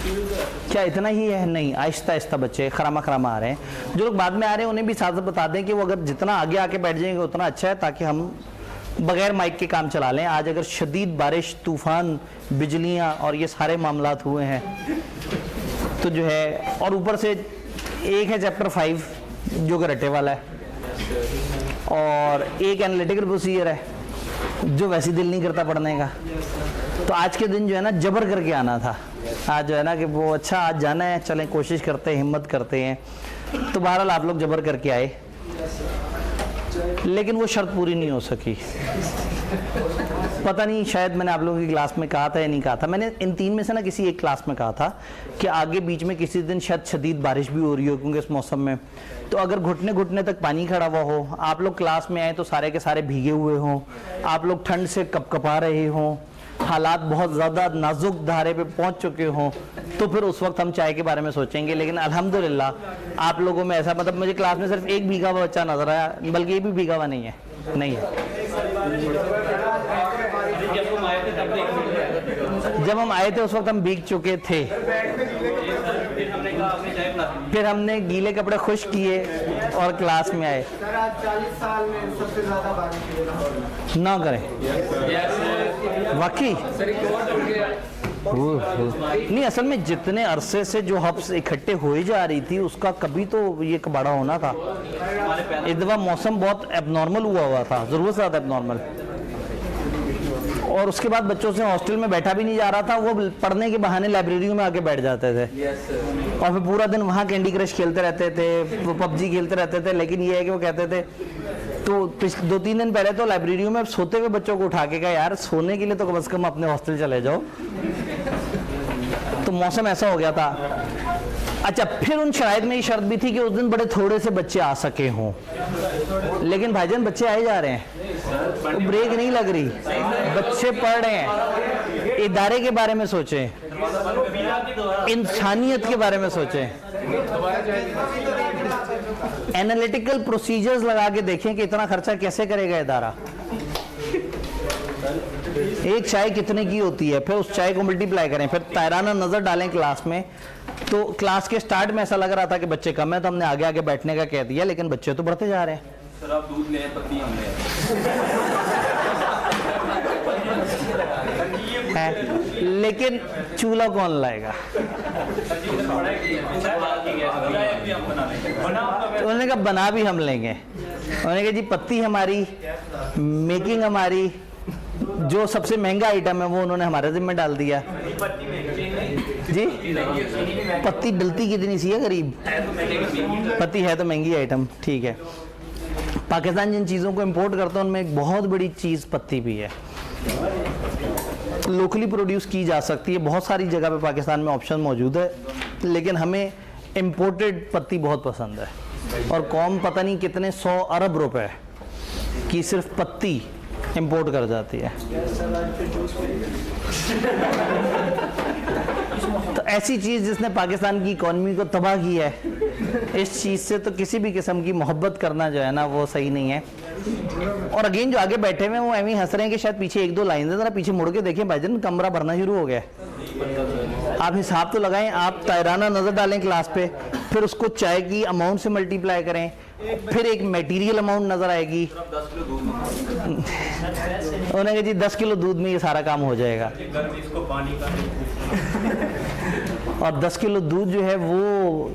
क्या इतना ही है? नहीं, आहिस्ता आहिस्ता बच्चे खरामा खरामा आ रहे हैं। जो लोग बाद में आ रहे हैं उन्हें भी साथ बता दें कि वो अगर जितना आगे आके बैठ जाएंगे उतना अच्छा है, ताकि हम बगैर माइक के काम चला लें। आज अगर शदीद बारिश, तूफान, बिजलियां और ये सारे मामलात हुए हैं तो जो है, और ऊपर से एक है चैप्टर 5 जो कि रटे वाला है, और एक एनालिटिकल प्रोसीजर है जो वैसे दिल नहीं करता पढ़ने का। तो आज के दिन जो है ना जबर करके आना था। आज जो है ना कि वो अच्छा आज जाना है, चलें कोशिश करते हैं, हिम्मत करते हैं। तो बहरहाल आप लोग जबर करके आए, लेकिन वो शर्त पूरी नहीं हो सकी। पता नहीं, शायद मैंने आप लोगों की क्लास में कहा था या नहीं कहा था। मैंने इन 3 में से ना किसी एक क्लास में कहा था कि आगे बीच में किसी दिन शायद शदीद बारिश भी हो रही हो, क्योंकि इस मौसम में तो अगर घुटने घुटने तक पानी खड़ा हुआ हो, आप लोग क्लास में आए तो सारे के सारे भीगे हुए हों, आप लोग ठंड से कपकपा रहे हों, हालात बहुत ज़्यादा नाजुक धारे पे पहुंच चुके हों, तो फिर उस वक्त हम चाय के बारे में सोचेंगे। लेकिन अल्हम्दुलिल्लाह आप लोगों में ऐसा, मतलब मुझे क्लास में सिर्फ एक भीगा हुआ बच्चा नजर आया, बल्कि ये भी भीगा हुआ नहीं है। जब हम आए थे उस वक्त हम भीग चुके थे। फिर हमने गीले कपड़े खुश किए और क्लास में आए। सर आज 40 साल में सबसे ज्यादा बारिश ना करें वाकई नहीं। असल में जितने अरसे से जो हब्स इकट्ठे हो ही जा रही थी उसका कभी तो ये बड़ा होना था। इस दफा मौसम बहुत एबनॉर्मल हुआ था, ज़रूरत से ज़्यादा एबनॉर्मल। और उसके बाद बच्चों से हॉस्टल में बैठा भी नहीं जा रहा था, वो पढ़ने के बहाने लाइब्रेरियों में आके बैठ जाते थे और फिर पूरा दिन वहाँ कैंडी क्रश खेलते रहते थे, वो पबजी खेलते रहते थे। लेकिन ये है कि वो कहते थे, तो 2-3 दिन पहले तो लाइब्रेरियों में सोते हुए बच्चों को उठा के कहा यार सोने के लिए तो कम से कम अपने हॉस्टल चले जाओ। तो मौसम ऐसा हो गया था। अच्छा, फिर उन शराइत में ये शर्त भी थी कि उस दिन बड़े थोड़े से बच्चे आ सके हों, लेकिन भाईजान बच्चे आए जा रहे हैं, तो ब्रेक नहीं लग रही, बच्चे पढ़ रहे हैं। इदारे के बारे में सोचें, इंसानियत के बारे में सोचें, एनालिटिकल प्रोसीजर्स लगा के देखें कि इतना खर्चा कैसे करेगा इदारा। एक चाय कितने की होती है, फिर उस चाय को मल्टीप्लाई करें, फिर तायराना नजर डालें क्लास में। तो क्लास के स्टार्ट में ऐसा लग रहा था कि बच्चे कम है, तो हमने आगे आगे बैठने का कह दिया, लेकिन बच्चे तो बढ़ते जा रहे हैं। सर आप दूध ले, पत्ती हम ले है, लेकिन चूल्हा कौन लाएगा? उन्होंने कहा बना भी हम लेंगे। उन्होंने कहा जी पत्ती हमारी, मेकिंग हमारी, जो सबसे महंगा आइटम है वो उन्होंने हमारे जिम्मे डाल दिया जी। पत्ती डलती कितनी सी है गरीब, पत्ती है तो महंगी आइटम, ठीक है। पाकिस्तान जिन चीज़ों को इंपोर्ट करता है उनमें एक बहुत बड़ी चीज़ पत्ती भी है। लोकली प्रोड्यूस की जा सकती है, बहुत सारी जगह पे पाकिस्तान में ऑप्शन मौजूद है, लेकिन हमें इंपोर्टेड पत्ती बहुत पसंद है। और कौम पता नहीं कितने 100 अरब रुपए की सिर्फ पत्ती इंपोर्ट कर जाती है। तो ऐसी चीज़ जिसने पाकिस्तान की इकॉनमी को तबाह की है, इस चीज़ से तो किसी भी किस्म की मोहब्बत करना जो है ना वो सही नहीं है। और अगेन जो आगे बैठे हुए हैं वो ऐਵੇਂ हंस रहे हैं कि शायद पीछे 1-2 लाइन है, ज़रा पीछे मुड़ के देखें भाईजान, कमरा भरना शुरू हो गया है। आप हिसाब तो लगाएं, आप तायराना नज़र डालें क्लास पे, फिर उसको चाय की अमाउंट से मल्टीप्लाई करें, फिर एक मटेरियल अमाउंट नज़र आएगी। उन्होंने कहा जी 10 किलो दूध में ये सारा काम हो जाएगा। और 10 किलो दूध जो है वो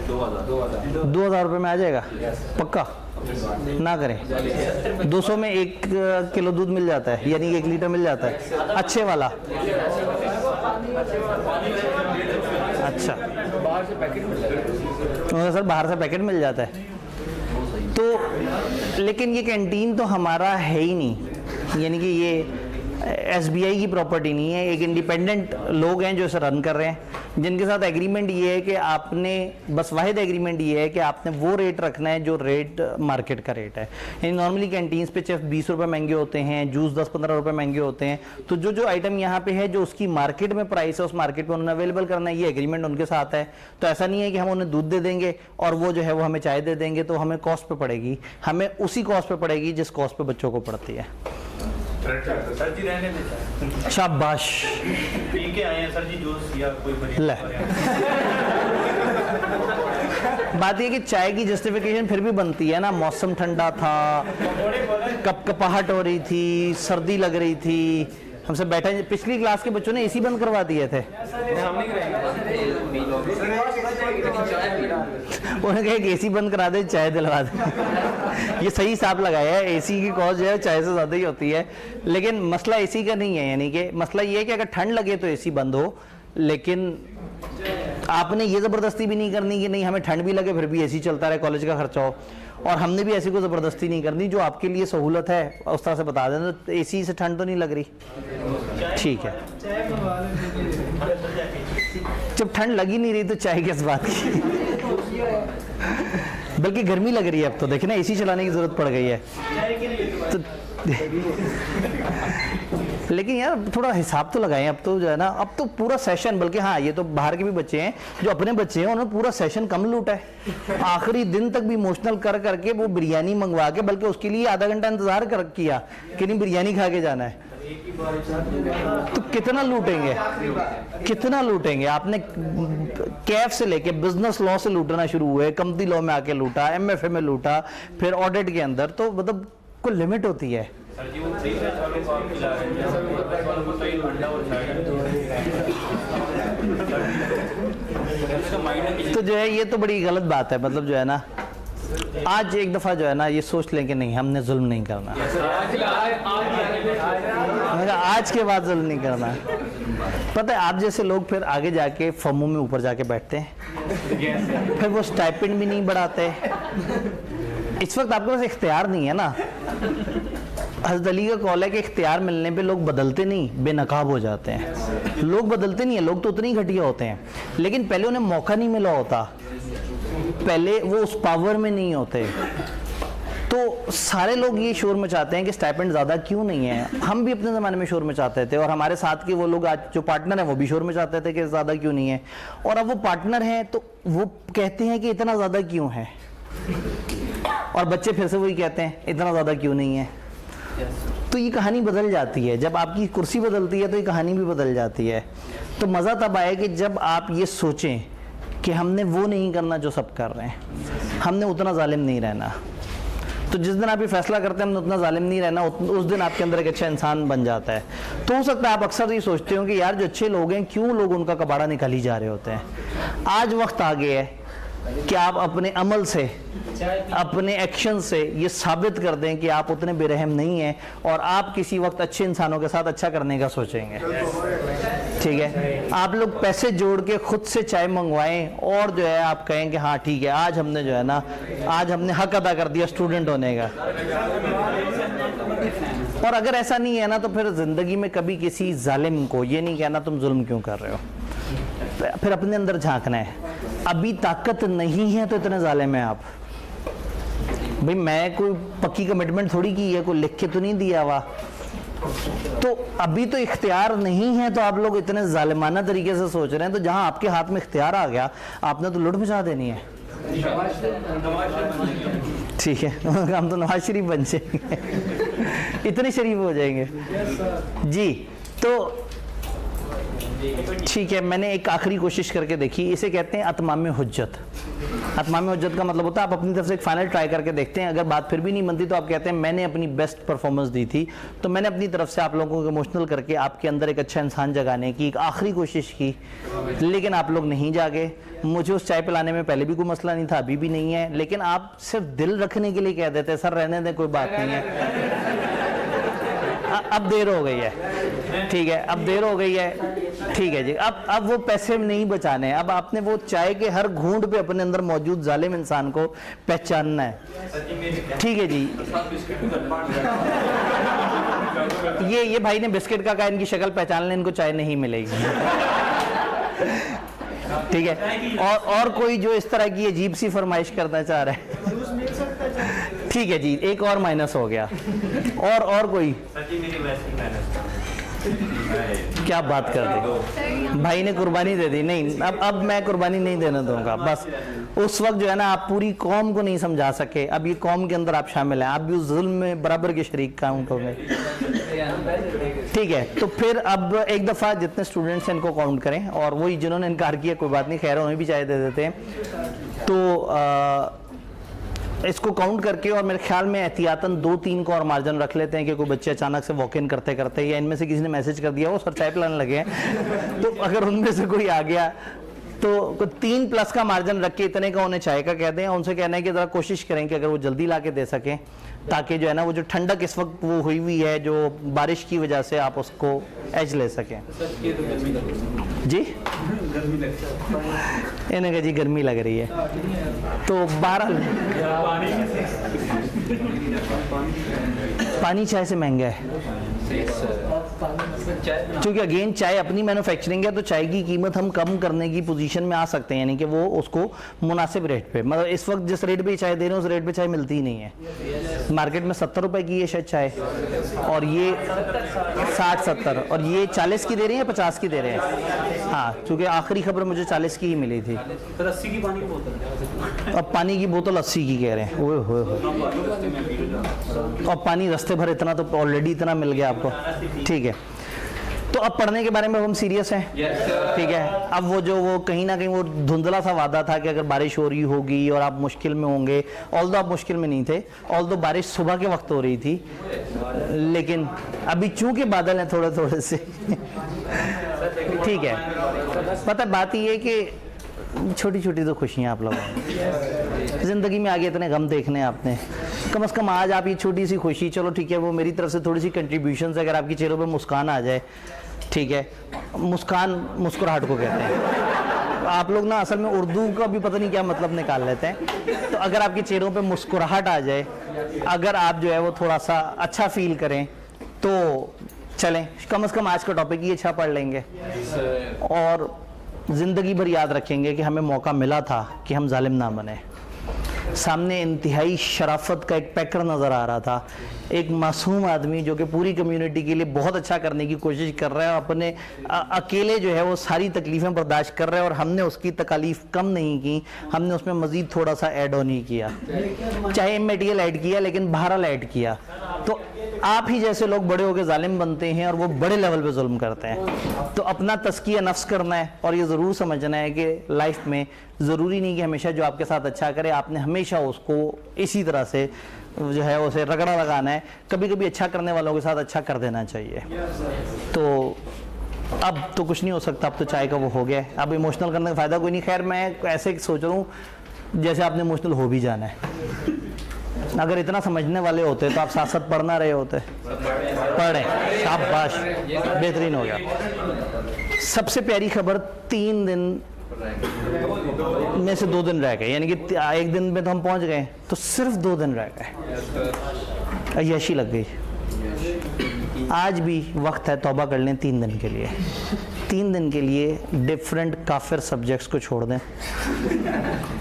2000 रुपये में आ जाएगा पक्का? ना करें, 200 में 1 किलो दूध मिल जाता है, यानी 1 लीटर मिल जाता है अच्छे वाला। अच्छा तो सर बाहर से पैकेट मिल जाता है तो, लेकिन ये कैंटीन तो हमारा है ही नहीं, यानी कि ये SBI की प्रॉपर्टी नहीं है। एक इंडिपेंडेंट लोग हैं जो इसे रन कर रहे हैं, जिनके साथ एग्रीमेंट ये है कि आपने बस वाहिद एग्रीमेंट ये है कि आपने वो रेट रखना है जो रेट मार्केट का रेट है। यानी नॉर्मली कैंटीन्स पे सिर्फ 20 रुपये महंगे होते हैं, जूस 10-15 रुपये महंगे होते हैं। तो जो आइटम यहाँ पे है जो उसकी मार्केट में प्राइस है, उस मार्केट में उन्होंने अवेलेबल करना है, ये एग्रीमेंट उनके साथ है। तो ऐसा नहीं है कि हम उन्हें दूध दे देंगे और वो जो है वो हमें चाय दे देंगे, तो हमें कॉस्ट पे पड़ेगी, हमें उसी कॉस्ट पे पड़ेगी जिस कॉस्ट पे बच्चों को पड़ती है। सर जी रहने देता शाबाश। पी के आए हैं सर जी जूस या कोई ले। बात ये कि चाय की जस्टिफिकेशन फिर भी बनती है ना, मौसम ठंडा था, कपकपाहट हो रही थी, सर्दी लग रही थी, हमसे बैठे, पिछली क्लास के बच्चों ने एसी बंद करवा दिए थे। उन्होंने कहा कि एसी बंद करा दे, चाय दिलवा दे। ये सही हिसाब लगाया है, एसी की कॉस्ट जो है चाय से ज़्यादा ही होती है। लेकिन मसला एसी का नहीं है, यानी कि मसला ये है कि अगर ठंड लगे तो एसी बंद हो, लेकिन आपने ये ज़बरदस्ती भी नहीं करनी कि नहीं हमें ठंड भी लगे फिर भी एसी चलता रहे, कॉलेज का खर्चा हो। और हमने भी ऐसी कोई ज़बरदस्ती नहीं करनी, जो आपके लिए सहूलत है उस तरह से बता दें। तो एसी से ठंड तो नहीं लग रही, ठीक है। जब ठंड लगी नहीं रही तो चाय किस बात की। बल्कि गर्मी लग रही है अब तो, देखिए ना एसी चलाने की ज़रूरत पड़ गई है तो लेकिन यार थोड़ा हिसाब तो लगाएं। अब तो जो है ना, अब तो पूरा सेशन, बल्कि हाँ ये तो बाहर के भी बच्चे हैं जो अपने बच्चे हैं, उन्होंने पूरा सेशन कम लूटा है। आखिरी दिन तक भी इमोशनल कर करके वो बिरयानी मंगवा के, बल्कि उसके लिए आधा घंटा इंतजार कर किया कि नहीं बिरयानी खा के जाना है। तो कितना लूटेंगे, कितना लूटेंगे। आपने कैफ से लेके बिजनेस लॉ से लूटना शुरू हुए, कंपनी लॉ में आके लूटा, एमएफए में लूटा, फिर ऑडिट के अंदर, तो मतलब कोई लिमिट होती है। सर जी वो फ्री में चारों को आप खिला रहे हैं वो सही ठंडा और चाय तो जो है ये तो बड़ी गलत बात है। मतलब जो है ना, आज एक दफ़ा जो है ना ये सोच लें कि नहीं हमने जुल्म नहीं करना, आज के बाद जुल्म नहीं करना। पता है आप जैसे लोग फिर आगे जाके फर्मों में ऊपर जाके बैठते हैं, फिर वो स्टाइपेंड भी नहीं बढ़ाते। इस वक्त आपके पास इख्तियार नहीं है ना। हज़रत अली का कौल है कि इख्तियार मिलने पे लोग बदलते नहीं, बेनकाब हो जाते हैं। लोग बदलते नहीं है, लोग तो उतने ही घटिया होते हैं, लेकिन पहले उन्हें मौका नहीं मिला होता, पहले वो उस पावर में नहीं होते। तो सारे लोग ये शोर मचाते हैं कि स्टाइपेंड ज़्यादा क्यों नहीं है। हम भी अपने ज़माने में शोर मचाते थे, और हमारे साथ के वो लोग आज जो पार्टनर हैं वो भी शोर मचाते थे कि ज़्यादा क्यों नहीं है। और अब वो पार्टनर हैं तो वो कहते हैं कि इतना ज़्यादा क्यों है, और बच्चे फिर से वही कहते हैं इतना ज़्यादा क्यों नहीं है। तो ये कहानी बदल जाती है। जब आपकी कुर्सी बदलती है तो ये कहानी भी बदल जाती है। तो मज़ा तब आए कि जब आप ये सोचें कि हमने वो नहीं करना जो सब कर रहे हैं, हमने उतना जालिम नहीं रहना। तो जिस दिन आप ये फैसला करते हैं हमने उतना जालिम नहीं रहना, उस दिन आपके अंदर एक अच्छा इंसान बन जाता है। तो हो सकता है आप अक्सर ये सोचते हो कि यार जो अच्छे लोग हैं क्यों लोग उनका कबाड़ा निकाल ही जा रहे होते हैं। आज वक्त आ गया है कि आप अपने अमल से, अपने एक्शन से ये साबित कर दें कि आप उतने बेरहम नहीं हैं, और आप किसी वक्त अच्छे इंसानों के साथ अच्छा करने का सोचेंगे। ठीक है, आप लोग पैसे जोड़ के खुद से चाय मंगवाएं, और जो है आप कहें कि हाँ ठीक है आज हमने जो है ना, आज हमने हक अदा कर दिया स्टूडेंट होने का। और अगर ऐसा नहीं है ना, तो फिर जिंदगी में कभी किसी जालिम को ये नहीं कहना तुम जुल्म क्यों कर रहे हो, फिर अपने अंदर झांकना है। अभी ताकत नहीं है तो इतने जालिम हैं आप। भाई मैं कोई पक्की कमिटमेंट थोड़ी की है, कोई लिख के तो नहीं दिया हुआ। तो अभी तो इख्तियार नहीं है तो आप लोग इतने जालिमाना तरीके से सोच रहे हैं। तो जहां आपके हाथ में इख्तियार आ गया आपने तो लुट मचा देनी है। ठीक है, हम तो नवाज शरीफ बन जाएंगे, इतने शरीफ हो जाएंगे जी। तो ठीक है, मैंने एक आखिरी कोशिश करके देखी, इसे कहते हैं अतमाम हुज्जत। अतमाम हुज्जत का मतलब होता है आप अपनी तरफ से एक फाइनल ट्राई करके देखते हैं, अगर बात फिर भी नहीं बनती तो आप कहते हैं मैंने अपनी बेस्ट परफॉर्मेंस दी थी। तो मैंने अपनी तरफ से आप लोगों को इमोशनल करके आपके अंदर एक अच्छा इंसान जगाने की एक आखिरी कोशिश की, लेकिन आप लोग नहीं जागे। मुझे उस चाय पिलाने में पहले भी कोई मसला नहीं था, अभी भी नहीं है, लेकिन आप सिर्फ दिल रखने के लिए कह देते सर रहने दें कोई बात नहीं है। अब देर हो गई है, ठीक है, अब देर हो गई है, ठीक है जी। अब वो पैसे नहीं बचाने हैं, अब आपने वो चाय के हर घूंट पे अपने अंदर मौजूद जालिम इंसान को पहचानना है। ठीक है जी, ये भाई ने बिस्किट का कहा, इनकी शक्ल पहचान लें, इनको चाय नहीं मिलेगी। ठीक है, और कोई जो इस तरह की अजीब सी फरमाइश करना चाह रहा है, ठीक है जी, एक और माइनस हो गया। और कोई क्या बात कर दी, भाई ने कुर्बानी दे दी। नहीं, अब मैं कुर्बानी नहीं देने दूंगा। बस उस वक्त जो है ना आप पूरी कौम को नहीं समझा सके, अब ये कौम के अंदर आप शामिल हैं, आप भी उस जुल्म में बराबर के शरीक काउंट होंगे। ठीक है, तो फिर अब एक दफ़ा जितने स्टूडेंट्स हैं इनको काउंट करें, और वही जिन्होंने इनकार किया कोई बात नहीं, खैर उन्हें भी चाय दे देते हैं। तो इसको काउंट करके, और मेरे ख्याल में एहतियातन 2-3 को और मार्जिन रख लेते हैं कि कोई बच्चे अचानक से वॉक इन करते करते या इनमें से किसी ने मैसेज कर दिया वो सर चाय पिलाने लगे हैं, तो अगर उनमें से कोई आ गया तो 3+ का मार्जिन रख के इतने का उन्हें चाय का कहते हैं। उनसे कहना है कि ज़रा कोशिश करें कि अगर वो जल्दी ला के दे सकें, ताकि जो है ना वो जो ठंडक इस वक्त वो हुई हुई है जो बारिश की वजह से, आप उसको एज ले सकें। जी इन्हें कहा जी गर्मी लग रही है, तो 12 पानी चाय से महंगा है, क्योंकि अगेन चाय अपनी मैन्युफैक्चरिंग है, तो चाय की कीमत हम कम करने की पोजीशन में आ सकते हैं, यानी कि वो उसको मुनासिब रेट पे, मतलब इस वक्त जिस रेट पे चाय दे रहे हैं उस रेट पे चाय मिलती ही नहीं है। मार्केट में 70 रुपए की है शायद चाय, और ये 60-70, और ये 40 की दे रहे हैं, 50 की दे रहे हैं। हाँ, क्योंकि आखिरी खबर मुझे 40 की ही मिली थी। 80 की पानी की बोतल, अब पानी की बोतल 80 की कह रहे हैं। ओए होए होए, और पानी रास्ते भर इतना तो ऑलरेडी इतना मिल गया आपको। ठीक है, तो अब पढ़ने के बारे में हम सीरियस हैं। ठीक है, अब वो कहीं ना कहीं वो धुंधला सा वादा था कि अगर बारिश हो रही होगी और आप मुश्किल में होंगे, ऑल्दो आप मुश्किल में नहीं थे, ऑल्दो बारिश सुबह के वक्त हो रही थी, लेकिन अभी चूंकि बादल हैं थोड़े थोड़े से ठीक है, पता बात ये है कि छोटी छोटी तो खुशियाँ आप लोगों ने ज़िंदगी में आगे इतने गम देखने हैं आपने, कम से कम आज आप ये छोटी सी खुशी, चलो ठीक है, वो मेरी तरफ से थोड़ी सी कंट्रीब्यूशन है, अगर आपकी चेहरों पे मुस्कान आ जाए, ठीक है, मुस्कान मुस्कुराहट को कहते हैं। आप लोग ना असल में उर्दू का भी पता नहीं क्या मतलब निकाल लेते हैं, तो अगर आपके चेहरों पे मुस्कुराहट आ जाए, अगर आप जो है वो थोड़ा सा अच्छा फील करें, तो चलें, कम से कम आज का टॉपिक ये अच्छा पढ़ लेंगे और ज़िंदगी भर याद रखेंगे कि हमें मौका मिला था कि हम जालिम ना बने। सामने इंतहाई शराफत का एक पैकर नज़र आ रहा था, एक मासूम आदमी जो कि पूरी कम्युनिटी के लिए बहुत अच्छा करने की कोशिश कर रहा है, और अपने अकेले जो है वो सारी तकलीफ़ें बर्दाश्त कर रहा है, और हमने उसकी तकालीफ कम नहीं की, हमने उसमें मज़ीद थोड़ा सा ऐड ऑन ही किया, चाहे मटेरियल ऐड किया लेकिन बहरहाल ऐड किया। तो आप ही जैसे लोग बड़े होकर जालिम बनते हैं और वो बड़े लेवल पे जुल्म करते हैं। तो अपना तज़किया नफ्स करना है, और ये ज़रूर समझना है कि लाइफ में ज़रूरी नहीं कि हमेशा जो आपके साथ अच्छा करे आपने हमेशा उसको इसी तरह से जो है उसे रगड़ा लगाना है, कभी कभी अच्छा करने वालों के साथ अच्छा कर देना चाहिए। तो अब तो कुछ नहीं हो सकता, अब तो चाय का वो हो गया, अब इमोशनल करने का फ़ायदा कोई नहीं। खैर मैं ऐसे सोच रहा हूँ जैसे आपने इमोशनल हो भी जाना है, अगर इतना समझने वाले होते तो आप साथ साथ पढ़ना रहे होते, पढ़ें, शाबाश, बेहतरीन हो गया। सबसे प्यारी खबर, 3 दिन में से 2 दिन रह गए, यानी कि एक दिन में तो हम पहुंच गए, तो सिर्फ 2 दिन रह गए, अय्याशी लग गई। आज भी वक्त है तौबा कर लें 3 दिन के लिए, 3 दिन के लिए डिफरेंट काफिर सब्जेक्ट्स को छोड़ दें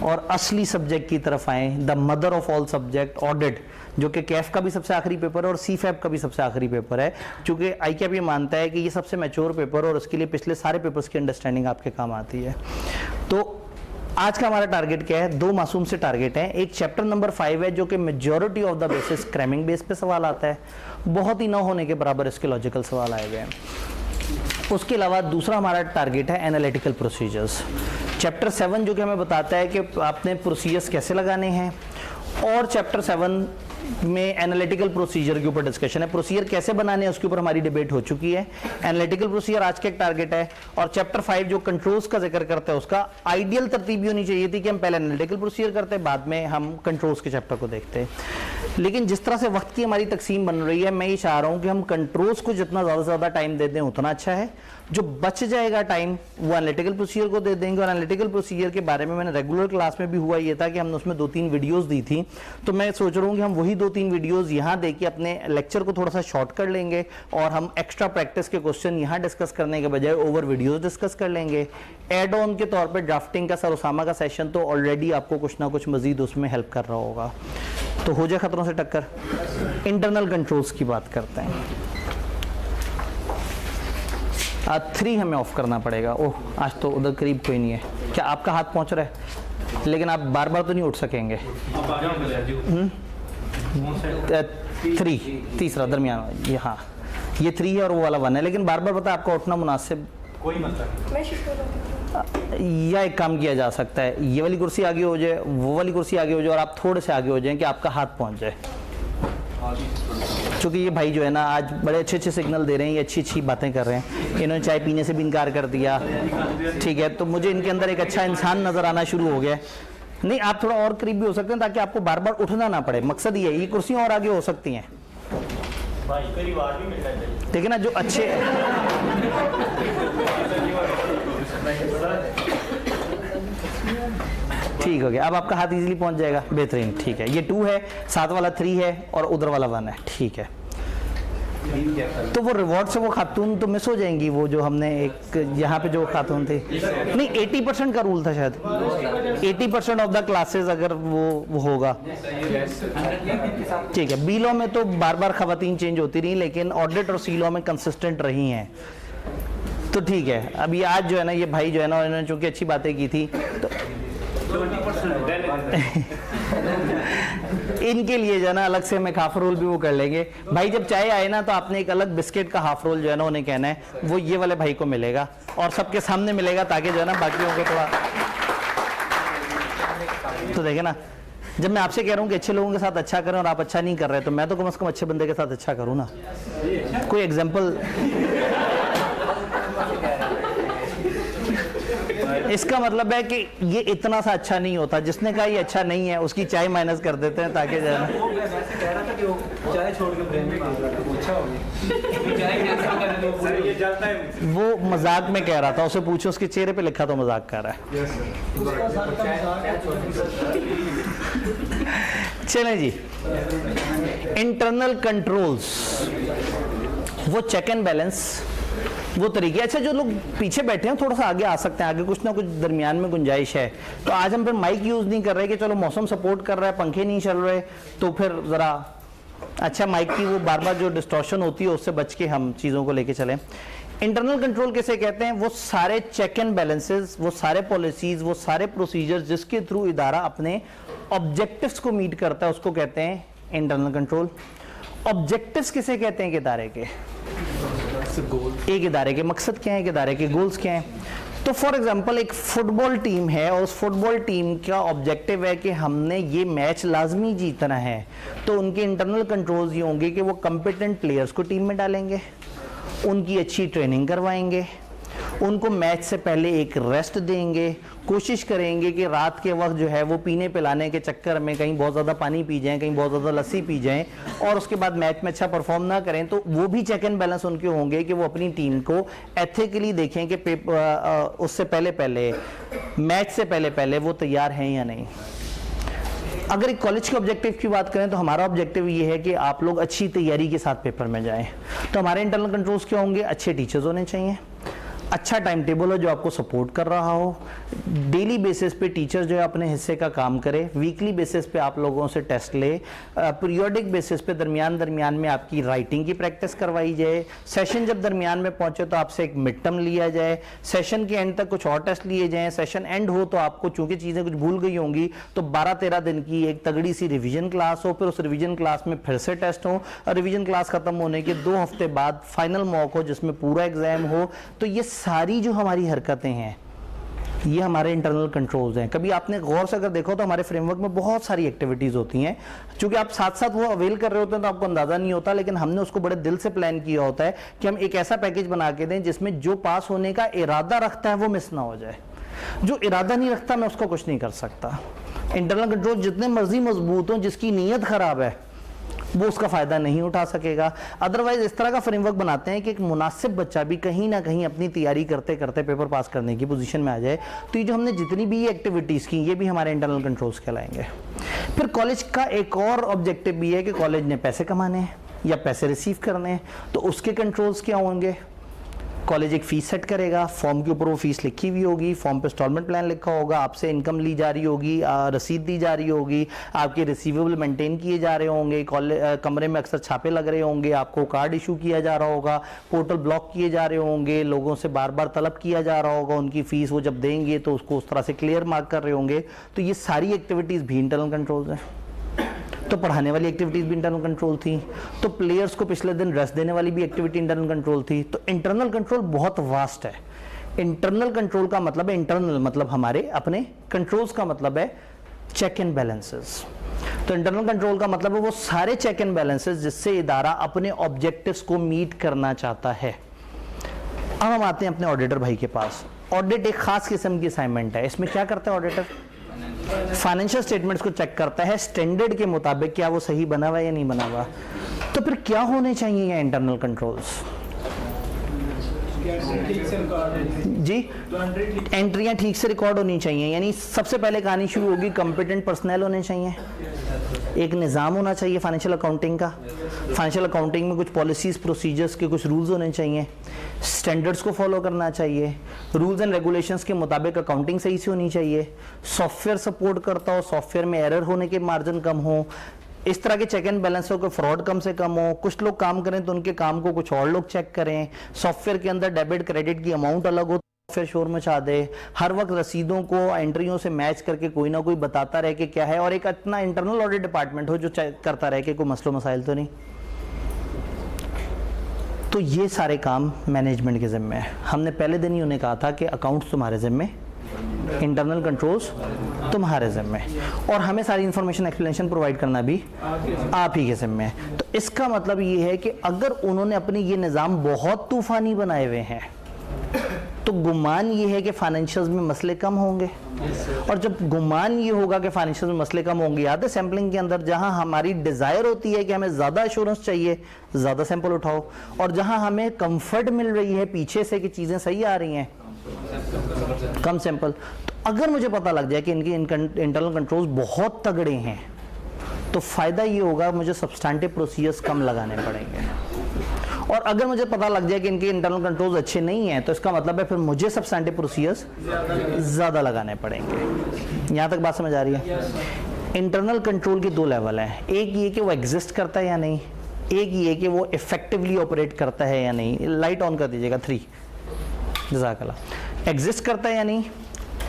और असली सब्जेक्ट की तरफ आएँ, the mother of all subject, audit, जो कि कैफ का भी सबसे आखिरी पेपर है और सीफैप का भी सबसे आखिरी पेपर है, चूँकि आईकैप ये मानता है कि ये सबसे मैच्योर पेपर और उसके लिए पिछले सारे पेपर्स की अंडरस्टैंडिंग आपके काम आती है। तो आज का हमारा टारगेट क्या है? 2 मासूम से टारगेट है। एक चैप्टर नंबर 5 है जो कि majority of the basis cramming base पे सवाल आता है, बहुत ही ना होने के बराबर इसके लॉजिकल सवाल आए हुए हैं। उसके अलावा दूसरा हमारा टारगेट है एनालिटिकल प्रोसीजर्स, चैप्टर 7 जो कि हमें बताता है कि आपने प्रोसीजर्स कैसे लगाने हैं, और चैप्टर 7 में एनालिटिकल प्रोसीजर के ऊपर डिस्कशन है, प्रोसीजर कैसे बनाने हैं उसके ऊपर हमारी डिबेट हो चुकी है। एनालिटिकल प्रोसीजर आज का एक टारगेट है, और चैप्टर 5 जो कंट्रोल्स का जिक्र करता है उसका आइडियल तरतीब होनी चाहिए थी कि हम पहले एनालिटिकल प्रोसीजर करते हैं, बाद में हम कंट्रोल्स के चैप्टर को देखते हैं। लेकिन जिस तरह से वक्त की हमारी तकसीम बन रही है, मैं ये चाह रहा हूँ कि हम कंट्रोल्स को जितना ज़्यादा से ज़्यादा टाइम दे दें उतना अच्छा है, जो बच जाएगा टाइम वो एनालिटिकल प्रोसीजर को दे देंगे। और एनालिटिकल प्रोसीजर के बारे में मैंने रेगुलर क्लास में भी हुआ ये था कि हमने उसमें 2-3 वीडियोस दी थी, तो मैं सोच रहा हूँ कि हम वही 2-3 वीडियोस यहाँ दे के अपने लेक्चर को थोड़ा सा शॉर्ट कर लेंगे, और हम एक्स्ट्रा प्रैक्टिस के क्वेश्चन यहाँ डिस्कस करने के बजाय ओवर वीडियोस डिस्कस कर लेंगे। एड ऑन के तौर पर ड्राफ्टिंग का सर उसामा का सेशन तो ऑलरेडी आपको कुछ ना कुछ मजीद उसमें हेल्प कर रहा होगा। तो हो जाए खतरों से टक्कर, इंटरनल कंट्रोल्स की बात करते हैं। 3 हमें ऑफ करना पड़ेगा। ओह, आज तो उधर करीब कोई नहीं है, क्या आपका हाथ पहुंच रहा है? लेकिन आप बार बार तो नहीं उठ सकेंगे। 3 तीसरा दरमियान, यहाँ ये 3 है और वो वाला 1 है, लेकिन बार बार पता है आपका उठना मुनासिब, कोई मतलब मैं शिफ्ट करूँगी। या एक काम किया जा सकता है, ये वाली कुर्सी आगे हो जाए, वो वाली कुर्सी आगे हो जाए और आप थोड़े से आगे हो जाएं कि आपका हाथ पहुंच जाए। क्योंकि ये भाई जो है ना आज बड़े अच्छे अच्छे सिग्नल दे रहे हैं, ये अच्छी अच्छी बातें कर रहे हैं, इन्होंने चाय पीने से भी इनकार कर दिया, ठीक है, तो मुझे इनके अंदर एक अच्छा इंसान नज़र आना शुरू हो गया है। नहीं, आप थोड़ा और करीब भी हो सकते हैं ताकि आपको बार बार उठना ना पड़े, मकसद ये है। ये कुर्सियाँ और आगे हो सकती हैं, भाई परिवार भी मिलना चाहिए। ठीक है ना, जो अच्छे ठीक हो गया। अब आपका हाथ इजीली पहुंच जाएगा, बेहतरीन, ठीक है। ये 2 है, साथ वाला 3 है और उधर वाला 1 है, ठीक है। तो वो रिवॉर्ड से वो खातून तो मिस हो जाएंगी, वो जो हमने एक यहाँ पे जो खातून थे, नहीं 80% का रूल था शायद, 80% ऑफ द क्लासेस अगर वो होगा, ठीक है। बी लॉ में तो बार बार खवातीन चेंज होती रही, लेकिन ऑडिट और सी लॉ में कंसिस्टेंट रही हैं, तो ठीक है। अब ये आज जो है ना, ये भाई जो है ना, इन्होंने चूंकि अच्छी बातें की थी तो इनके लिए जो है ना अलग से मैं हाफ रोल भी वो कर लेंगे। भाई जब चाय आए ना तो आपने एक अलग बिस्किट का हाफ रोल जो है ना उन्हें कहना है, वो ये वाले भाई को मिलेगा और सबके सामने मिलेगा, ताकि जो है ना बाकियों को थोड़ा, तो देखे ना, जब मैं आपसे कह रहा हूँ कि अच्छे लोगों के साथ अच्छा करें और आप अच्छा नहीं कर रहे, तो मैं तो कम से कम अच्छे बंदे के साथ अच्छा करूँ ना। कोई एग्जाम्पल इसका मतलब है कि ये इतना सा अच्छा नहीं होता, जिसने कहा ये अच्छा नहीं है उसकी चाय माइनस कर देते हैं ताकि जो है ना, वो वैसे कह रहा था कि वो चाय छोड़ के ब्रेन में मांग रहा था, वो अच्छा हो गया। चाय कैंसिल कर दो, सर ये जलता है। वो मजाक में कह रहा था, उसे पूछो, उसके चेहरे पे लिखा तो मजाक कर रहा है। चलें जी, इंटरनल कंट्रोल्स, वो चेक एंड बैलेंस, वो तरीके। अच्छा, जो लोग पीछे बैठे हैं थोड़ा सा आगे आ सकते हैं, आगे कुछ ना कुछ दरमियान में गुंजाइश है। तो आज हम फिर माइक यूज नहीं कर रहे कि चलो मौसम सपोर्ट कर रहा है, पंखे नहीं चल रहे, तो फिर जरा अच्छा माइक की वो बार बार जो डिस्टॉर्शन होती है उससे बच के हम चीज़ों को लेके चलें। इंटरनल कंट्रोल किसे कहते हैं? वो सारे चेक एंड बैलेंसेस, वो सारे पॉलिसीज, वो सारे प्रोसीजर्स जिसके थ्रू इदारा अपने ऑब्जेक्टिव्स को मीट करता है उसको कहते हैं इंटरनल कंट्रोल। ऑब्जेक्टिव्स किसे कहते हैं? इदारे के, एक इदारे के मकसद क्या है, एक इदारे के गोल्स क्या हैं। तो फॉर एग्जांपल एक फुटबॉल टीम है और उस फुटबॉल टीम का ऑब्जेक्टिव है कि हमने ये मैच लाजमी जीतना है, तो उनके इंटरनल कंट्रोल्स ये होंगे कि वो कॉम्पिटेंट प्लेयर्स को टीम में डालेंगे, उनकी अच्छी ट्रेनिंग करवाएंगे, उनको मैच से पहले एक रेस्ट देंगे, कोशिश करेंगे कि रात के वक्त जो है वो पीने पिलाने के चक्कर में कहीं बहुत ज़्यादा पानी पी जाएं, कहीं बहुत ज़्यादा लस्सी पी जाएं और उसके बाद मैच में अच्छा परफॉर्म ना करें। तो वो भी चेक एंड बैलेंस उनके होंगे कि वो अपनी टीम को एथिकली देखें कि उससे पहले मैच से पहले वो तैयार हैं या नहीं। अगर एक कॉलेज के ऑब्जेक्टिव की बात करें तो हमारा ऑब्जेक्टिव ये है कि आप लोग अच्छी तैयारी के साथ पेपर में जाएं। तो हमारे इंटरनल कंट्रोल्स क्या होंगे? अच्छे टीचर्स होने चाहिए, अच्छा टाइम टेबल हो जो आपको सपोर्ट कर रहा हो, डेली बेसिस पे टीचर जो है अपने हिस्से का काम करे, वीकली बेसिस पे आप लोगों से टेस्ट ले, पीरियोडिक बेसिस पे दरमियान में आपकी राइटिंग की प्रैक्टिस करवाई जाए, सेशन जब दरमियान में पहुंचे तो आपसे एक मिड टर्म लिया जाए, सेशन के एंड तक कुछ और टेस्ट लिए जाएं, सेशन एंड हो तो आपको चूंकि चीज़ें कुछ भूल गई होंगी तो 12-13 दिन की एक तगड़ी सी रिविजन क्लास हो, फिर उस रिविजन क्लास में फिर से टेस्ट हो और रिविजन क्लास खत्म होने के 2 हफ्ते बाद फाइनल मॉक हो जिसमें पूरा एग्जाम हो। तो ये सारी जो हमारी हरकतें हैं ये हमारे इंटरनल कंट्रोल्स हैं। कभी आपने गौर से अगर देखो तो हमारे फ्रेमवर्क में बहुत सारी एक्टिविटीज़ होती हैं, क्योंकि आप साथ साथ वो अवेल कर रहे होते हैं तो आपको अंदाज़ा नहीं होता, लेकिन हमने उसको बड़े दिल से प्लान किया होता है कि हम एक ऐसा पैकेज बना के दें जिसमें जो पास होने का इरादा रखता है वो मिस ना हो जाए, जो इरादा नहीं रखता मैं उसका कुछ नहीं कर सकता। इंटरनल कंट्रोल जितने मर्जी मजबूत हों, जिसकी नीयत ख़राब है वो उसका फ़ायदा नहीं उठा सकेगा। अदरवाइज इस तरह का फ्रेमवर्क बनाते हैं कि एक मुनासिब बच्चा भी कहीं ना कहीं अपनी तैयारी करते करते पेपर पास करने की पोजीशन में आ जाए। तो ये जो हमने जितनी भी एक्टिविटीज़ की ये भी हमारे इंटरनल कंट्रोल्स कहलाएंगे। फिर कॉलेज का एक और ऑब्जेक्टिव भी है कि कॉलेज ने पैसे कमाने हैं या पैसे रिसीव करने हैं, तो उसके कंट्रोल्स क्या होंगे? कॉलेज एक फ़ीस सेट करेगा, फॉर्म के ऊपर वो फीस लिखी हुई होगी, फॉर्म पे इंस्टॉलमेंट प्लान लिखा होगा, आपसे इनकम ली जा रही होगी, रसीद दी जा रही होगी, आपके रिसीवेबल मेंटेन किए जा रहे होंगे, कमरे में अक्सर छापे लग रहे होंगे, आपको कार्ड इशू किया जा रहा होगा, पोर्टल ब्लॉक किए जा रहे होंगे, लोगों से बार बार तलब किया जा रहा होगा, उनकी फ़ीस वो जब देंगे तो उसको उस तरह से क्लियर मार्क कर रहे होंगे। तो ये सारी एक्टिविटीज़ भी इंटरनल कंट्रोल्स हैं। तो पढ़ाने वाली एक्टिविटीज भी इंटरनल कंट्रोल थी, तो प्लेयर्स को पिछले दिन रेस्ट देने वाली भी एक्टिविटी इंटरनल कंट्रोल थी। तो इंटरनल कंट्रोल बहुत वास्ट है। इंटरनल कंट्रोल का मतलब है, इंटरनल मतलब हमारे अपने, कंट्रोल्स का मतलब है चेक एंड बैलेंसेस। तो इंटरनल कंट्रोल का मतलब है वो सारे चेक एंड बैलेंसेस जिससे इदारा अपने ऑब्जेक्टिव्स को मीट करना चाहता है। अब हम आते हैं अपने ऑडिटर भाई के पास। ऑडिट एक खास किस्म की असाइनमेंट है। इसमें क्या करता है ऑडिटर? फाइनेंशियल स्टेटमेंट्स को चेक करता है स्टैंडर्ड के मुताबिक, क्या वो सही बना हुआ है या नहीं बना हुआ। तो फिर क्या होने चाहिए ये इंटरनल कंट्रोल्स? जी, एंट्रियां ठीक से रिकॉर्ड होनी चाहिए। यानी सबसे पहले कहानी शुरू होगी, कॉम्पिटेंट पर्सनल होने चाहिए, एक निज़ाम होना चाहिए फाइनेंशियल अकाउंटिंग का। फाइनेंशियल अकाउंटिंग में कुछ पॉलिसीज प्रोसीजर्स के कुछ रूल्स होने चाहिए, स्टैंडर्ड्स को फॉलो करना चाहिए, रूल्स एंड रेगुलेशंस के मुताबिक अकाउंटिंग सही से होनी चाहिए, सॉफ्टवेयर सपोर्ट करता हो, सॉफ्टवेयर में एरर होने के मार्जिन कम हो, इस तरह के चेक एंड बैलेंस हो कि फ्रॉड कम से कम हो, कुछ लोग काम करें तो उनके काम को कुछ और लोग चेक करें, सॉफ्टवेयर के अंदर डेबिट क्रेडिट की अमाउंट अलग हो, फिर शोर मचा दे, हर वक्त रसीदों को एंट्रियों से मैच करके कोई ना कोई बताता रहे कि क्या है, और एक इतना इंटरनल ऑडिट डिपार्टमेंट हो जो चेक करता रहे कि कोई मसलो मसाइल तो नहीं। तो ये सारे काम मैनेजमेंट के जिम्मे है। हमने पहले दिन ही उन्हें कहा था कि अकाउंट्स तुम्हारे जिम्मे, इंटरनल कंट्रोल्स तुम्हारे जिम्मे, और हमें सारी इंफॉर्मेशन एक्सप्लेनेशन प्रोवाइड करना भी आप ही के जिम्मे है। तो इसका मतलब ये है कि अगर उन्होंने अपने ये निज़ाम बहुत तूफानी बनाए हुए हैं तो गुमान ये है कि फाइनेंशियल्स में मसले कम होंगे। और जब गुमान ये होगा कि फाइनेंशियल्स में मसले कम होंगे, याद है सैम्पलिंग के अंदर जहां हमारी डिजायर होती है कि हमें ज्यादा एश्योरेंस चाहिए, ज्यादा सैंपल उठाओ, और जहां हमें कंफर्ट मिल रही है पीछे से कि चीजें सही आ रही हैं, कम सैंपल। तो अगर मुझे पता लग जाए कि इनके इंटरनल कंट्रोल्स बहुत तगड़े हैं तो फायदा ये होगा मुझे सब्सटैंटिव प्रोसीजर्स कम लगाने पड़ेंगे। और अगर मुझे पता लग जाए कि इनके इंटरनल कंट्रोल्स अच्छे नहीं हैं तो इसका मतलब है फिर मुझे सब्सटैंटिव प्रोसीजर्स ज़्यादा लगाने पड़ेंगे। यहाँ तक बात समझ आ रही है? इंटरनल कंट्रोल के दो लेवल हैं, एक ये कि वो एग्जिस्ट करता है या नहीं, एक ये कि वो इफेक्टिवली ऑपरेट करता है या नहीं। लाइट ऑन कर दीजिएगा 3, जज़ाकल्लाह। एग्जिस्ट करता है या नहीं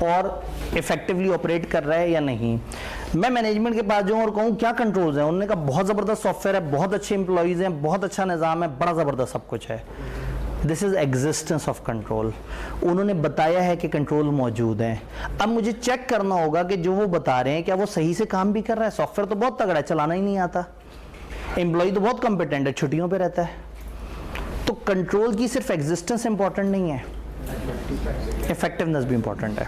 और इफेक्टिवली ऑपरेट कर रहा है या नहीं। मैं मैनेजमेंट के पास जाऊँ और कहूँ क्या कंट्रोल्स हैं, उन्होंने कहा बहुत ज़बरदस्त सॉफ्टवेयर है, बहुत अच्छे एम्प्लॉइज़ हैं, बहुत अच्छा निज़ाम है, बड़ा ज़बरदस्त सब कुछ है। This is existence of control. उन्होंने बताया है कि कंट्रोल मौजूद है। अब मुझे चेक करना होगा कि जो वो बता रहे हैं क्या वो सही से काम भी कर रहा है। सॉफ्टवेयर तो बहुत तगड़ा है, चलाना ही नहीं आता, एम्प्लॉय तो बहुत कॉम्पिटेंट है, छुट्टियों पर रहता है। तो कंट्रोल की सिर्फ एग्जिस्टेंस इंपॉर्टेंट नहीं है, इफेक्टिवनेस भी इंपॉर्टेंट है।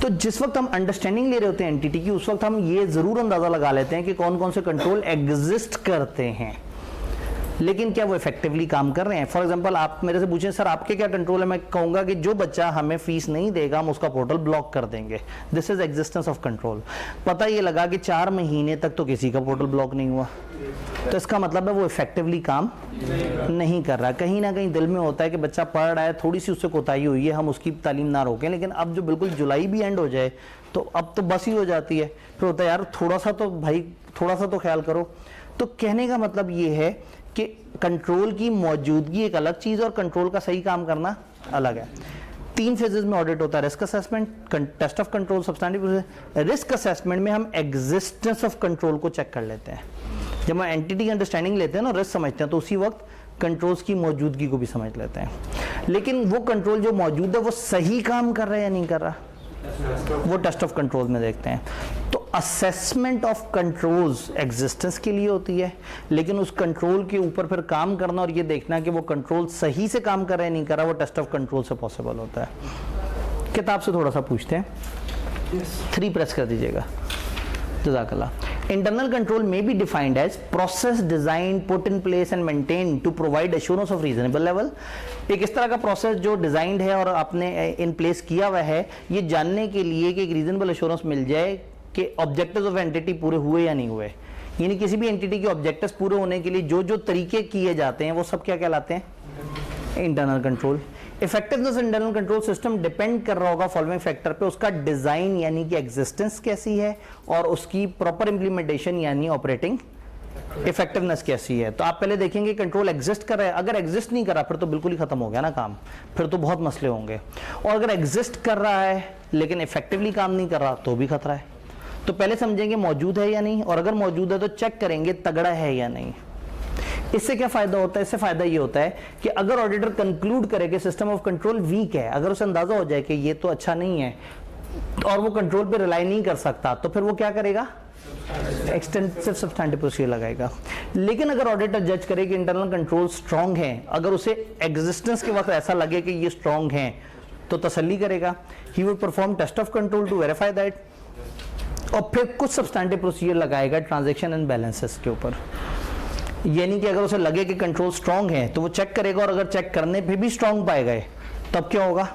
तो जिस वक्त हम अंडरस्टैंडिंग ले रहे होते हैं एंटिटी की, उस वक्त हम ये जरूर अंदाजा लगा लेते हैं कि कौन कौन से कंट्रोल एग्जिस्ट करते हैं, लेकिन क्या वो इफेक्टिवली काम कर रहे हैं। फॉर एग्जांपल आप मेरे से पूछें सर आपके क्या कंट्रोल है, मैं कहूंगा कि जो बच्चा हमें फीस नहीं देगा हम उसका पोर्टल ब्लॉक कर देंगे। This is existence of control. पता ये लगा कि 4 महीने तक तो किसी का पोर्टल ब्लॉक नहीं हुआ, तो इसका मतलब है वो इफेक्टिवली काम नहीं कर रहा। कहीं ना कहीं दिल में होता है कि बच्चा पढ़ रहा है, थोड़ी सी उससे कोताही हुई है, हम उसकी तालीम ना रोकें, लेकिन अब जो बिल्कुल जुलाई भी एंड हो जाए तो अब तो बस ही हो जाती है, फिर होता है यार थोड़ा सा तो भाई थोड़ा सा तो ख्याल करो। तो कहने का मतलब ये है कि कंट्रोल की मौजूदगी एक अलग चीज़ और कंट्रोल का सही काम करना अलग है। 3 फेजेस में ऑडिट होता है, risk assessment, test of control, substantive. Risk assessment में हम एग्जिस्टेंस ऑफ कंट्रोल को चेक कर लेते हैं। जब हम एंटिटी की अंडरस्टैंडिंग लेते हैं ना, रिस्क समझते हैं, तो उसी वक्त कंट्रोल्स की मौजूदगी को भी समझ लेते हैं। लेकिन वो कंट्रोल जो मौजूद है वो सही काम कर रहा है या नहीं कर रहा, वो टेस्ट ऑफ कंट्रोल में देखते हैं। तो असेसमेंट ऑफ कंट्रोल्स एग्जिस्टेंस के लिए होती है, लेकिन उस कंट्रोल के ऊपर फिर काम करना और ये देखना कि वो कंट्रोल सही से काम कर रहा है नहीं कर रहा, वो टेस्ट ऑफ कंट्रोल से पॉसिबल होता है। किताब से थोड़ा सा पूछते हैं, 3 प्रेस कर दीजिएगा, जज़ाकल्लाह। Internal control may be defined as process designed, put in place and maintained to provide assurance of reasonable level। एक इस तरह का प्रोसेस जो डिजाइंड है और आपने इन प्लेस किया हुआ है, ये जानने के लिए कि एक रीजनेबल एश्योरेंस मिल जाए कि ऑब्जेक्टिव्स ऑफ एंटिटी पूरे हुए या नहीं हुए। यानी किसी भी एंटिटी के ऑब्जेक्टिव्स पूरे होने के लिए जो जो तरीके किए जाते हैं वो सब क्या कहलाते हैं, internal control. Effectiveness internal control system depend कर रहा होगा फॉलोइंग फैक्टर पे, उसका डिजाइन यानी कि एग्जिस्टेंस कैसी है और उसकी प्रॉपर इंप्लीमेंटेशन यानी ऑपरेटिंग इफेक्टिवनेस कैसी है। तो आप पहले देखेंगे कंट्रोल एग्जिस्ट कर रहा है, अगर एग्जिस्ट नहीं कर रहा फिर तो बिल्कुल ही खत्म हो गया ना काम, फिर तो बहुत मसले होंगे। और अगर एग्जिस्ट कर रहा है लेकिन इफेक्टिवली काम नहीं कर रहा तो भी खतरा है। तो पहले समझेंगे मौजूद है या नहीं, और अगर मौजूद है तो चेक करेंगे तगड़ा है या नहीं। इससे क्या फायदा होता है? इससे फायदा ये होता है कि अगर ऑडिटर कंक्लूड करे कि सिस्टम ऑफ कंट्रोल वीक है, अगर उसे अंदाजा हो जाए कि ये तो अच्छा नहीं है और वो कंट्रोल पे रिलाई नहीं कर सकता, तो फिर वो क्या करेगा? एक्सटेंसिव सब्सटैंटिव प्रोसीजर लगाएगा। लेकिन अगर ऑडिटर जज करे कि इंटरनल कंट्रोल स्ट्रांग है, अगर उसे एग्जिस्टेंस के वक्त ऐसा लगे कि ये स्ट्रांग है, तो तसल्ली करेगा। He would perform test of control to verify that, और फिर कुछ सब्सटैंटिव प्रोसीजर लगाएगा ट्रांजैक्शन एंड बैलेंसेस के ऊपर। यानी कि अगर उसे लगे कि कंट्रोल स्ट्रांग है तो वो चेक करेगा, और अगर चेक करने पे भी स्ट्रांग पाए गए तब क्या होगा?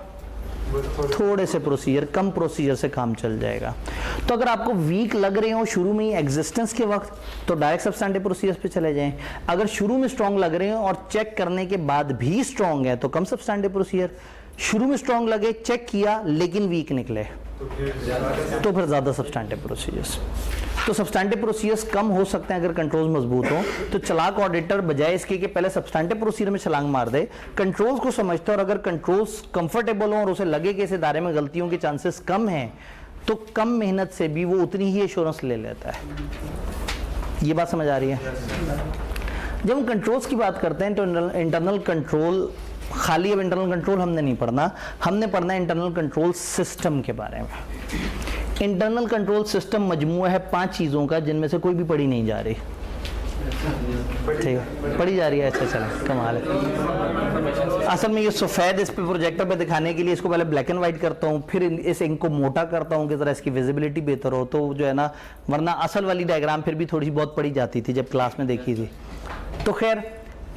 थोड़े से प्रोसीजर, कम प्रोसीजर से काम चल जाएगा। तो अगर आपको वीक लग रहे हो शुरू में ही एग्जिस्टेंस के वक्त, तो डायरेक्ट सब्सटैंटिव प्रोसीजर्स पे चले जाएं। अगर शुरू में स्ट्रांग लग रहे हो और चेक करने के बाद भी स्ट्रांग है तो कम सब्सटैंटिव प्रोसीजर। शुरू में स्ट्रांग लगे, चेक किया लेकिन वीक निकले, तो फिर ज्यादा सब्सटैंटिव प्रोसीजर्स। तो सब्सटैंटिव प्रोसीजर्स कम हो सकते हैं अगर कंट्रोल्स मजबूत हो। तो चालाक ऑडिटर बजाय इसके कि पहले सब्सटैंटिव प्रोसीजर में छलांग मार दे, कंट्रोल्स को समझता है, और अगर कंट्रोल्स कंफर्टेबल हो और उसे लगे कि इस इदारे में गलतियों के चांसेस कम हैं, तो कम मेहनत से भी वो उतनी ही एश्योरेंस ले लेता है। ये बात समझ आ रही है? जब हम कंट्रोल्स की बात करते हैं तो इंटरनल कंट्रोल, खाली अब इंटरनल कंट्रोल हमने नहीं पढ़ना, हमने पढ़ना है इंटरनल कंट्रोल सिस्टम के बारे में। इंटरनल कंट्रोल सिस्टम मजमूआ है 5 चीज़ों का, जिनमें से कोई भी पढ़ी नहीं जा रही। ठीक है, पढ़ी जा रही है। अच्छा चलो, कमाल है। असल में ये सफ़ेद इस पे प्रोजेक्टर पे दिखाने के लिए इसको पहले ब्लैक एंड वाइट करता हूँ, फिर इस इंक को मोटा करता हूँ कि ज़रा इसकी विजिबिलिटी बेहतर हो, तो जो है ना, वरना असल वाली डायग्राम फिर भी थोड़ी सी बहुत पढ़ी जाती थी जब क्लास में देखी थी। तो खैर,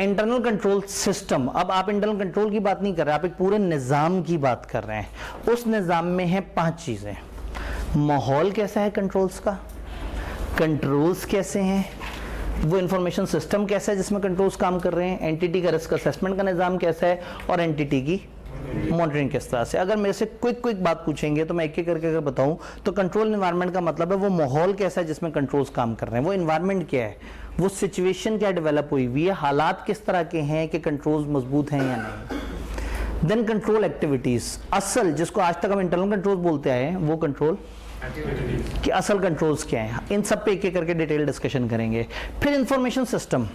इंटरनल कंट्रोल सिस्टम, अब आप इंटरनल कंट्रोल की बात नहीं कर रहे, आप एक पूरे निज़ाम की बात कर रहे हैं। उस निज़ाम में है 5 चीज़ें। माहौल कैसा है कंट्रोल्स का, कंट्रोल्स कैसे हैं, वो इंफॉर्मेशन सिस्टम कैसा है जिसमें कंट्रोल्स काम कर रहे हैं, एंटिटी का रिस्क असेसमेंट का निज़ाम कैसा है, और एंटिटी की मॉनिटरिंग किस तरह से। अगर मेरे से क्विक बात पूछेंगे तो मैं एक एक करके अगर बताऊं तो कंट्रोल एनवायरनमेंट का मतलब है वो माहौल कैसा है जिसमें कंट्रोल्स काम कर रहे हैं, वो एनवायरनमेंट क्या है, वो सिचुएशन क्या डेवलप हुई हुई है, हालात किस तरह के हैं कि कंट्रोल्स मजबूत हैं या नहीं। देन कंट्रोल एक्टिविटीज, असल जिसको आज तक हम इंटरनल कंट्रोल बोलते आए हैं, वो कंट्रोल कि असल कंट्रोल्स क्या हैं, इन सब पे एक एक करके डिटेल डिस्कशन करेंगे। फिर इंफॉर्मेशन सिस्टम,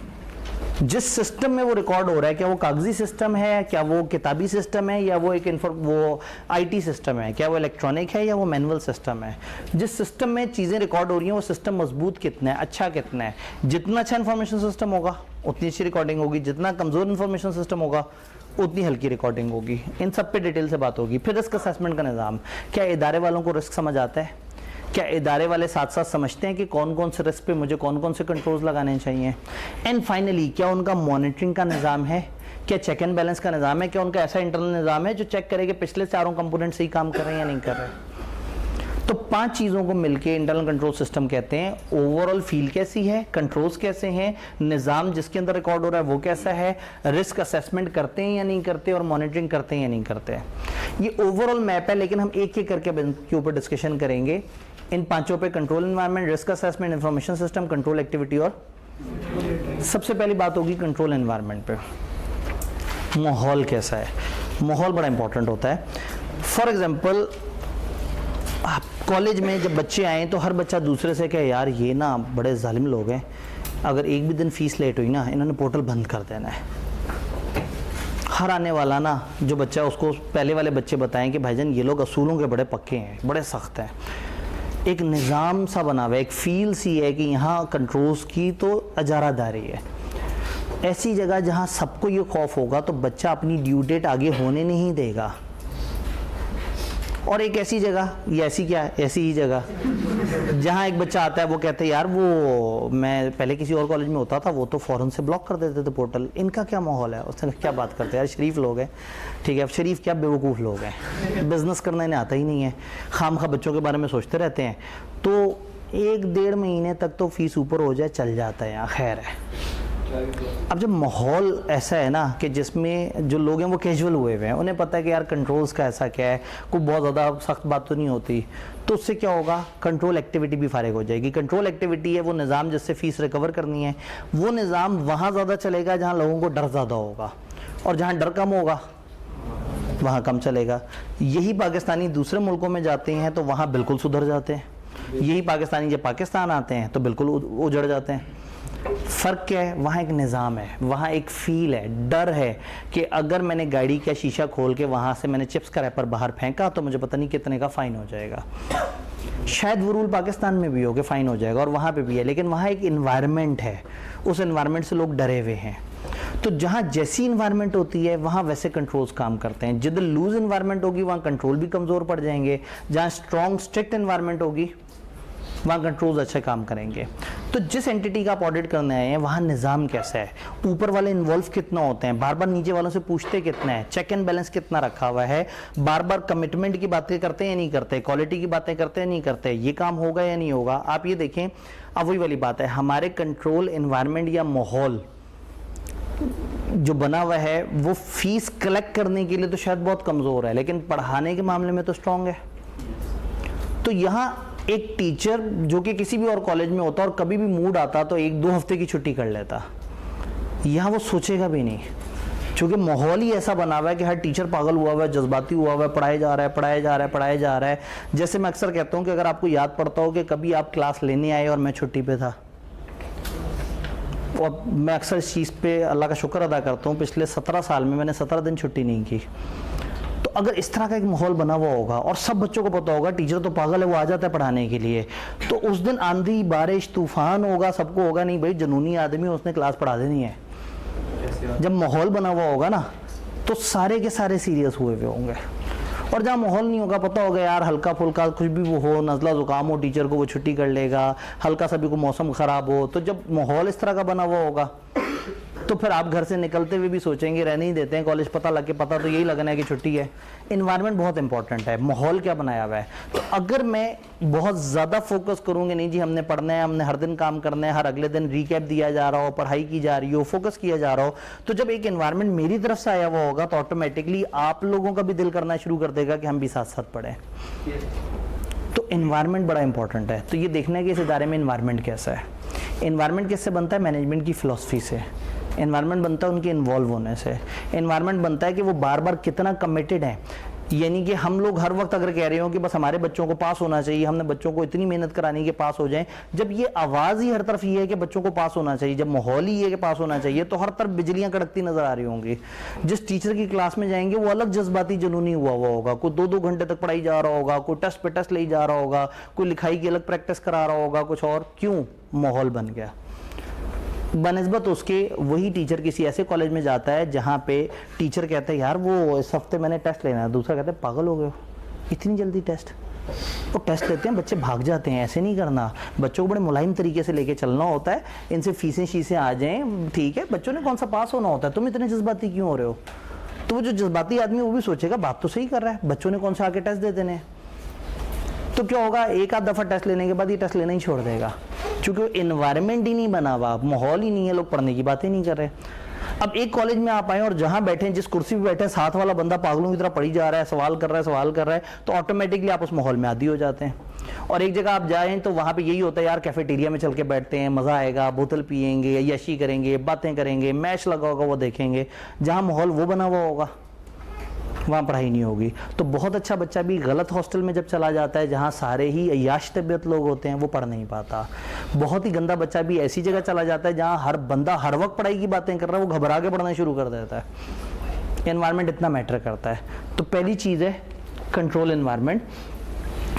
जिस सिस्टम में वो रिकॉर्ड हो रहा है, क्या वो कागजी सिस्टम है, क्या वो किताबी सिस्टम है, या वो वो आईटी सिस्टम है, क्या वो इलेक्ट्रॉनिक है, या वो मैनुअल सिस्टम है। जिस सिस्टम में चीज़ें रिकॉर्ड हो रही हैं वो सिस्टम मजबूत कितना है, अच्छा कितना है। जितना अच्छा इंफॉर्मेशन सिस्टम होगा उतनी अच्छी रिकॉर्डिंग होगी, जितना कमज़ोर इंफॉर्मेशन सिस्टम होगा उतनी हल्की रिकॉर्डिंग होगी। इन सब पे डिटेल से बात होगी। फिर रिस्क असेसमेंट का निज़ाम, क्या इदारे वालों को रिस्क समझ आता है, क्या इदारे वाले साथ साथ समझते हैं कि कौन कौन से रिस्क पे मुझे कौन कौन से कंट्रोल्स लगाने चाहिए। एंड फाइनली, क्या उनका मॉनिटरिंग का निज़ाम है, क्या चेक एंड बैलेंस का निज़ाम है, क्या उनका ऐसा इंटरनल निज़ाम है जो चेक करे कि पिछले चारों कंपोनेंट सही काम कर रहे हैं या नहीं कर रहे। तो 5 चीज़ों को मिलके इंटरनल कंट्रोल सिस्टम कहते हैं। ओवरऑल फील कैसी है, कंट्रोल्स कैसे हैं, निज़ाम जिसके अंदर रिकॉर्ड हो रहा है वो कैसा है, रिस्क असेसमेंट करते हैं या नहीं करते, और मॉनिटरिंग करते हैं या नहीं करते। ये ओवरऑल मैप है, लेकिन हम एक एक करके के ऊपर डिस्कशन करेंगे। इन 5 पे control environment, risk assessment, information system, control activity, और सबसे पहली बात होगी कंट्रोल एनवायरनमेंट पे। माहौल कैसा है, माहौल बड़ा इंपॉर्टेंट होता है। फॉर एग्जांपल, कॉलेज में जब बच्चे आए तो हर बच्चा दूसरे से कहे यार ये ना बड़े जालिम लोग हैं, अगर एक भी दिन फीस लेट हुई ना इन्होंने पोर्टल बंद कर देना है। हर आने वाला ना जो बच्चा, उसको पहले वाले बच्चे बताएं कि भाईजान ये लोग असूलों के बड़े पक्के हैं, बड़े सख्त हैं। एक निज़ाम सा बना हुआ है, एक फील सी है कि यहाँ कंट्रोल्स की तो अजारादारी है। ऐसी जगह जहाँ सबको ये खौफ होगा तो बच्चा अपनी ड्यू डेट आगे होने नहीं देगा। और एक ऐसी जगह, ये ऐसी क्या है, ऐसी ही जगह जहाँ एक बच्चा आता है वो कहता है यार वो मैं पहले किसी और कॉलेज में होता था, वो तो फ़ौरन से ब्लॉक कर देते थे पोर्टल, इनका क्या माहौल है। उसने क्या बात करते हैं यार, शरीफ लोग हैं। ठीक है, अब शरीफ क्या बेवकूफ़ लोग हैं, बिज़नेस करना इन्हें आता ही नहीं है, खामखा बच्चों के बारे में सोचते रहते हैं। तो 1-1.5 महीने तक तो फीस ऊपर हो जाए चल जाता है, यहाँ खैर है। अब जब माहौल ऐसा है ना कि जिसमें जो लोग हैं वो कैजुअल हुए हुए हैं, उन्हें पता है कि यार कंट्रोल्स का ऐसा क्या है, कोई बहुत ज़्यादा सख्त बात तो नहीं होती, तो उससे क्या होगा, कंट्रोल एक्टिविटी भी फारिग हो जाएगी। कंट्रोल एक्टिविटी है वो निज़ाम जिससे फ़ीस रिकवर करनी है, वो निज़ाम वहाँ ज़्यादा चलेगा जहाँ लोगों को डर ज़्यादा होगा, और जहाँ डर कम होगा वहाँ कम चलेगा। यही पाकिस्तानी दूसरे मुल्कों में जाते हैं तो वहाँ बिल्कुल सुधर जाते हैं। यही पाकिस्तानी जब पाकिस्तान आते हैं तो बिल्कुल उजड़ जाते हैं। फ़र्क क्या है, वहाँ एक निज़ाम है, वहाँ एक फ़ील है, डर है कि अगर मैंने गाड़ी का शीशा खोल के वहाँ से मैंने चिप्स का रैपर बाहर फेंका तो मुझे पता नहीं कितने का फ़ाइन हो जाएगा। शायद वो रूल पाकिस्तान में भी हो कि फ़ाइन हो जाएगा, और वहाँ पे भी है, लेकिन वहाँ एक इन्वायरमेंट है, उस इन्वायरमेंट से लोग डरे हुए हैं। तो जहाँ जैसी इन्वायरमेंट होती है वहाँ वैसे कंट्रोल्स काम करते हैं। जिधर लूज इन्वायरमेंट होगी वहाँ कंट्रोल भी कमज़ोर पड़ जाएंगे, जहाँ स्ट्रॉन्ग स्ट्रिक्ट इन्वायरमेंट होगी वहाँ कंट्रोल्स अच्छे काम करेंगे। तो जिस एंटिटी का आप ऑडिट करने आए हैं वहाँ निज़ाम कैसा है, ऊपर वाले इन्वॉल्व कितना होते हैं, बार बार नीचे वालों से पूछते कितना है, चेक एंड बैलेंस कितना रखा हुआ है, बार बार कमिटमेंट की बातें करते हैं या नहीं करते, क्वालिटी की बातें करते हैं नहीं करते, ये काम होगा या नहीं होगा। आप ये देखें, अब वही वाली बात है, हमारे कंट्रोल इन्वायरमेंट या माहौल जो बना हुआ है वो फीस कलेक्ट करने के लिए तो शायद बहुत कमज़ोर है, लेकिन पढ़ाने के मामले में तो स्ट्रांग है। तो यहाँ एक टीचर जो कि किसी भी और कॉलेज में होता और कभी भी मूड आता तो 1-2 हफ्ते की छुट्टी कर लेता, यहाँ वो सोचेगा भी नहीं, क्योंकि माहौल ही ऐसा बना हुआ है कि हर टीचर पागल हुआ हुआ है, जज्बाती हुआ हुआ है, पढ़ाया जा रहा है, पढ़ाया जा रहा है, पढ़ाया जा रहा है। जैसे मैं अक्सर कहता हूँ कि अगर आपको याद पड़ता हो कि कभी आप क्लास लेने आए और मैं छुट्टी पे था, और मैं अक्सर इस चीज़ पे अल्लाह का शुक्र अदा करता हूँ, पिछले 17 साल में मैंने 17 दिन छुट्टी नहीं की। तो अगर इस तरह का एक माहौल बना हुआ होगा और सब बच्चों को पता होगा टीचर तो पागल है, वो आ जाता है पढ़ाने के लिए, तो उस दिन आंधी बारिश तूफान होगा, सबको होगा नहीं भाई जुनूनी आदमी उसने क्लास पढ़ा देनी है। जब माहौल बना हुआ होगा ना तो सारे के सारे सीरियस हुए हुए होंगे, और जहाँ माहौल नहीं होगा, पता होगा यार हल्का फुल्का कुछ भी वो हो, नज़ला ज़ुकाम हो टीचर को, वो छुट्टी कर लेगा, हल्का सा भी को मौसम ख़राब हो, तो जब माहौल इस तरह का बना हुआ होगा तो फिर आप घर से निकलते हुए भी सोचेंगे रहने ही देते हैं कॉलेज, पता लग के पता तो यही लगना है कि छुट्टी है। इन्वायरमेंट बहुत इंपॉर्टेंट है, माहौल क्या बनाया हुआ है। तो अगर मैं बहुत ज़्यादा फोकस करूँगी नहीं जी हमने पढ़ना है, हमने हर दिन काम करना है, हर अगले दिन रिकैप दिया जा रहा हो, पढ़ाई की जा रही हो, फोकस किया जा रहा हो, तो जब एक इन्वायरमेंट मेरी तरफ से आया हुआ होगा तो ऑटोमेटिकली आप लोगों का भी दिल करना शुरू कर देगा कि हम भी साथ साथ पढ़ें। तो इन्वायरमेंट बड़ा इंपॉर्टेंट है। तो ये देखना है कि इस इदारे में इन्वायरमेंट कैसा है। इन्वायरमेंट किससे बनता है? मैनेजमेंट की फ़िलासफ़ी से। इन्वायरमेंट बनता है उनके इन्वॉल्व होने से। इन्वायरमेंट बनता है कि वो बार बार कितना कमिटेड हैं, यानी कि हम लोग हर वक्त अगर कह रहे हो कि बस हमारे बच्चों को पास होना चाहिए, हमने बच्चों को इतनी मेहनत करानी कि पास हो जाएं, जब ये आवाज़ ही हर तरफ ये है कि बच्चों को पास होना चाहिए, जब माहौल ही ये है कि पास होना चाहिए, तो हर तरफ बिजलियां कड़कती नजर आ रही होंगी। जिस टीचर की क्लास में जाएंगे वो अलग जज्बाती जुनूनी हुआ होगा, कोई 2-2 घंटे तक पढ़ाई जा रहा होगा, कोई टेस्ट पे टेस्ट ले जा रहा होगा, कोई लिखाई की अलग प्रैक्टिस करा रहा होगा, कुछ और। क्यों? माहौल बन गया। बनिस्बत उसके वही टीचर किसी ऐसे कॉलेज में जाता है जहाँ पे टीचर कहते हैं यार वो इस हफ्ते मैंने टेस्ट लेना है, दूसरा कहता है पागल हो गए हो इतनी जल्दी टेस्ट। वो टेस्ट लेते हैं, बच्चे भाग जाते हैं। ऐसे नहीं करना, बच्चों को बड़े मुलायम तरीके से लेके चलना होता है। इनसे फीसें शीसें आ जाएं, ठीक है, बच्चों ने कौन सा पास होना होता है, तुम इतने जज्बाती क्यों हो रहे हो? तो वो जो जज्बाती आदमी वो भी सोचेगा बात तो सही कर रहा है, बच्चों ने कौन सा आके टेस्ट दे देने हैं। तो क्या होगा, एक आध दफ़ा टेस्ट लेने के बाद ये टेस्ट लेना ही छोड़ देगा, क्योंकि इन्वायरमेंट ही नहीं बना हुआ, माहौल ही नहीं है, लोग पढ़ने की बातें नहीं कर रहे। अब एक कॉलेज में आप आए और जहां बैठे, जिस कुर्सी पे बैठे, साथ वाला बंदा पागलों की तरह पढ़ी जा रहा है, सवाल कर रहा है, तो ऑटोमेटिकली आप उस माहौल में आदी हो जाते हैं। और एक जगह आप जाएं तो वहां पे यही होता है यार कैफेटेरिया में चल के बैठते हैं, मज़ा आएगा, बोतल पियेंगे, यशी करेंगे, बातें करेंगे, मैच लगा होगा वो देखेंगे। जहाँ माहौल वो बना हुआ होगा वहाँ पढ़ाई नहीं होगी। तो बहुत अच्छा बच्चा भी गलत हॉस्टल में जब चला जाता है जहाँ सारे ही अय्याश तबीयत लोग होते हैं, वो पढ़ नहीं पाता। बहुत ही गंदा बच्चा भी ऐसी जगह चला जाता है जहाँ हर बंदा हर वक्त पढ़ाई की बातें कर रहा है, वो घबरा के पढ़ना शुरू कर देता है। एनवायरनमेंट इतना मैटर करता है। तो पहली चीज़ है कंट्रोल एनवायरनमेंट।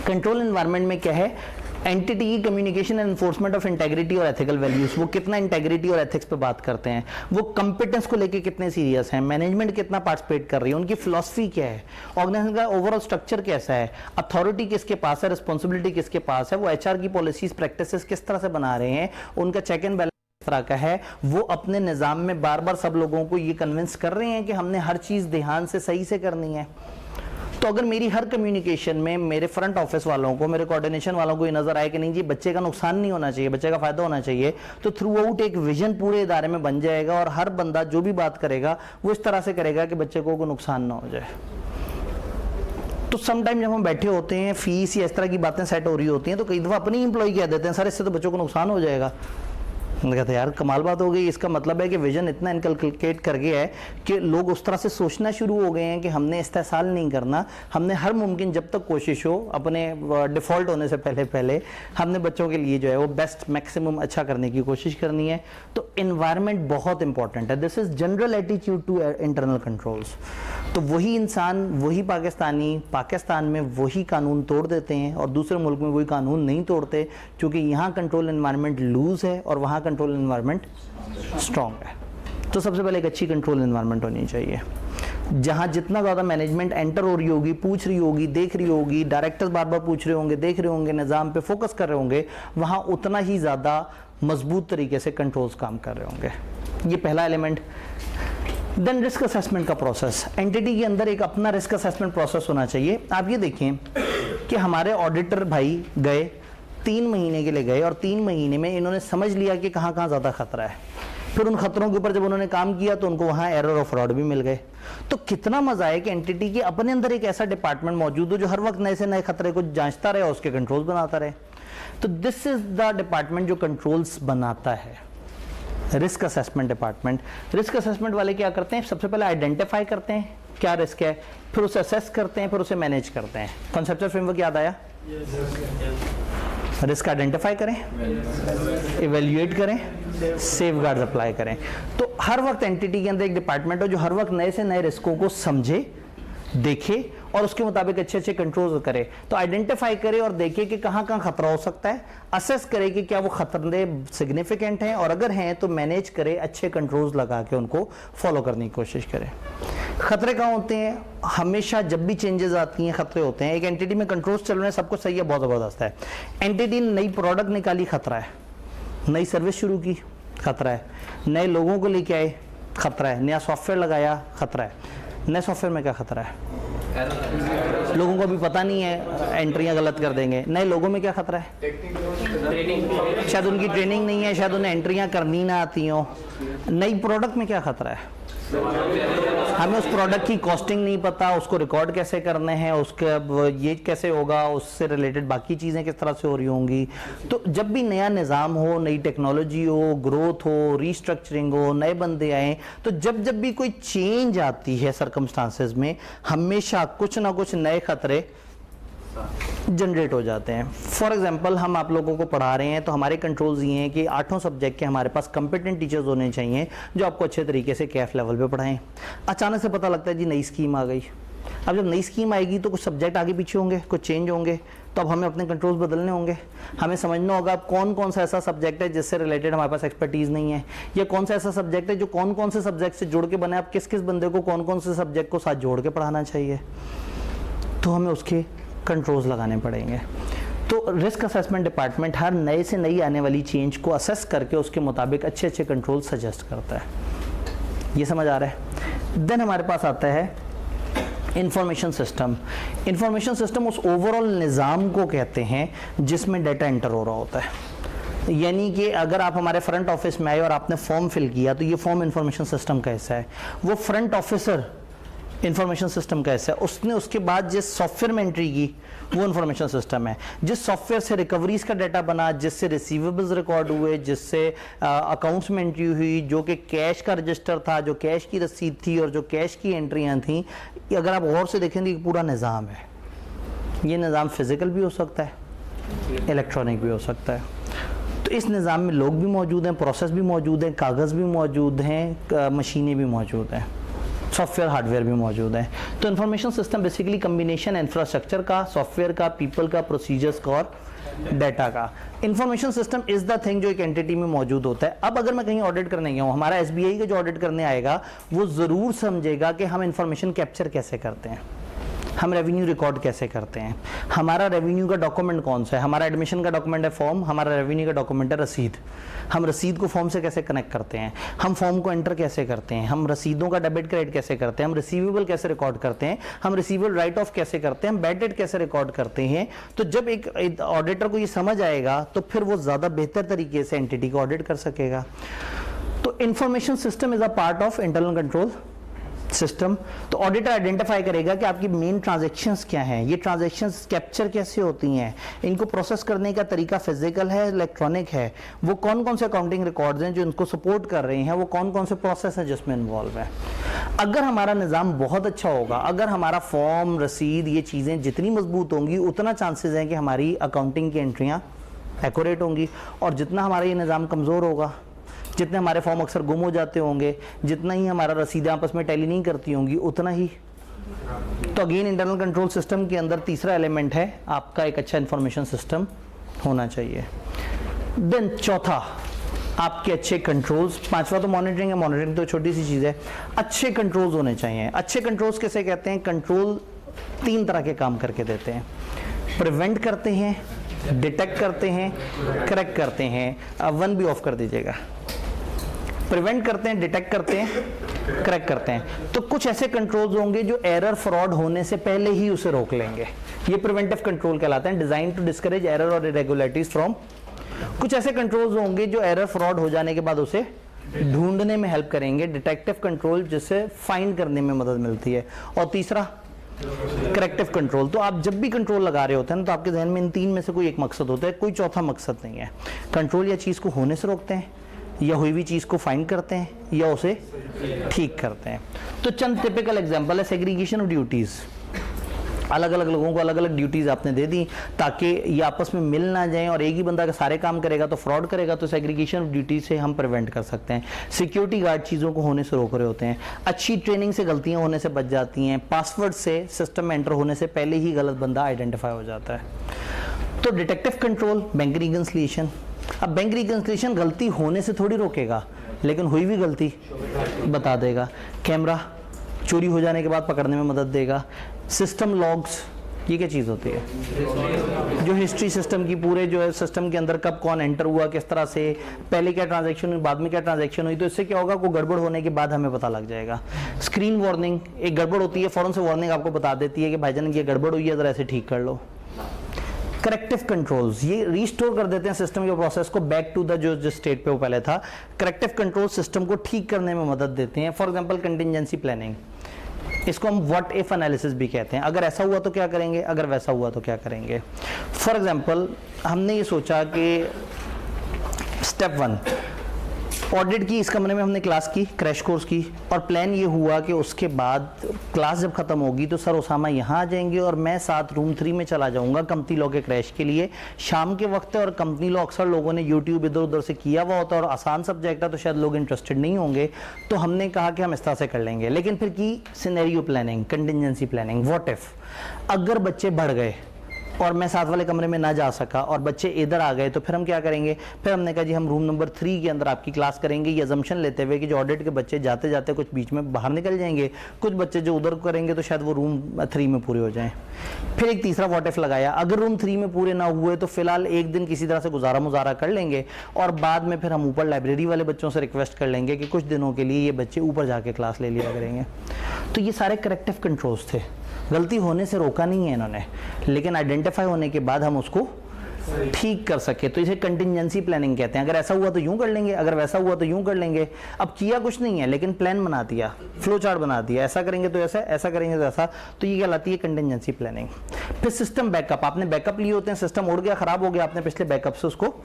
कंट्रोल एनवायरनमेंट में क्या है? एंटिटी की communication and enforcement of integrity और एथिकल वैल्यूज। वो कितना इंटेग्रिटी और एथिक्स पे बात करते हैं, वो कंपिटेंस को लेके कितने सीरियस हैं, मैनेजमेंट कितना पार्टिसिपेट कर रही है, उनकी फिलॉसफी क्या है, ऑर्गेनाइजेशन का ओवरऑल स्ट्रक्चर कैसा है, अथॉरिटी किसके पास है, रिस्पॉन्सिबिलिटी किसके पास है, वो एचआर की पॉलिसीज प्रैक्टिसेस किस तरह से बना रहे हैं, उनका चेक एंड बैलेंस किस तरह का है, वो अपने निज़ाम में बार बार सब लोगों को ये कन्विंस कर रहे हैं कि हमने हर चीज़ ध्यान से सही से करनी है। तो अगर मेरी हर कम्युनिकेशन में मेरे फ्रंट ऑफिस वालों को, मेरे कोऑर्डिनेशन वालों को ये नजर आए कि नहीं जी बच्चे का नुकसान नहीं होना चाहिए, बच्चे का फायदा होना चाहिए, तो थ्रू आउट एक विजन पूरे इदारे में बन जाएगा और हर बंदा जो भी बात करेगा वो इस तरह से करेगा कि बच्चे को कोई नुकसान ना हो जाए। तो समटाइम जब हम बैठे होते हैं, फीस या इस तरह की बातें सेट हो रही होती हैं, तो कई दफ़ा अपनी एम्प्लॉय कह देते हैं सर इससे तो बच्चों को नुकसान हो जाएगा। मैंने कहा था यार कमाल बात हो गई, इसका मतलब है कि विजन इतना इनकलकेट कर गया है कि लोग उस तरह से सोचना शुरू हो गए हैं कि हमने इस्तेसाल नहीं करना, हमने हर मुमकिन जब तक कोशिश हो अपने डिफ़ॉल्ट होने से पहले हमने बच्चों के लिए जो है वो बेस्ट मैक्सिमम अच्छा करने की कोशिश करनी है। तो इन्वायरमेंट बहुत इंपॉर्टेंट है, this is general attitude to internal controls. तो वही इंसान, वही पाकिस्तानी पाकिस्तान में वही कानून तोड़ देते हैं और दूसरे मुल्क में वही कानून नहीं तोड़ते, क्योंकि यहाँ कंट्रोल एनवायरनमेंट लूज है और वहाँ कंट्रोल एनवायरनमेंट स्ट्रॉन्ग है। तो सबसे पहले एक अच्छी कंट्रोल एनवायरनमेंट होनी चाहिए, जहाँ जितना ज़्यादा मैनेजमेंट एंटर हो रही होगी, पूछ रही होगी, देख रही होगी, डायरेक्टर्स बार बार पूछ रहे होंगे, देख रहे होंगे, निज़ाम पे फोकस कर रहे होंगे, वहाँ उतना ही ज़्यादा मजबूत तरीके से कंट्रोल्स काम कर रहे होंगे। ये पहला एलिमेंट। देन रिस्क असेसमेंट का प्रोसेस, एंटिटी के अंदर एक अपना रिस्क असेसमेंट प्रोसेस होना चाहिए। आप ये देखें कि हमारे ऑडिटर भाई गए 3 महीने के लिए गए और 3 महीने में इन्होंने समझ लिया कि कहाँ कहाँ ज़्यादा खतरा है। फिर उन खतरों के ऊपर जब उन्होंने काम किया तो उनको वहाँ एरर और फ्रॉड भी मिल गए। तो कितना मजा है कि एंटिटी के अपने अंदर एक ऐसा डिपार्टमेंट मौजूद हो जो हर वक्त नए से नए खतरे को जांचता रहे और उसके कंट्रोल्स बनाता रहे। तो दिस इज द डिपार्टमेंट जो कंट्रोल्स बनाता है, risk assessment department. Risk assessment वाले क्या करते हैं, सबसे पहले आइडेंटिफाई करते हैं क्या रिस्क है, फिर उसे असेस करते हैं, फिर उसे मैनेज करते हैं। कॉन्सेप्चुअल फ्रेमवर्क याद आया? रिस्क आइडेंटिफाई करें, इवेल्युएट करें, सेफगार्ड्स अप्लाई करें। तो हर वक्त एंटिटी के अंदर एक डिपार्टमेंट हो जो हर वक्त नए से नए रिस्कों को समझे, देखे और उसके मुताबिक अच्छे अच्छे कंट्रोल करे। तो आइडेंटिफाई करे और देखे कि कहाँ कहाँ खतरा हो सकता है, असेस करे कि क्या वो खतरे सिग्निफिकेंट हैं और अगर हैं तो मैनेज करे, अच्छे कंट्रोल्स लगा के उनको फॉलो करने की कोशिश करे। खतरे कहाँ होते हैं? हमेशा जब भी चेंजेस आती हैं खतरे होते हैं। एक एंटिटी में कंट्रोल्स चल रहे हैं, सब कुछ सही है, बहुत ज़बरदस्त है। एंटिटी ने नई प्रोडक्ट निकाली, खतरा है। नई सर्विस शुरू की, खतरा है। नए लोगों को लेके आए, खतरा है। नया सॉफ्टवेयर लगाया, खतरा है। नए सॉफ्टवेयर में क्या खतरा है? लोगों को भी पता नहीं है, एंट्रियां गलत कर देंगे। नए लोगों में क्या खतरा है? शायद उनकी ट्रेनिंग नहीं है, शायद उन्हें एंट्रियां करनी ना आती हो। नई प्रोडक्ट में क्या खतरा है? हमें उस प्रोडक्ट की कॉस्टिंग नहीं पता, उसको रिकॉर्ड कैसे करने हैं, उसके ये कैसे होगा, उससे रिलेटेड बाकी चीज़ें किस तरह से हो रही होंगी। तो जब भी नया निज़ाम हो, नई टेक्नोलॉजी हो, ग्रोथ हो, रीस्ट्रक्चरिंग हो, नए बंदे आए, तो जब जब भी कोई चेंज आती है सर्कमस्टांसेस में, हमेशा कुछ ना कुछ नए खतरे जनरेट हो जाते हैं। फॉर एग्जांपल, हम आप लोगों को पढ़ा रहे हैं तो हमारे कंट्रोल्स ये हैं कि 8 सब्जेक्ट के हमारे पास कंपिटेंट टीचर्स होने चाहिए जो आपको अच्छे तरीके से कैफ लेवल पे पढ़ाएं। अचानक से पता लगता है जी नई स्कीम आ गई। अब जब नई स्कीम आएगी तो कुछ सब्जेक्ट आगे पीछे होंगे, कुछ चेंज होंगे, तो अब हमें अपने कंट्रोल्स बदलने होंगे। हमें समझना होगा अब कौन कौन सा ऐसा सब्जेक्ट है जिससे रिलेटेड हमारे पास एक्सपर्टीज़ नहीं है, या कौन सा ऐसा सब्जेक्ट है जो कौन कौन से सब्जेक्ट से जुड़ के बने, अब किस किस बंदे को कौन कौन से सब्जेक्ट को साथ जोड़ के पढ़ाना चाहिए। तो हमें उसके कंट्रोल्स लगाने पड़ेंगे। तो रिस्क असेसमेंट डिपार्टमेंट हर नए से नई आने वाली चेंज को असेस करके उसके मुताबिक अच्छे अच्छे कंट्रोल सजेस्ट करता है। ये समझ आ रहा है? देन हमारे पास आता है इंफॉर्मेशन सिस्टम। इंफॉर्मेशन सिस्टम उस ओवरऑल निज़ाम को कहते हैं जिसमें डाटा एंटर हो रहा होता है। यानी कि अगर आप हमारे फ्रंट ऑफिस में आए और आपने फॉर्म फिल किया तो ये फॉर्म इंफॉर्मेशन सिस्टम का हिस्सा है। वो फ्रंट ऑफिसर इंफॉर्मेशन सिस्टम का हिस्सा है। उसने उसके बाद जिस सॉफ्टवेयर में एंट्री की वो इंफॉर्मेशन सिस्टम है। जिस सॉफ्टवेयर से रिकवरीज का डाटा बना, जिससे रिसीवेबल्स रिकॉर्ड हुए, जिससे अकाउंट्स में एंट्री हुई, जो कि कैश का रजिस्टर था, जो कैश की रसीद थी और जो कैश की एंट्रियां थी, अगर आप गौर से देखें तो ये पूरा निज़ाम है। ये निज़ाम फिजिकल भी हो सकता है, इलेक्ट्रॉनिक भी हो सकता है। तो इस निज़ाम में लोग भी मौजूद हैं, प्रोसेस भी मौजूद हैं, कागज़ भी मौजूद हैं, मशीनें भी मौजूद हैं, सॉफ्टवेयर हार्डवेयर भी मौजूद है। तो information system basically combination infrastructure का, सॉफ्टवेयर का, पीपल का, प्रोसीजर्स का और डाटा का। Information system is the thing जो एक एंटिटी में मौजूद होता है। अब अगर मैं कहीं ऑडिट करने गया हूँ, हमारा एसबीआई का जो ऑडिट करने आएगा वो ज़रूर समझेगा कि हम इंफॉर्मेशन कैप्चर कैसे करते हैं, हम रेवेन्यू रिकॉर्ड कैसे करते हैं, हमारा रेवेन्यू का डॉक्यूमेंट कौन सा है। हमारा एडमिशन का डॉक्यूमेंट है फॉर्म, हमारा रेवेन्यू का डॉक्यूमेंट है रसीद। हम रसीद को फॉर्म से कैसे कनेक्ट करते हैं, हम फॉर्म को एंटर कैसे करते हैं, हम रसीदों का डेबिट क्रेडिट कैसे करते हैं, हम रिसीवेबल कैसे रिकॉर्ड करते हैं, हम रिसीवेबल राइट ऑफ कैसे करते हैं, हम बैड डेट कैसे रिकॉर्ड करते हैं। तो जब एक ऑडिटर को ये समझ आएगा तो फिर वो ज़्यादा बेहतर तरीके से एंटिटी को ऑडिट कर सकेगा। तो information system is a part of internal control system. तो ऑडिटर आइडेंटिफाई करेगा कि आपकी मेन ट्रांजैक्शंस क्या हैं, ये ट्रांजैक्शंस कैप्चर कैसे होती हैं, इनको प्रोसेस करने का तरीका फिजिकल है इलेक्ट्रॉनिक है, वो कौन कौन से अकाउंटिंग रिकॉर्ड्स हैं जो इनको सपोर्ट कर रहे हैं, वो कौन कौन से प्रोसेस है जिसमें इन्वॉल्व है। अगर हमारा निज़ाम बहुत अच्छा होगा, अगर हमारा फॉर्म रसीद ये चीज़ें जितनी मजबूत होंगी उतना चांसेस हैं कि हमारी अकाउंटिंग की एंट्रियाँ एक्यूरेट होंगी। और जितना हमारा ये निज़ाम कमज़ोर होगा, जितने हमारे फॉर्म अक्सर गुम हो जाते होंगे, जितना ही हमारा रसीदें आपस में टैली नहीं करती होंगी उतना ही। तो अगेन इंटरनल कंट्रोल सिस्टम के अंदर तीसरा एलिमेंट है आपका एक अच्छा इंफॉर्मेशन सिस्टम होना चाहिए। देन चौथा आपके अच्छे कंट्रोल्स, पांचवा तो मॉनिटरिंग है, मॉनिटरिंग तो छोटी सी चीज़ है, अच्छे कंट्रोल्स होने चाहिए। अच्छे कंट्रोल्स कैसे कहते हैं? कंट्रोल 3 तरह के काम करके देते हैं, प्रिवेंट करते हैं, डिटेक्ट करते हैं, करेक्ट करते हैं। 1 भी ऑफ कर दीजिएगा। प्रिवेंट करते हैं, डिटेक्ट करते हैं, करेक्ट करते हैं। तो कुछ ऐसे कंट्रोल्स होंगे जो एरर फ्रॉड होने से पहले ही उसे रोक लेंगे, ये प्रिवेंटिव कंट्रोल कहलाते हैं, डिजाइन टू डिस्करेज एरर और इरेगुलरिटीज फ्रॉम। कुछ ऐसे कंट्रोल्स होंगे जो एरर फ्रॉड हो जाने के बाद उसे ढूंढने में हेल्प करेंगे, डिटेक्टिव कंट्रोल जिससे फाइंड करने में मदद मिलती है। और तीसरा करेक्टिव कंट्रोल। तो आप जब भी कंट्रोल लगा रहे होते हैं तो आपके जहन में इन 3 में से कोई एक मकसद होता है, कोई चौथा मकसद नहीं है। कंट्रोल या चीज़ को होने से रोकते हैं, या हुई हुई चीज़ को फाइंड करते हैं, या उसे ठीक करते हैं। तो चंद टिपिकल एग्जांपल है सेग्रीगेशन ऑफ ड्यूटीज़। अलग अलग लोगों को अलग अलग ड्यूटीज़ आपने दे दी ताकि ये आपस में मिल ना जाएं, और एक ही बंदा का सारे काम करेगा तो फ्रॉड करेगा। तो सेग्रीगेशन ऑफ ड्यूटीज से हम प्रिवेंट कर सकते हैं। सिक्योरिटी गार्ड चीज़ों को होने से रोक रहे होते हैं। अच्छी ट्रेनिंग से गलतियां होने से बच जाती हैं। पासवर्ड से सिस्टम में एंटर होने से पहले ही गलत बंदा आइडेंटिफाई हो जाता है। तो डिटेक्टिव कंट्रोल, बैंक रिकंसिलिएशन। अब बैंक रिकंसिलिएशन गलती होने से थोड़ी रोकेगा, लेकिन हुई भी गलती बता देगा। कैमरा चोरी हो जाने के बाद पकड़ने में मदद देगा। सिस्टम लॉग्स, ये क्या चीज़ होती है? जो हिस्ट्री सिस्टम की पूरे जो है सिस्टम के अंदर कब कौन एंटर हुआ, किस तरह से, पहले क्या ट्रांजैक्शन हुई, बाद में क्या ट्रांजैक्शन हुई। तो इससे क्या होगा, कोई गड़बड़ होने के बाद हमें पता लग जाएगा। स्क्रीन वार्निंग, एक गड़बड़ होती है फौरन से वार्निंग आपको बता देती है कि भाईजान ये गड़बड़ हुई है, ज़रा ऐसे ठीक कर लो। करेक्टिव कंट्रोल्स, ये रिस्टोर कर देते हैं सिस्टम के प्रोसेस को बैक टू द जो जिस स्टेट पे वो पहले था। करेक्टिव कंट्रोल सिस्टम को ठीक करने में मदद देते हैं। फॉर एग्जांपल कंटिजेंसी प्लानिंग, इसको हम व्हाट इफ एनालिसिस भी कहते हैं। अगर ऐसा हुआ तो क्या करेंगे, अगर वैसा हुआ तो क्या करेंगे। फॉर एग्जांपल हमने ये सोचा कि स्टेप 1 ऑडिट की, इस कमरे में हमने क्लास की, क्रैश कोर्स की, और प्लान ये हुआ कि उसके बाद क्लास जब खत्म होगी तो सर उसामा यहाँ आ जाएंगे और मैं साथ रूम 3 में चला जाऊँगा कंपनी लॉ के क्रैश के लिए। शाम के वक्त है और कंपनी लॉ अक्सर लोगों ने यूट्यूब इधर उधर से किया हुआ होता है और आसान सब्जेक्ट है तो शायद लोग इंटरेस्टेड नहीं होंगे। तो हमने कहा कि हम इस तरह से कर लेंगे। लेकिन फिर की scenario planning, contingency planning. What if अगर बच्चे बढ़ गए और मैं साथ वाले कमरे में ना जा सका और बच्चे इधर आ गए, तो फिर हम क्या करेंगे। फिर हमने कहा जी हम रूम नंबर 3 के अंदर आपकी क्लास करेंगे, ये अजम्पशन लेते हुए कि जो ऑडिट के बच्चे जाते जाते कुछ बीच में बाहर निकल जाएंगे, कुछ बच्चे जो उधर करेंगे तो शायद वो रूम 3 में पूरे हो जाएं। फिर एक तीसरा व्हाट इफ लगाया, अगर रूम 3 में पूरे ना हुए तो फिलहाल एक दिन किसी तरह से गुजारा मुजारा कर लेंगे और बाद में फिर हम ऊपर लाइब्रेरी वाले बच्चों से रिक्वेस्ट कर लेंगे कि कुछ दिनों के लिए ये बच्चे ऊपर जाके क्लास ले लिया करेंगे। तो ये सारे करेक्टिव कंट्रोल्स थे। गलती होने से रोका नहीं है इन्होंने, लेकिन आइडेंटिफाई होने के बाद हम उसको ठीक कर सके। तो इसे कंटिजेंसी प्लानिंग कहते हैं। अगर ऐसा हुआ तो यूं कर लेंगे, अगर वैसा हुआ तो यूं कर लेंगे। अब किया कुछ नहीं है लेकिन प्लान बना दिया, फ्लो चार्ट बना दिया, ऐसा करेंगे तो ऐसा, ऐसा करेंगे तो ऐसा। तो ये कहलाती है कंटिजेंसी प्लानिंग। फिर सिस्टम बैकअप, आपने बैकअप लिए होते हैं, सिस्टम उड़ गया, खराब हो गया, आपने पिछले बैकअप से उसको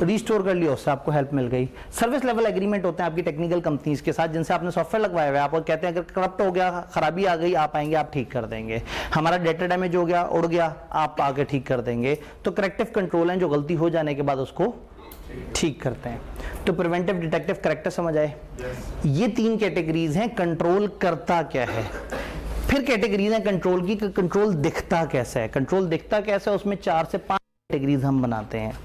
रिस्टोर कर लिया, उससे आपको हेल्प मिल गई। सर्विस लेवल एग्रीमेंट होते हैं आपकी टेक्निकल कंपनीज के साथ जिनसे आपने सॉफ्टवेयर लगवाया हुआ है, आपको कहते हैं अगर करप्ट हो गया, खराबी आ गई, आप आएंगे, आप ठीक कर देंगे। हमारा डेटा डैमेज हो गया, उड़ गया, आप आके ठीक कर देंगे। तो करेक्टिव कंट्रोल है जो गलती हो जाने के बाद उसको ठीक करते हैं। तो प्रिवेंटिव, डिटेक्टिव, करेक्टिव समझ आए। ये 3 कैटेगरीज हैं कंट्रोल करता क्या है। फिर कैटेगरीज हैं कंट्रोल की, कंट्रोल दिखता कैसा है। कंट्रोल दिखता कैसा है, उसमें 4 से 5 कैटेगरीज हम बनाते हैं।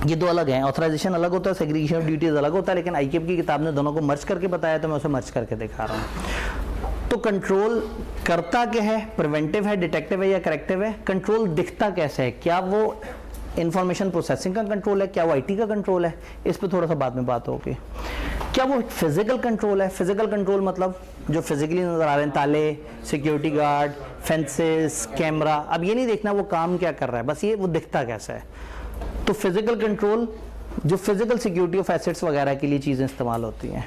ये 2 अलग हैं, ऑथराइजेशन अलग होता है, सेग्रीगेशन ऑफ ड्यूटीज अलग होता है, लेकिन आईकेएफ की किताब ने दोनों को मर्ज करके बताया तो मैं उसे मर्ज करके दिखा रहा हूँ। तो कंट्रोल करता क्या है, प्रिवेंटिव है, डिटेक्टिव है या करेक्टिव है। कंट्रोल दिखता कैसे है, क्या वो इंफॉर्मेशन प्रोसेसिंग का कंट्रोल है, क्या वो आईटी का कंट्रोल है, इस पर थोड़ा सा बाद में बात होगी। क्या वो फिजिकल कंट्रोल है। फिजिकल कंट्रोल मतलब जो फिजिकली नजर आ रहे हैं, ताले, सिक्योरिटी गार्ड, फेंसेस, कैमरा। अब ये नहीं देखना वो काम क्या कर रहा है, बस ये वो दिखता कैसा है। तो फिजिकल कंट्रोल जो फिजिकल सिक्योरिटी ऑफ एसेट्स वगैरह के लिए चीज़ें इस्तेमाल होती हैं।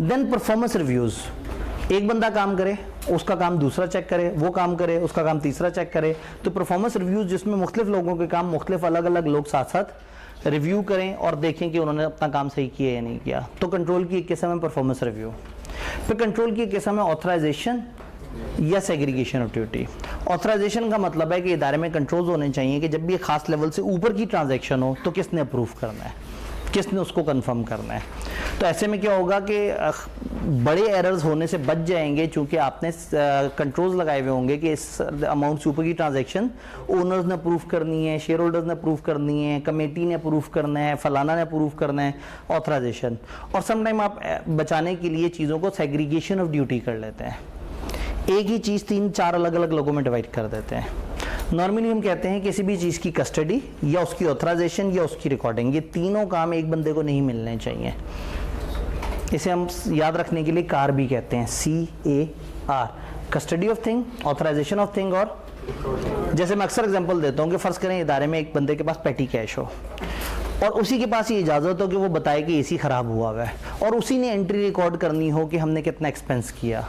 देन परफॉर्मेंस रिव्यूज़, एक बंदा काम करे, उसका काम दूसरा चेक करे, वो काम करे, उसका काम तीसरा चेक करे। तो परफॉर्मेंस रिव्यूज जिसमें मुख्तलिफ लोगों के काम मुख्तलिफ अलग अलग लोग साथ साथ रिव्यू करें और देखें कि उन्होंने अपना काम सही किया या नहीं किया। तो कंट्रोल की एक किस्म है परफॉर्मेंस रिव्यू। फिर कंट्रोल की एक किस्म है ऑथराइजेशन या सेग्रीगेशन ऑफ ड्यूटी। ऑथराइजेशन का मतलब है कि इदारे में कंट्रोल्स होने चाहिए कि जब भी एक खास लेवल से ऊपर की ट्रांजैक्शन हो तो किसने अप्रूव करना है, किसने उसको कंफर्म करना है। तो ऐसे में क्या होगा कि बड़े एरर्स होने से बच जाएंगे, चूंकि आपने कंट्रोल्स लगाए हुए होंगे कि इस अमाउंट से ऊपर की ट्रांजैक्शन ओनर्स ने अप्रूव करनी है, शेयर होल्डर्स ने अप्रूव करनी है, कमेटी ने अप्रूव करना है, फलाना ने अप्रूव करना है, ऑथराइजेशन। और समटाइम आप बचाने के लिए चीज़ों को सेग्रीगेशन ऑफ ड्यूटी कर लेते हैं, एक ही चीज़ 3-4 अलग अलग लोगों में डिवाइड कर देते हैं। नॉर्मली हम कहते हैं किसी भी चीज़ की कस्टडी या उसकी ऑथराइजेशन या उसकी रिकॉर्डिंग, ये तीनों काम एक बंदे को नहीं मिलने चाहिए। इसे हम याद रखने के लिए कार भी कहते हैं, CAR, custody of thing, authorisation of thing. और जैसे मैं अक्सर एग्जांपल देता हूँ कि फ़र्ज़ करें इदारे में एक बंदे के पास पेटी कैश हो और उसी के पास ये इजाज़त हो कि वो बताए कि AC ख़राब हुआ है और उसी ने एंट्री रिकॉर्ड करनी हो कि हमने कितना एक्सपेंस किया।